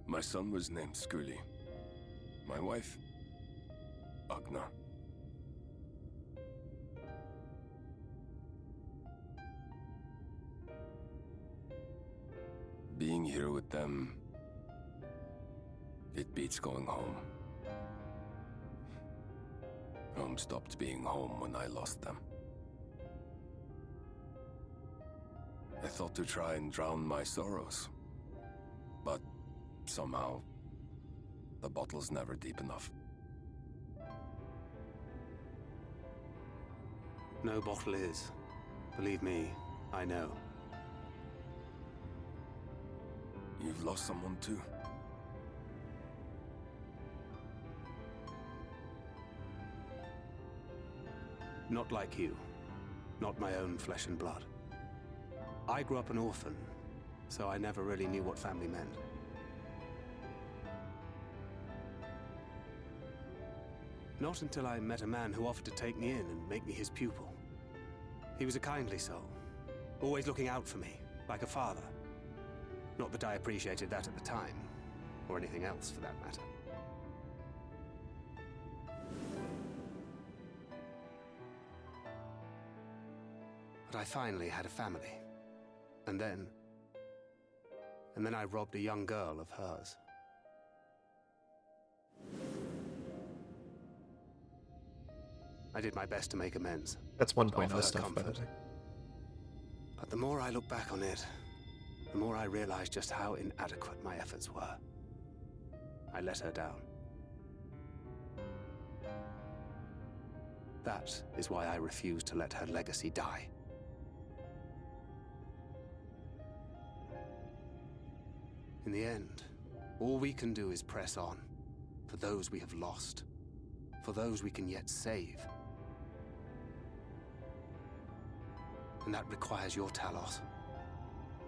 My son was named Skuli. My wife, Agna. Being here with them, it beats going home. Home stopped being home when I lost them. I thought to try and drown my sorrows, but somehow the bottle's never deep enough. No bottle is. Believe me, I know. You've lost someone too? Not like you. Not my own flesh and blood. I grew up an orphan, so I never really knew what family meant. Not until I met a man who offered to take me in and make me his pupil. He was a kindly soul, always looking out for me, like a father. Not that I appreciated that at the time, or anything else for that matter. But I finally had a family. And then I robbed a young girl of hers. I did my best to make amends. That's one point of the stuff, by the way. But the more I look back on it, the more I realize just how inadequate my efforts were. I let her down. That is why I refuse to let her legacy die. In the end, all we can do is press on, for those we have lost, for those we can yet save. And that requires your Talos.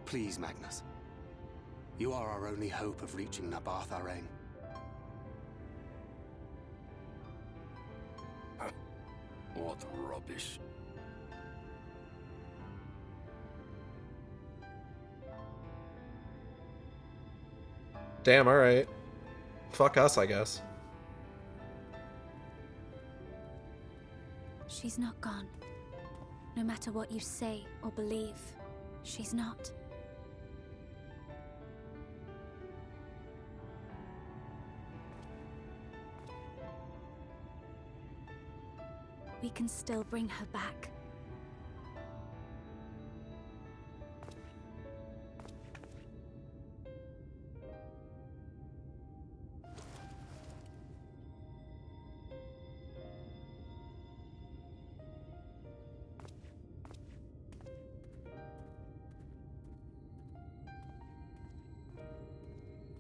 Please, Magnus. You are our only hope of reaching Nabath Arain. What rubbish. Damn, alright. Fuck us, I guess. She's not gone. No matter what you say or believe, she's not. We can still bring her back.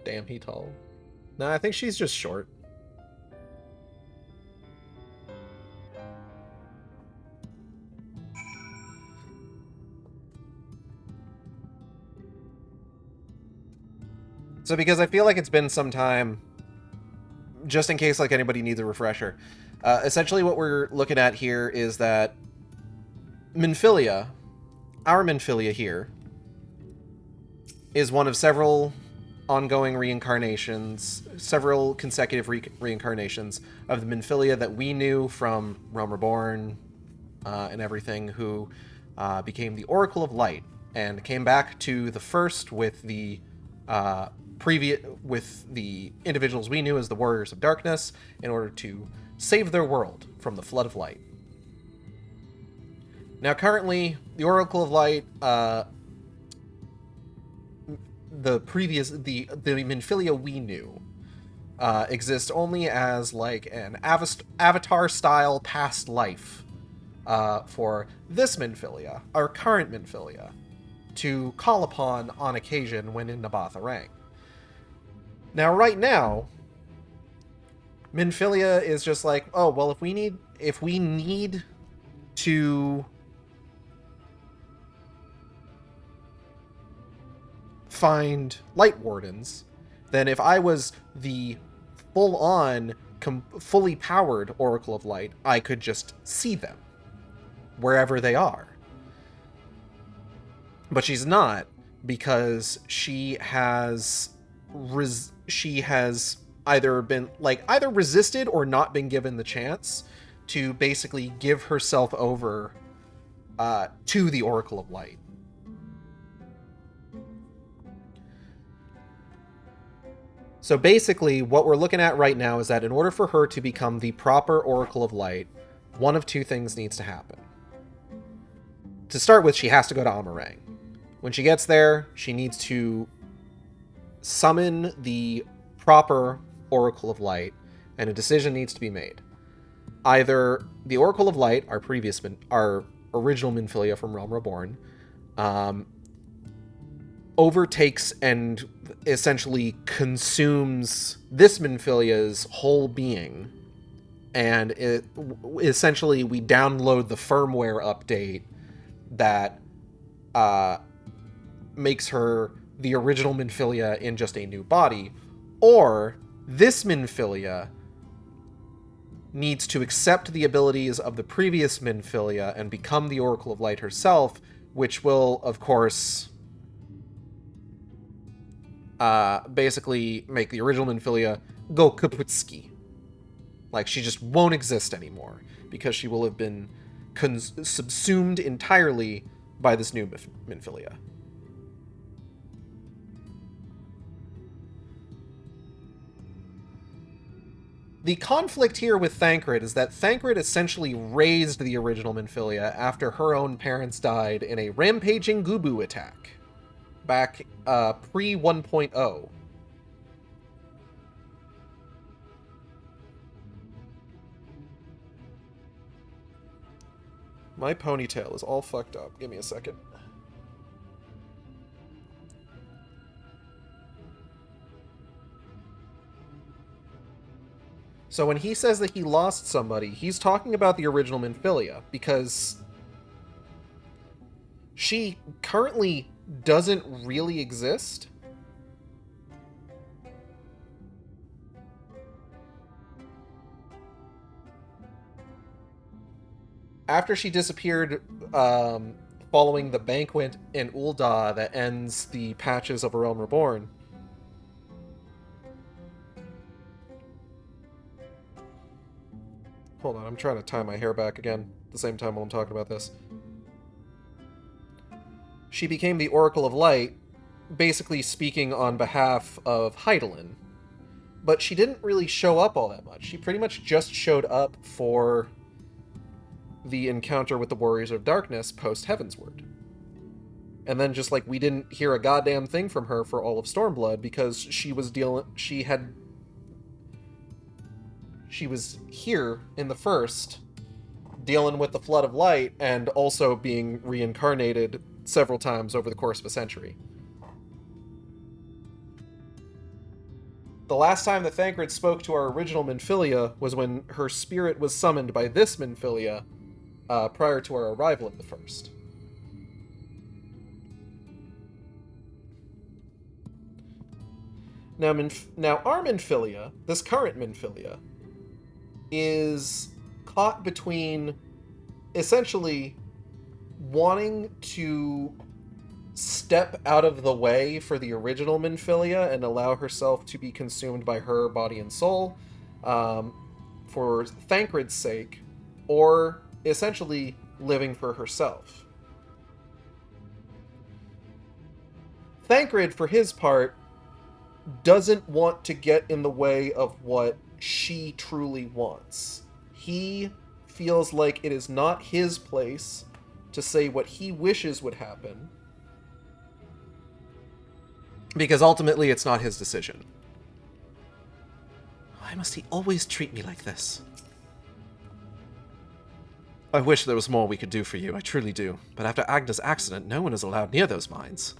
Damn, he tall. No, I think she's just short. So because I feel like it's been some time, just in case like anybody needs a refresher, essentially what we're looking at here is that Minfilia, our Minfilia here, is one of several ongoing reincarnations, several consecutive reincarnations of the Minfilia that we knew from Realm Reborn and everything, who became the Oracle of Light and came back to the First with the with the individuals we knew as the Warriors of Darkness in order to save their world from the Flood of Light. Now, currently, the Oracle of Light, the Minfilia we knew, exists only as like an Avatar-style past life for this Minfilia, our current Minfilia, to call upon on occasion when in Nabath Arain. Now, right now, Minfilia is just like, oh, well, if we need to find Light Wardens, then if I was the full-on, fully powered Oracle of Light, I could just see them wherever they are. But she's not, because she has either resisted or not been given the chance to basically give herself over to the Oracle of Light. So basically, what we're looking at right now is that in order for her to become the proper Oracle of Light, one of two things needs to happen. To start with, she has to go to Amarang. When she gets there, she needs to summon the proper Oracle of Light, and a decision needs to be made. Either the Oracle of Light, our original Minfilia from Realm Reborn, overtakes and essentially consumes this Minfilia's whole being, and essentially we download the firmware update that makes her the original Minfilia in just a new body, or this Minfilia needs to accept the abilities of the previous Minfilia and become the Oracle of Light herself, which will, of course, basically make the original Minfilia go kaputski. Like, she just won't exist anymore, because she will have been subsumed entirely by this new Minfilia. The conflict here with Thancred is that Thancred essentially raised the original Minfilia after her own parents died in a rampaging Gubu attack back pre 1.0. My ponytail is all fucked up. Give me a second. So when he says that he lost somebody, he's talking about the original Minfilia, because she currently doesn't really exist. after she disappeared following the banquet in Ul'dah that ends the patches of A Realm Reborn, hold on, I'm trying to tie my hair back again at the same time while I'm talking about this. She became the Oracle of Light, basically speaking on behalf of Hydaelyn. But she didn't really show up all that much. She pretty much just showed up for the encounter with the Warriors of Darkness post Heavensward. And then just like we didn't hear a goddamn thing from her for all of Stormblood because she was here in the first dealing with the Flood of Light and also being reincarnated several times over the course of a century. The last time that Thancred spoke to our original Minfilia was when her spirit was summoned by this Minfilia prior to our arrival at the first. Now our Minfilia, this current Minfilia, is caught between essentially wanting to step out of the way for the original Minfilia and allow herself to be consumed by her body and soul for Thancred's sake, or essentially living for herself. Thancred, for his part, doesn't want to get in the way of what she truly wants. He feels like it is not his place to say what he wishes would happen, because ultimately it's not his decision. Why must he always treat me like this? I wish there was more we could do for you, I truly do. But after Agna's accident, no one is allowed near those mines.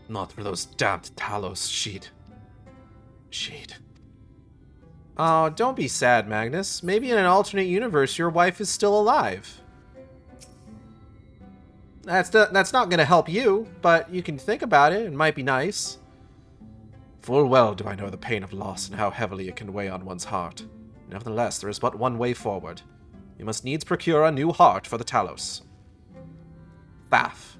Not for those damned Talos, Sheed. Oh, don't be sad, Magnus. Maybe in an alternate universe your wife is still alive. That's not going to help you, but you can think about it. It might be nice. Full well do I know the pain of loss and how heavily it can weigh on one's heart. Nevertheless, there is but one way forward. We must needs procure a new heart for the Talos. Thaf,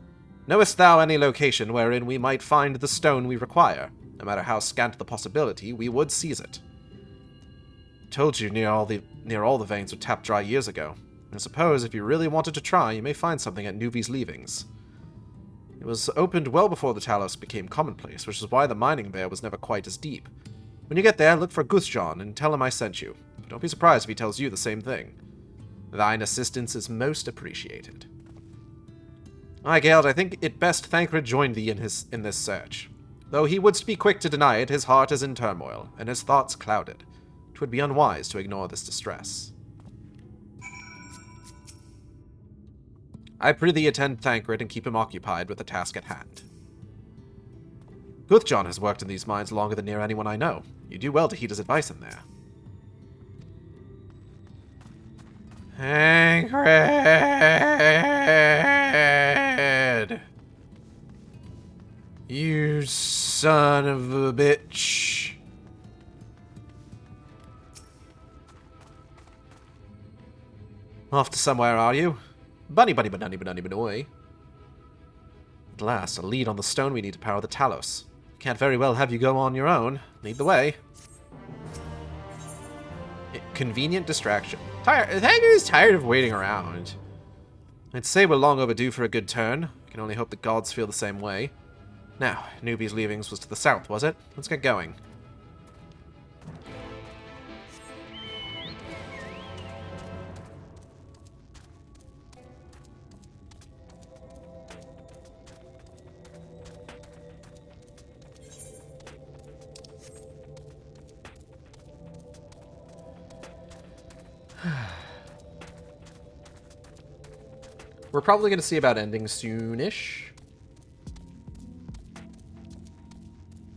knowest thou any location wherein we might find the stone we require? No matter how scant the possibility, we would seize it. Told you near all the veins were tapped dry years ago. I suppose if you really wanted to try, you may find something at Nuvi's leavings. It was opened well before the Talos became commonplace, which is why the mining there was never quite as deep. When you get there, look for Guthjon and tell him I sent you. But don't be surprised if he tells you the same thing. Thine assistance is most appreciated. Aye, Geld, I think it best Thancred joined thee in this search. Though he wouldst be quick to deny it, his heart is in turmoil, and his thoughts clouded. 'Twould be unwise to ignore this distress. I prithee attend Thancred and keep him occupied with the task at hand. Guthjon has worked in these mines longer than near anyone I know. You do well to heed his advice in there. Thancred! You son of a bitch. Off to somewhere, are you? Bunny bunny. At last, a lead on the stone we need to power the Talos. Can't very well have you go on your own. Lead the way. Convenient distraction. Thancred's tired of waiting around. I'd say we're long overdue for a good turn. I can only hope the gods feel the same way. Now, Nuvi's leavings was to the south, was it? Let's get going. We're probably going to see about ending soonish.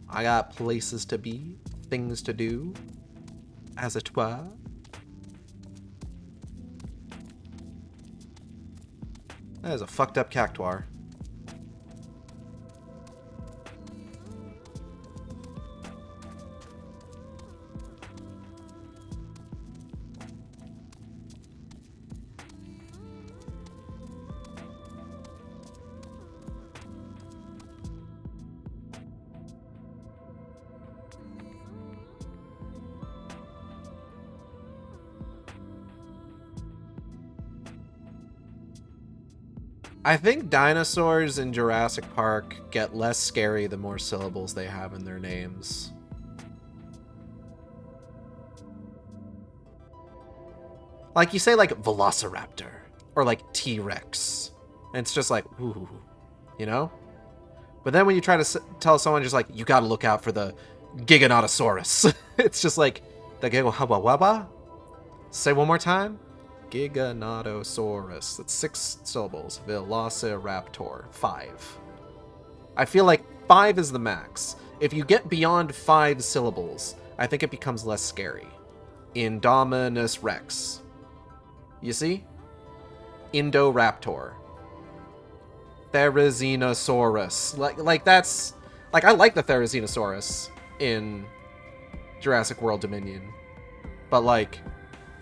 I got places to be, things to do, as it were. That is a fucked up cactuar. I think dinosaurs in Jurassic Park get less scary the more syllables they have in their names. Like, you say, like, Velociraptor, or, like, T-Rex, and it's just like, ooh, you know? But then when you try to tell someone just like, you gotta look out for the Giganotosaurus, it's just like, the Gigawababa? Say one more time? Giganotosaurus. That's 6 syllables. Velociraptor. 5. I feel like 5 is the max. If you get beyond 5 syllables, I think it becomes less scary. Indominus Rex. You see? Indoraptor. Therizinosaurus. Like that's... Like, I like the Therizinosaurus in Jurassic World Dominion. But, like,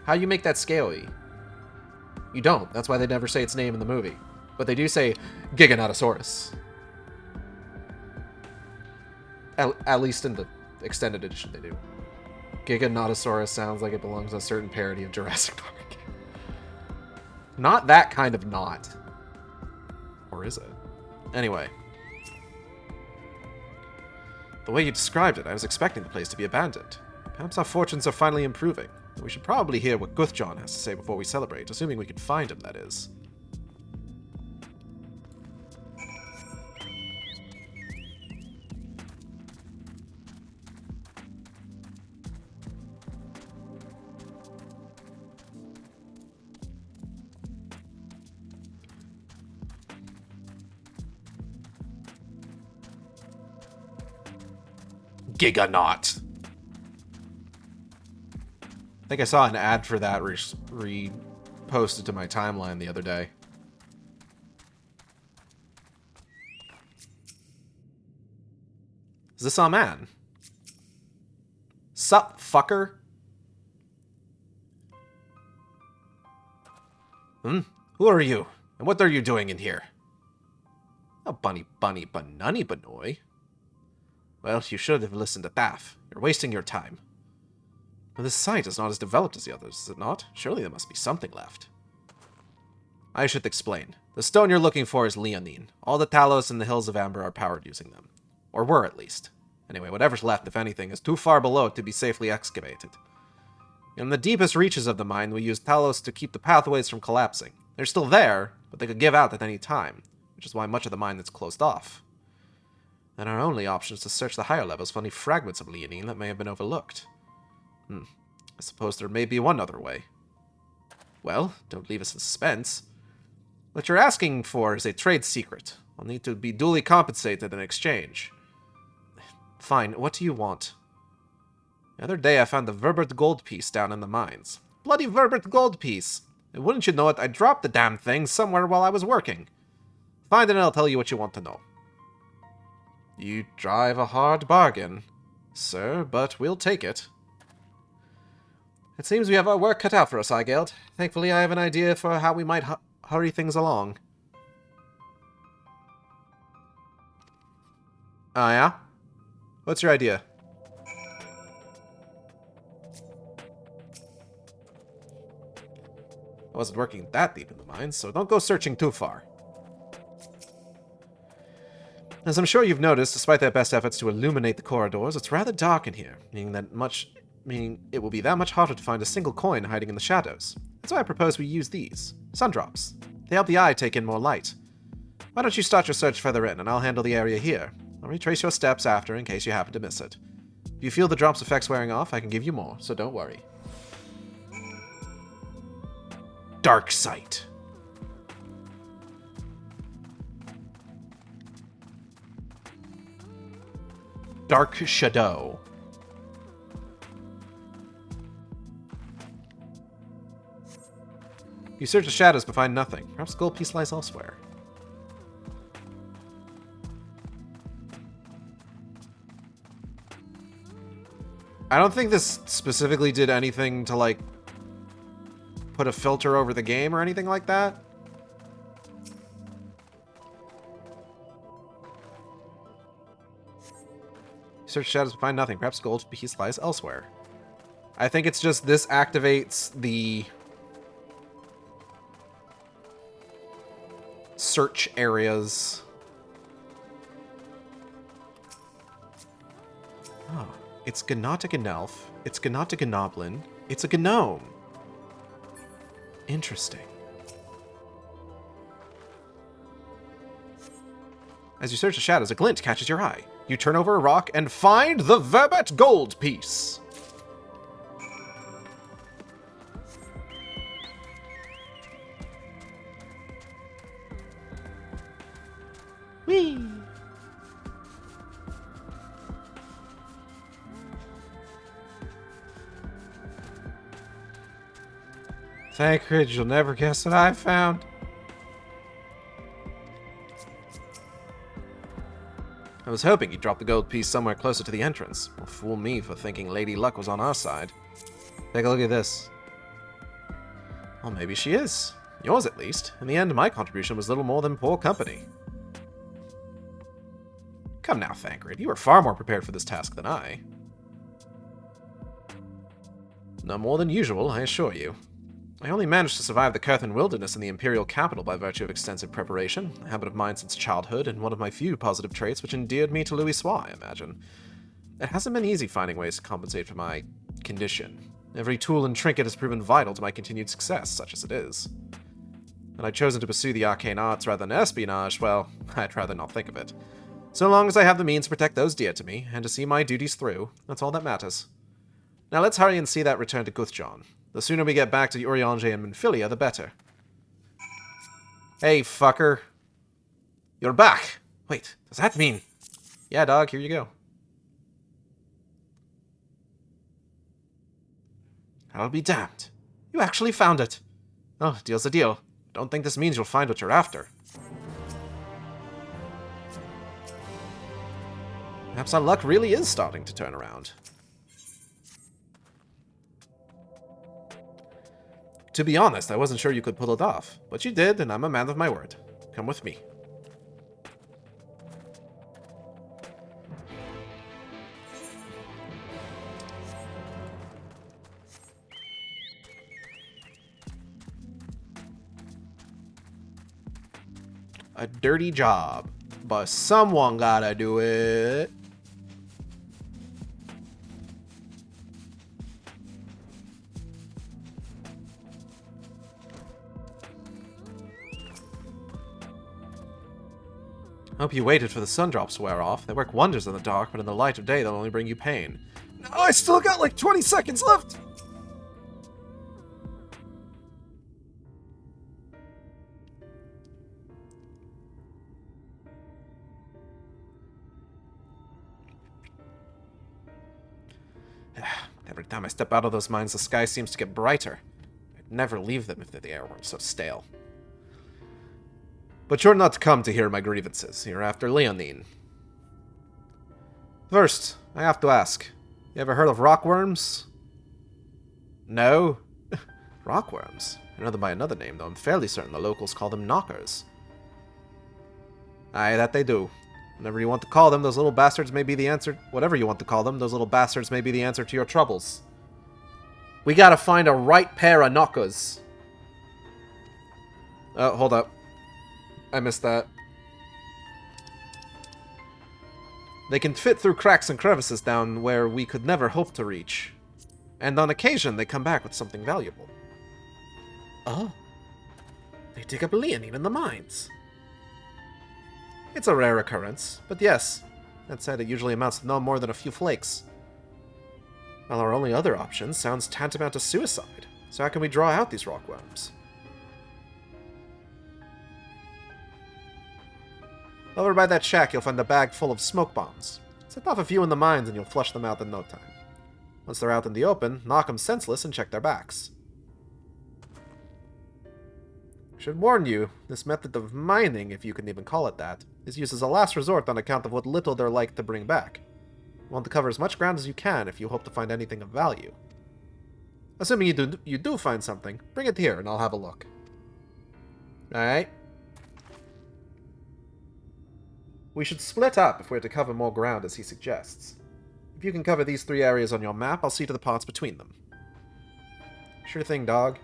how do you make that scaly? You don't. That's why they never say its name in the movie. But they do say Giganotosaurus. At least in the extended edition they do. Giganotosaurus sounds like it belongs to a certain parody of Jurassic Park. Not that kind of knot. Or is it? Anyway. The way you described it, I was expecting the place to be abandoned. Perhaps our fortunes are finally improving. We should probably hear what Guthjon has to say before we celebrate, assuming we can find him, that is. Giganaut. I think I saw an ad for that reposted to my timeline the other day. Is this our man? Sup, fucker? Who are you? And what are you doing in here? Oh, bunny, banunny, banoy. Well, you should have listened to Daff. You're wasting your time. But this site is not as developed as the others, is it not? Surely there must be something left. I should explain. The stone you're looking for is Leonine. All the Talos and the Hills of Amber are powered using them. Or were, at least. Anyway, whatever's left, if anything, is too far below to be safely excavated. In the deepest reaches of the mine, we use Talos to keep the pathways from collapsing. They're still there, but they could give out at any time, which is why much of the mine is closed off. Then our only option is to search the higher levels for any fragments of Leonine that may have been overlooked. I suppose there may be one other way. Well, don't leave us in suspense. What you're asking for is a trade secret. I'll need to be duly compensated in exchange. Fine, what do you want? The other day I found the Verbert gold piece down in the mines. Bloody Verbert gold piece! And wouldn't you know it, I dropped the damn thing somewhere while I was working. Find it and I'll tell you what you want to know. You drive a hard bargain, sir, but we'll take it. It seems we have our work cut out for us, Igeld. Thankfully, I have an idea for how we might hurry things along. Oh, yeah? What's your idea? I wasn't working that deep in the mines, so don't go searching too far. As I'm sure you've noticed, despite their best efforts to illuminate the corridors, it's rather dark in here, meaning it will be that much harder to find a single coin hiding in the shadows. That's why I propose we use these. Sundrops. They help the eye take in more light. Why don't you start your search further in, and I'll handle the area here. I'll retrace your steps after in case you happen to miss it. If you feel the drop's effects wearing off, I can give you more, so don't worry. Dark Sight. Dark Shadow. You search the shadows but find nothing. Perhaps the gold piece lies elsewhere. I don't think this specifically did anything to, like, put a filter over the game or anything like that. Search shadows but find nothing. Perhaps gold piece lies elsewhere. I think it's just this activates the search areas. Oh, it's Gnotic an elf. It's Gnotic a goblin. It's a gnome. Interesting. As you search the shadows, a glint catches your eye. You turn over a rock and find the Verbet gold piece. Whee! Thancred, you'll never guess what I found. I was hoping you'd drop the gold piece somewhere closer to the entrance. Well, fool me for thinking Lady Luck was on our side. Take a look at this. Well, maybe she is. Yours, at least. In the end, my contribution was little more than poor company. Come now, Thancred. You were far more prepared for this task than I. No more than usual, I assure you. I only managed to survive the Curthan wilderness in the Imperial capital by virtue of extensive preparation, a habit of mine since childhood, and one of my few positive traits which endeared me to Louisoix, I imagine. It hasn't been easy finding ways to compensate for my condition. Every tool and trinket has proven vital to my continued success, such as it is. Had I chosen to pursue the arcane arts rather than espionage, well, I'd rather not think of it. So long as I have the means to protect those dear to me, and to see my duties through, that's all that matters. Now let's hurry and see that return to Guthjon. The sooner we get back to Urianger and Menphilia, the better. Hey, fucker. You're back! Wait, does that mean... Yeah, dog, here you go. I'll be damned. You actually found it. Oh, deal's a deal. Don't think this means you'll find what you're after. Perhaps our luck really is starting to turn around. To be honest, I wasn't sure you could pull it off, but you did, and I'm a man of my word. Come with me. A dirty job, but someone gotta do it. Hope you waited for the sun drops to wear off. They work wonders in the dark, but in the light of day they'll only bring you pain. No, I still got like 20 seconds left! Every time I step out of those mines, the sky seems to get brighter. I'd never leave them if the air weren't so stale. But you're not come to hear my grievances. You're after Leonine. First, I have to ask. You ever heard of rockworms? No? Rockworms? I know them by another name, though I'm fairly certain the locals call them knockers. Aye, that they do. Whatever you want to call them, those little bastards may be the answer... Whatever you want to call them, those little bastards may be the answer to your troubles. We gotta find a right pair of knockers. Oh, hold up. I missed that. They can fit through cracks and crevices down where we could never hope to reach. And on occasion, they come back with something valuable. Oh. They dig up Leonine in the mines. It's a rare occurrence, but yes. That said, it usually amounts to no more than a few flakes. While our only other option sounds tantamount to suicide. So how can we draw out these rockworms? Over by that shack, you'll find a bag full of smoke bombs. Set off a few in the mines and you'll flush them out in no time. Once they're out in the open, knock them senseless and check their backs. I should warn you, this method of mining, if you can even call it that, is used as a last resort on account of what little they're like to bring back. You want to cover as much ground as you can if you hope to find anything of value. Assuming you do find something, bring it here and I'll have a look. Alright? We should split up if we're to cover more ground as he suggests. If you can cover these 3 areas on your map, I'll see to the parts between them. Sure thing, dog.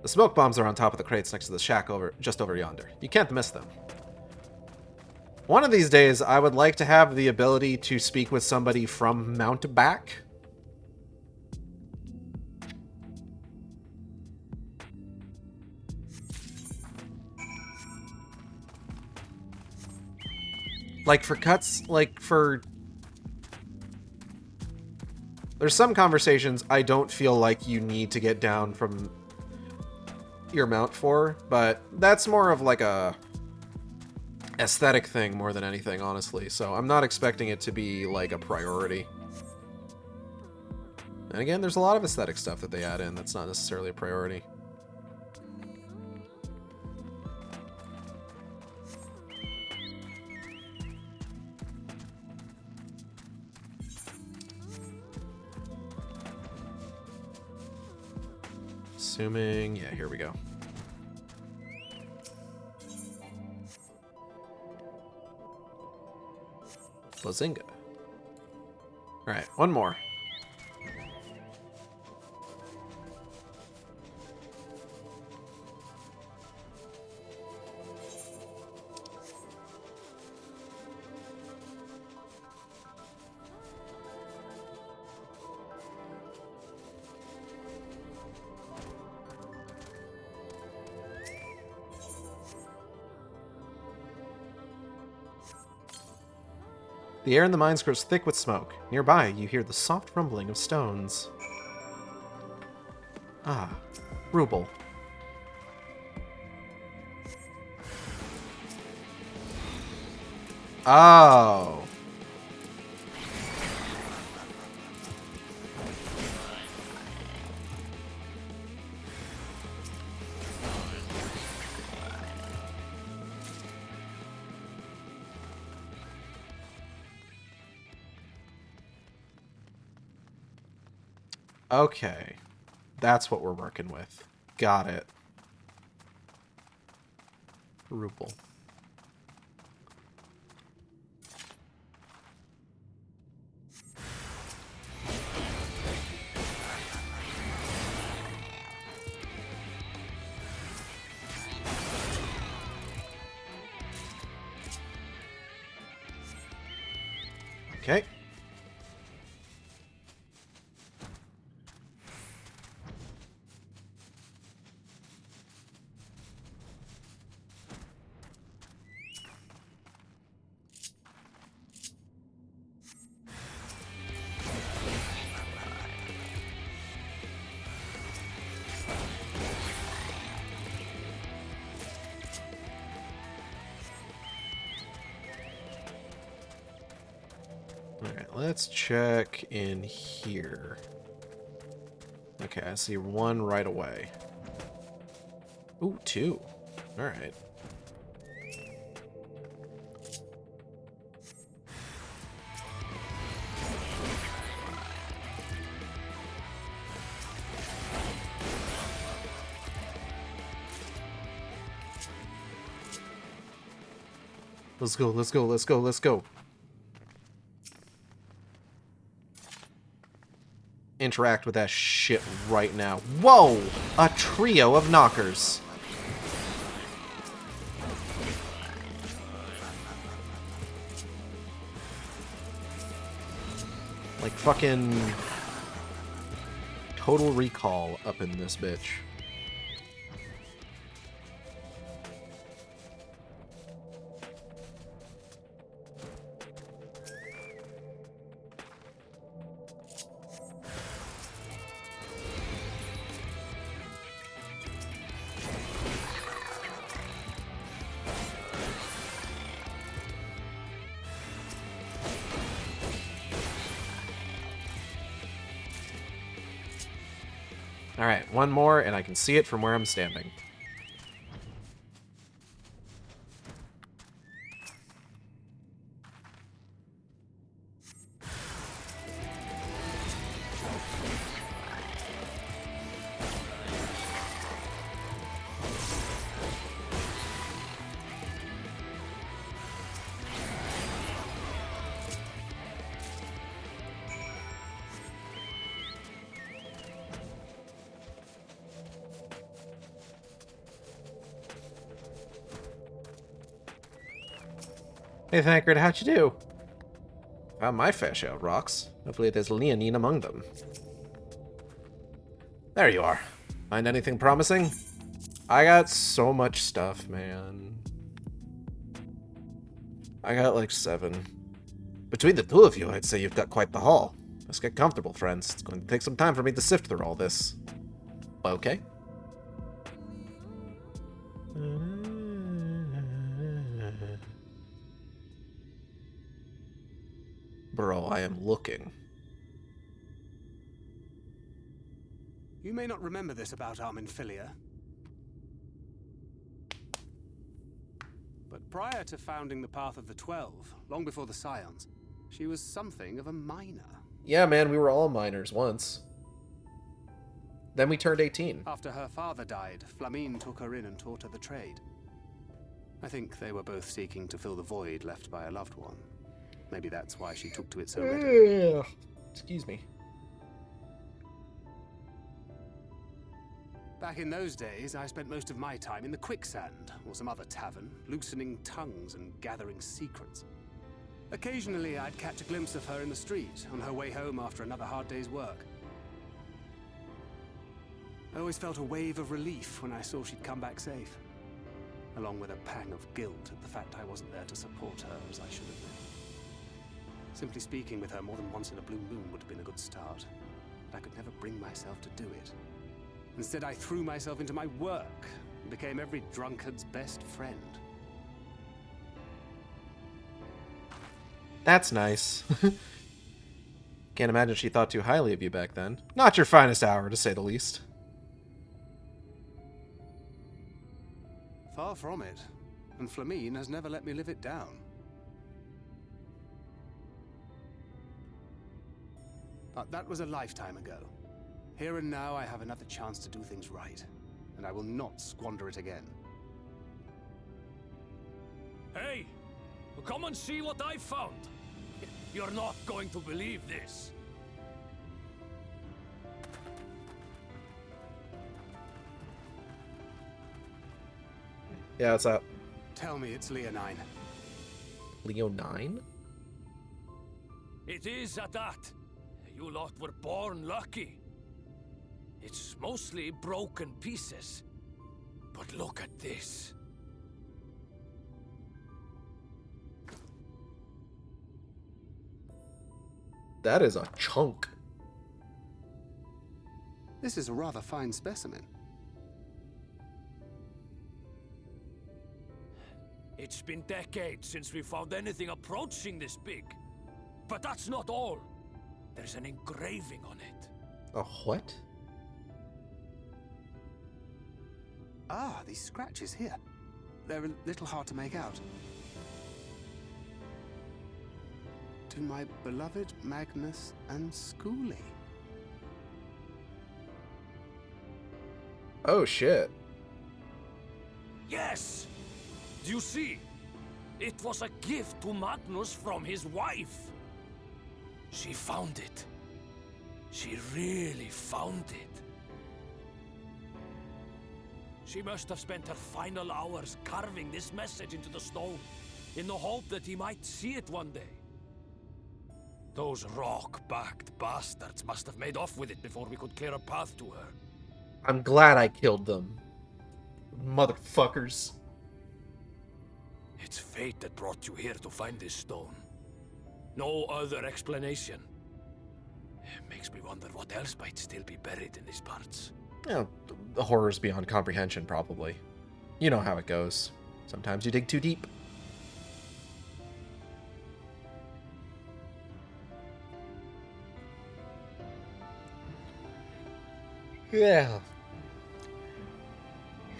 The smoke bombs are on top of the crates next to the shack just over yonder. You can't miss them. One of these days, I would like to have the ability to speak with somebody from Mountback. There's some conversations I don't feel like you need to get down from your mount for, but that's more of like a aesthetic thing more than anything, honestly. So I'm not expecting it to be like a priority. And again, there's a lot of aesthetic stuff that they add in that's not necessarily a priority. Assuming, yeah, here we go. Bazinga. Alright, one more. The air in the mines grows thick with smoke. Nearby, you hear the soft rumbling of stones. Ah, ruble. Oh. Okay. That's what we're working with. Got it. Ruble. Okay. Let's check in here. Okay, I see one right away. Ooh, two. All right. Let's go, let's go, let's go, let's go. Interact with that shit right now. Whoa! A trio of knockers. Like fucking Total Recall up in this bitch. Alright, one more, and I can see it from where I'm standing. Hey, Thancred, how'd you do? Found my fair share of rocks. Hopefully there's Leonine among them. There you are. Find anything promising? I got so much stuff, man. I got like 7. Between the two of you, I'd say you've got quite the haul. Let's get comfortable, friends. It's going to take some time for me to sift through all this. Okay. Bro, I am looking. You may not remember this about Arminfilia, but prior to founding the Path of the 12, long before the Scions, she was something of a miner. Yeah, man, we were all miners once. Then we turned 18. After her father died, Flamine took her in and taught her the trade. I think they were both seeking to fill the void left by a loved one. Maybe that's why she took to it so readily. Excuse me. Back in those days, I spent most of my time in the Quicksand, or some other tavern, loosening tongues and gathering secrets. Occasionally, I'd catch a glimpse of her in the street, on her way home after another hard day's work. I always felt a wave of relief when I saw she'd come back safe, along with a pang of guilt at the fact I wasn't there to support her as I should have been. Simply speaking with her more than once in a blue moon would have been a good start, but I could never bring myself to do it. Instead, I threw myself into my work and became every drunkard's best friend. That's nice. Can't imagine she thought too highly of you back then. Not your finest hour, to say the least. Far from it, and Flamine has never let me live it down. But that was a lifetime ago. Here and now, I have another chance to do things right, and I will not squander it again. Hey! Come and see what I found! You're not going to believe this. Yeah, what's up? Tell me it's Leonine. Leonine? It is at that. You lot were born lucky. It's mostly broken pieces. But look at this. That is a chunk. This is a rather fine specimen. It's been decades since we found anything approaching this big. But that's not all. There's an engraving on it. A what? Ah, these scratches here. They're a little hard to make out. To my beloved Magnus and Schoolie. Oh, shit. Yes! Do you see? It was a gift to Magnus from his wife. She found it. She really found it. She must have spent her final hours carving this message into the stone, in the hope that he might see it one day. Those rock-backed bastards must have made off with it before we could clear a path to her. I'm glad I killed them. Motherfuckers. It's fate that brought you here to find this stone. No other explanation. It makes me wonder what else might still be buried in these parts. Yeah, the horrors beyond comprehension, probably. You know how it goes. Sometimes you dig too deep. Yeah.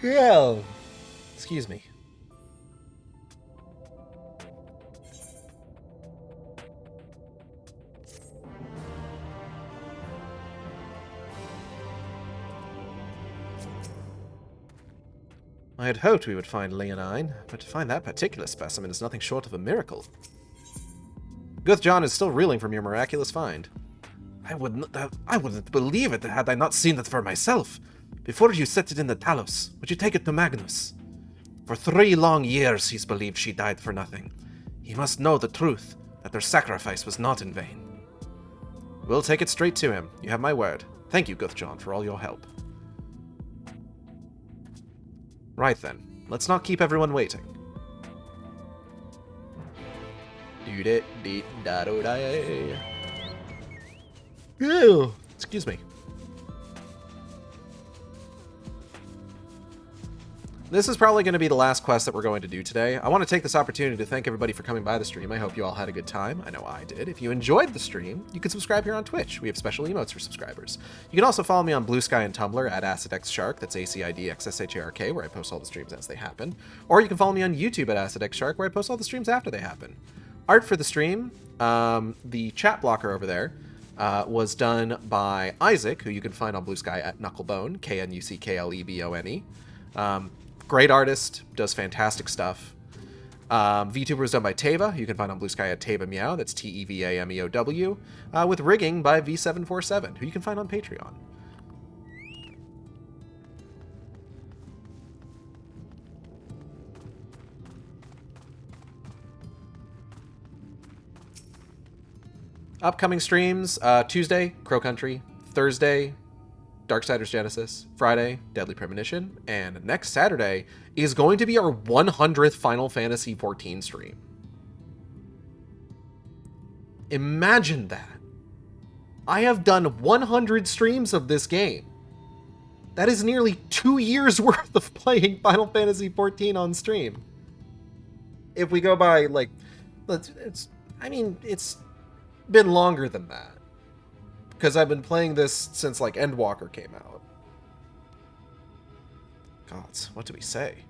Yeah. Excuse me. I had hoped we would find Leonine, but to find that particular specimen is nothing short of a miracle. Guthjohn is still reeling from your miraculous find. I wouldn't believe it had I not seen it for myself. Before you set it in the Talos, would you take it to Magnus? For 3 long years he's believed she died for nothing. He must know the truth, that their sacrifice was not in vain. We'll take it straight to him. You have my word. Thank you, Guthjon, for all your help. Right then. Let's not keep everyone waiting. Ew, excuse me. This is probably going to be the last quest that we're going to do today. I want to take this opportunity to thank everybody for coming by the stream. I hope you all had a good time. I know I did. If you enjoyed the stream, you can subscribe here on Twitch. We have special emotes for subscribers. You can also follow me on Blue Sky and Tumblr at AcidXShark. That's AcidXShark, where I post all the streams as they happen. Or you can follow me on YouTube at AcidXShark, where I post all the streams after they happen. Art for the stream, the chat blocker over there, was done by Isaac, who you can find on Blue Sky at Knucklebone, Knucklebone. Great artist, does fantastic stuff. VTuber was done by Teva, you can find on Blue Sky at Teva Meow, that's Tevameow, with rigging by V747, who you can find on Patreon. Upcoming streams, Tuesday, Crow Country, Thursday, Darksiders Genesis, Friday, Deadly Premonition, and next Saturday is going to be our 100th Final Fantasy XIV stream. Imagine that. I have done 100 streams of this game. That is nearly 2 years worth of playing Final Fantasy XIV on stream. If we go by, like, it's been longer than that. Because I've been playing this since, like, Endwalker came out. Gods, what do we say?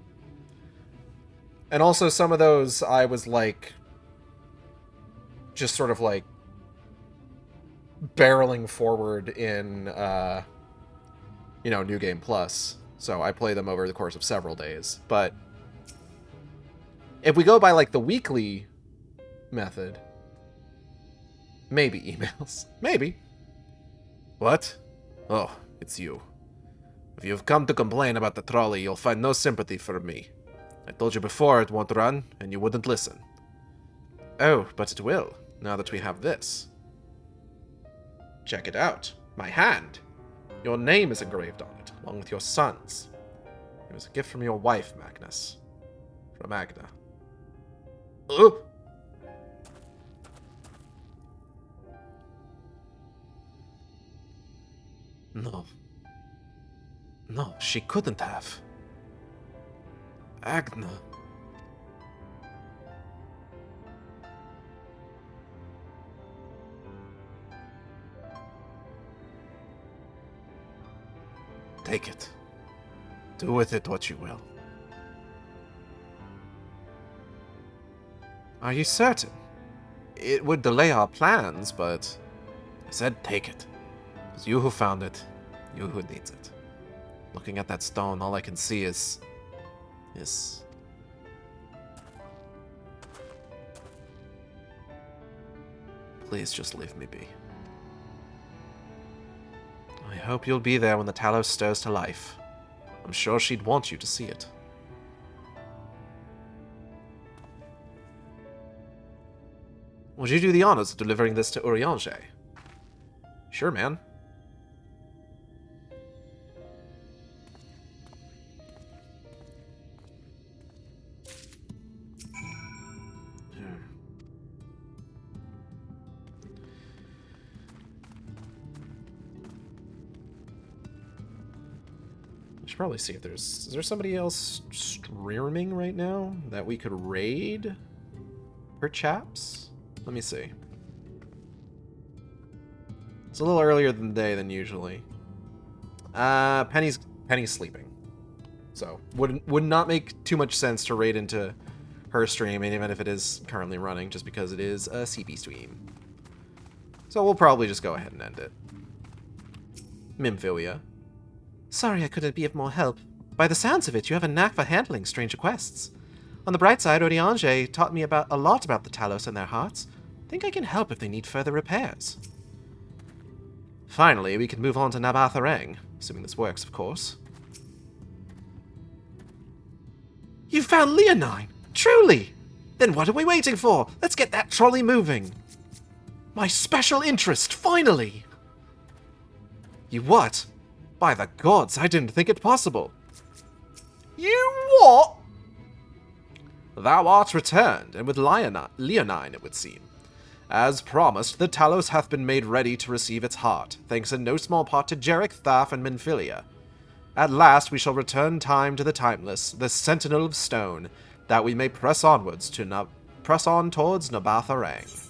And also some of those I was, like, just sort of, like, barreling forward in, New Game Plus. So I play them over the course of several days. But if we go by, like, the weekly method, maybe emails. Maybe. What? Oh, it's you. If you've come to complain about the trolley, you'll find no sympathy from me. I told you before it won't run, and you wouldn't listen. Oh, but it will, now that we have this. Check it out. My hand. Your name is engraved on it, along with your son's. It was a gift from your wife, Magnus. From Agda. Oh! No. No, she couldn't have. Agna. Take it. Do with it what you will. Are you certain? It would delay our plans, but I said take it. It's you who found it, you who needs it. Looking at that stone, all I can see is... Please just leave me be. I hope you'll be there when the Talos stirs to life. I'm sure she'd want you to see it. Would you do the honors of delivering this to Urianger? Sure, man. I should probably see if is there somebody else streaming right now that we could raid? Perchaps? Let me see. It's a little earlier in the day than usually. Penny's sleeping. So, would not make too much sense to raid into her stream, even if it is currently running, just because it is a CP stream. So we'll probably just go ahead and end it. Mimphilia. Sorry I couldn't be of more help. By the sounds of it, you have a knack for handling strange quests. On the bright side, Urianger taught me a lot about the Talos and their hearts. Think I can help if they need further repairs. Finally, we can move on to Nabatharang, assuming this works, of course. You found Leonine! Truly! Then what are we waiting for? Let's get that trolley moving. My special interest, finally! You what? By the gods, I didn't think it possible. You what? Thou art returned, and with Leonine, it would seem. As promised, the Talos hath been made ready to receive its heart, thanks in no small part to Jarek, Thaf, and Minfilia. At last we shall return time to the timeless, the sentinel of stone, that we may press on towards Nabath Arang.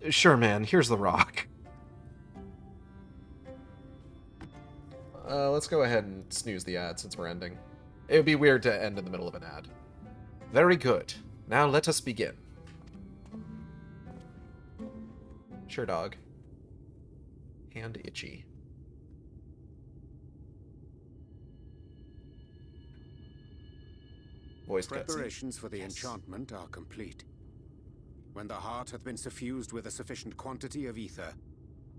Sure, man, here's the rock. Let's go ahead and snooze the ad since we're ending. It would be weird to end in the middle of an ad. Very good. Now let us begin. Sure, dog. Hand itchy. Voice Preparations for the enchantment are complete. When the heart hath been suffused with a sufficient quantity of ether,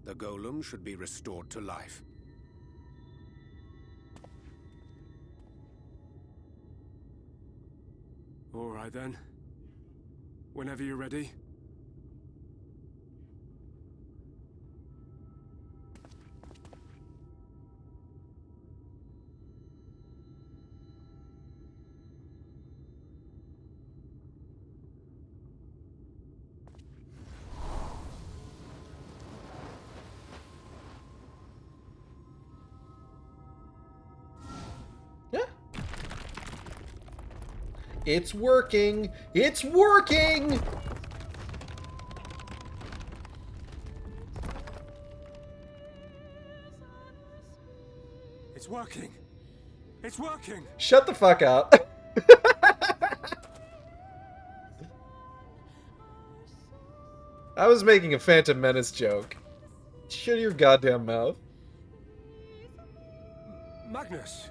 the golem should be restored to life. All right then. Whenever you're ready. It's working! It's working! It's working! It's working! Shut the fuck up. I was making a Phantom Menace joke. Shut your goddamn mouth. Magnus!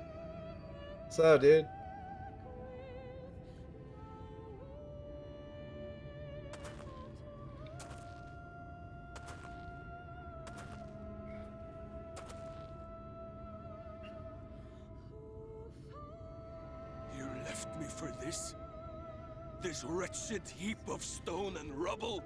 What's up, dude? For this? This wretched heap of stone and rubble?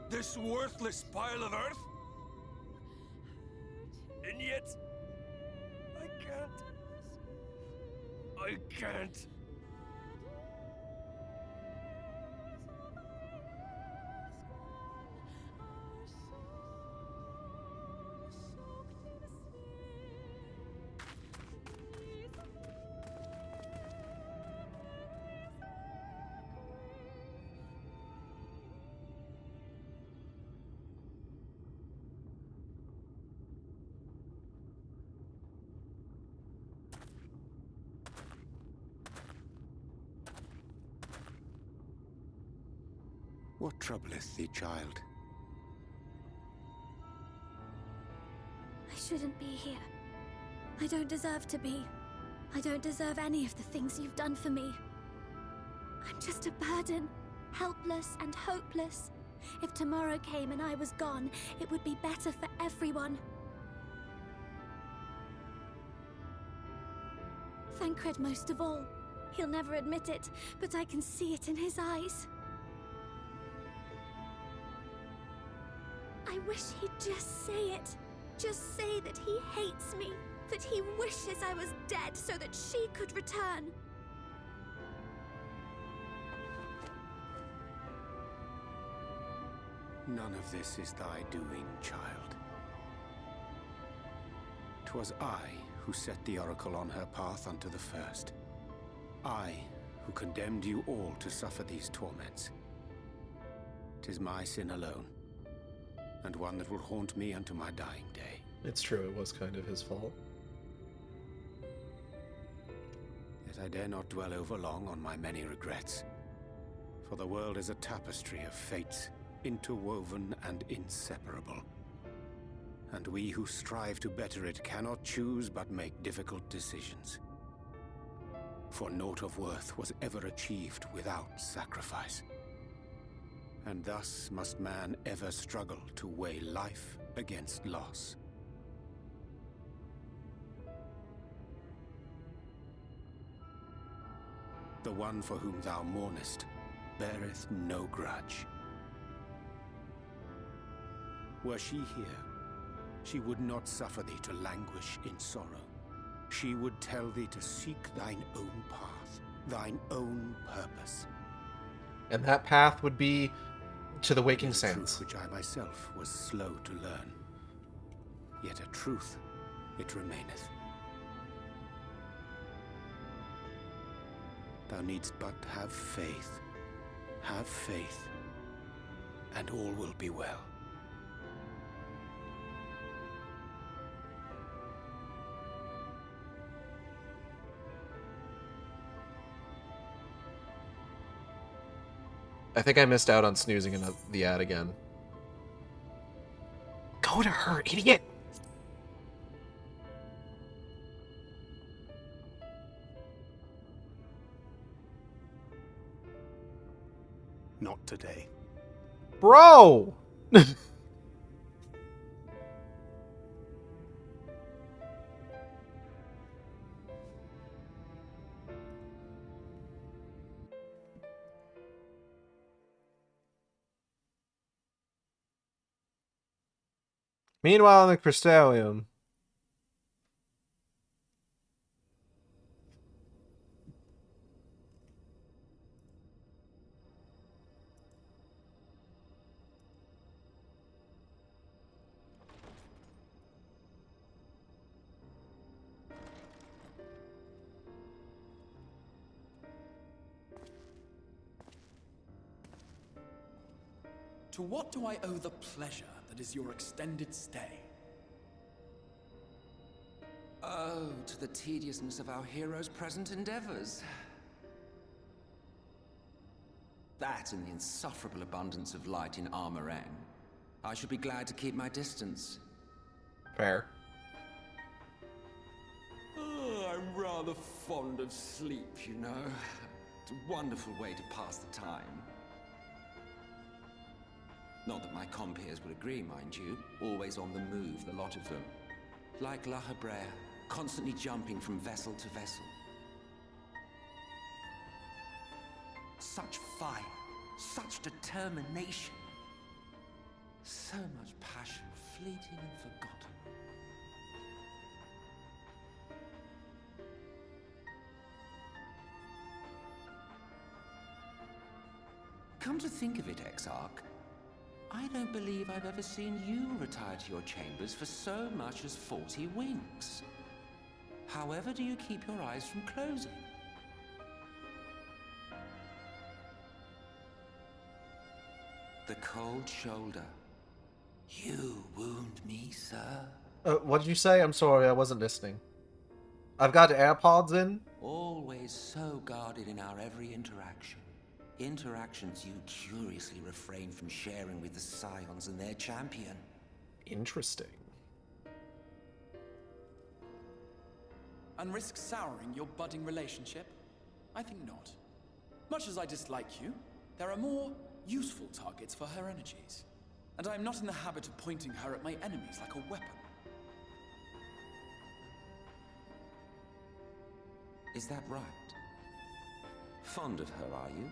This worthless pile of earth? And yet, I can't. What troubleth thee, child? I shouldn't be here. I don't deserve to be. I don't deserve any of the things you've done for me. I'm just a burden, helpless and hopeless. If tomorrow came and I was gone, it would be better for everyone. Thancred most of all. He'll never admit it, but I can see it in his eyes. I wish he'd just say it. Just say that he hates me, that he wishes I was dead so that she could return. None of this is thy doing, child. 'Twas I who set the oracle on her path unto the first. I who condemned you all to suffer these torments. 'Tis my sin alone, and one that will haunt me unto my dying day. It's true, it was kind of his fault. Yet I dare not dwell over long on my many regrets, for the world is a tapestry of fates, interwoven and inseparable. And we who strive to better it cannot choose but make difficult decisions. For naught of worth was ever achieved without sacrifice. And thus must man ever struggle to weigh life against loss. The one for whom thou mournest beareth no grudge. Were she here, she would not suffer thee to languish in sorrow. She would tell thee to seek thine own path, thine own purpose. And that path would be to the waking sands. Which I myself was slow to learn. Yet a truth it remaineth. Thou needst but have faith, and all will be well. I think I missed out on snoozing in the ad again. Go to her, idiot! Not today. Bro! Meanwhile, in the Crystallium. To what do I owe the pleasure that is your extended stay? Oh, to the tediousness of our hero's present endeavors. That and the insufferable abundance of light in Armorang. I should be glad to keep my distance. Fair. Oh, I'm rather fond of sleep, you know. It's a wonderful way to pass the time. Not that my compeers would agree, mind you. Always on the move, the lot of them. Like La Hebrea, constantly jumping from vessel to vessel. Such fire, such determination. So much passion, fleeting and forgotten. Come to think of it, Exarch, I don't believe I've ever seen you retire to your chambers for so much as 40 winks. However do you keep your eyes from closing? The cold shoulder. You wound me, sir. What did you say? I'm sorry, I wasn't listening. I've got AirPods in. Always so guarded in our every interaction. Interactions you curiously refrain from sharing with the Scions and their champion. Interesting. And risk souring your budding relationship? I think not. Much as I dislike you, there are more useful targets for her energies. And I am not in the habit of pointing her at my enemies like a weapon. Is that right? Fond of her, are you?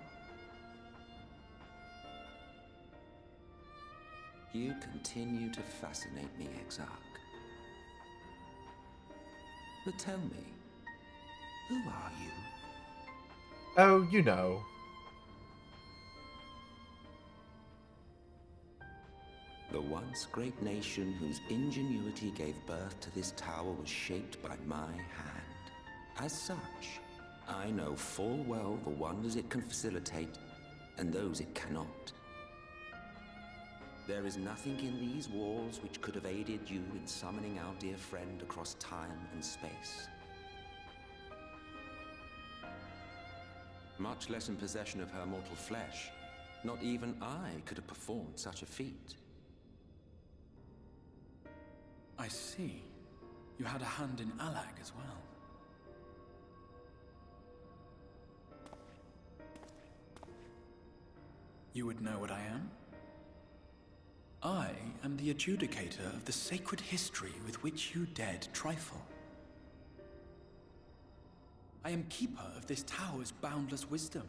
You continue to fascinate me, Exarch. But tell me, who are you? Oh, you know. The once great nation whose ingenuity gave birth to this tower was shaped by my hand. As such, I know full well the wonders it can facilitate and those it cannot. There is nothing in these walls which could have aided you in summoning our dear friend across time and space. Much less in possession of her mortal flesh, not even I could have performed such a feat. I see. You had a hand in Alag as well. You would know what I am? I am the adjudicator of the sacred history with which you dead trifle. I am keeper of this tower's boundless wisdom.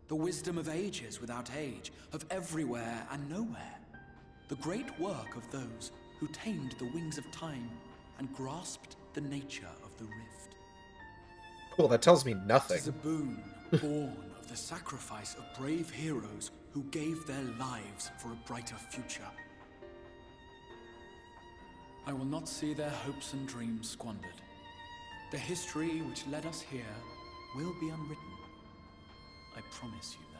The wisdom of ages without age, of everywhere and nowhere. The great work of those who tamed the wings of time and grasped the nature of the rift. Cool, that tells me nothing. It is a boon born of the sacrifice of brave heroes who gave their lives for a brighter future. I will not see their hopes and dreams squandered. The history which led us here will be unwritten. I promise you that.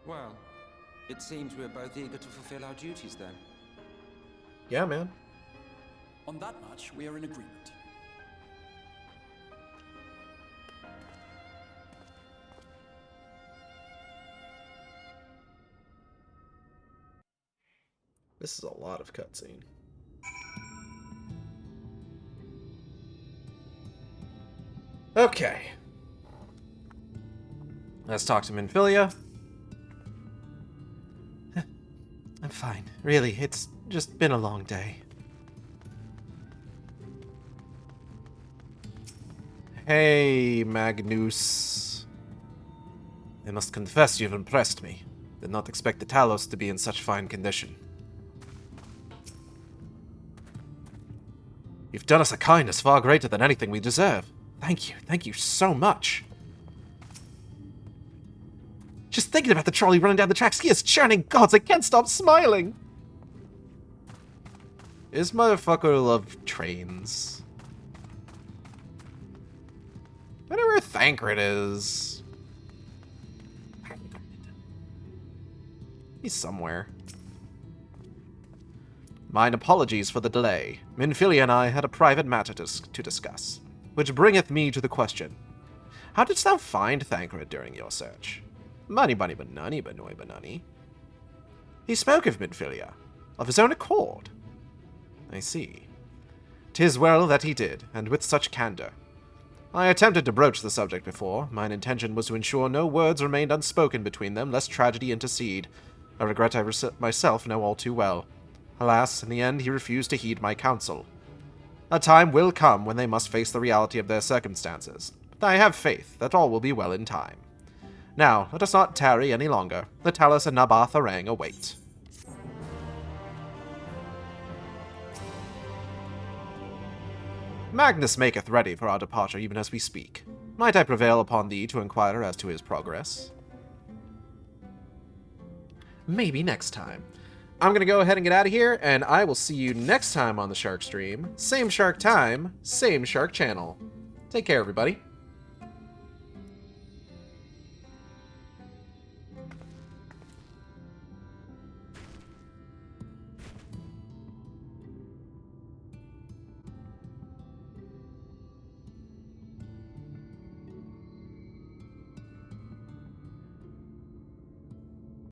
Well, it seems we're both eager to fulfill our duties then. Yeah, man. On that much, we are in agreement. This is a lot of cutscene. Okay. Let's talk to Minfilia. I'm fine. Really, it's just been a long day. Hey, Magnus. I must confess you've impressed me. Did not expect the Talos to be in such fine condition. You've done us a kindness far greater than anything we deserve. Thank you so much. Just thinking about the trolley running down the tracks, he is churning gods, I can't stop smiling. This motherfucker love trains. I wonder where Thancred is. He's somewhere. Mine apologies for the delay. Minfilia and I had a private matter to discuss. Which bringeth me to the question. How didst thou find Thancred during your search? Money bunny banani banoi banani. He spoke of Minfilia, of his own accord. I see. 'Tis well that he did, and with such candor. I attempted to broach the subject before. Mine intention was to ensure no words remained unspoken between them, lest tragedy intercede. A regret I myself know all too well. Alas, in the end he refused to heed my counsel. A time will come when they must face the reality of their circumstances, but I have faith that all will be well in time. Now, let us not tarry any longer. The Talos and Nabath Arang await. Magnus maketh ready for our departure even as we speak. Might I prevail upon thee to inquire as to his progress? Maybe next time. I'm going to go ahead and get out of here, and I will see you next time on the Shark Stream. Same Shark time, same Shark channel. Take care, everybody.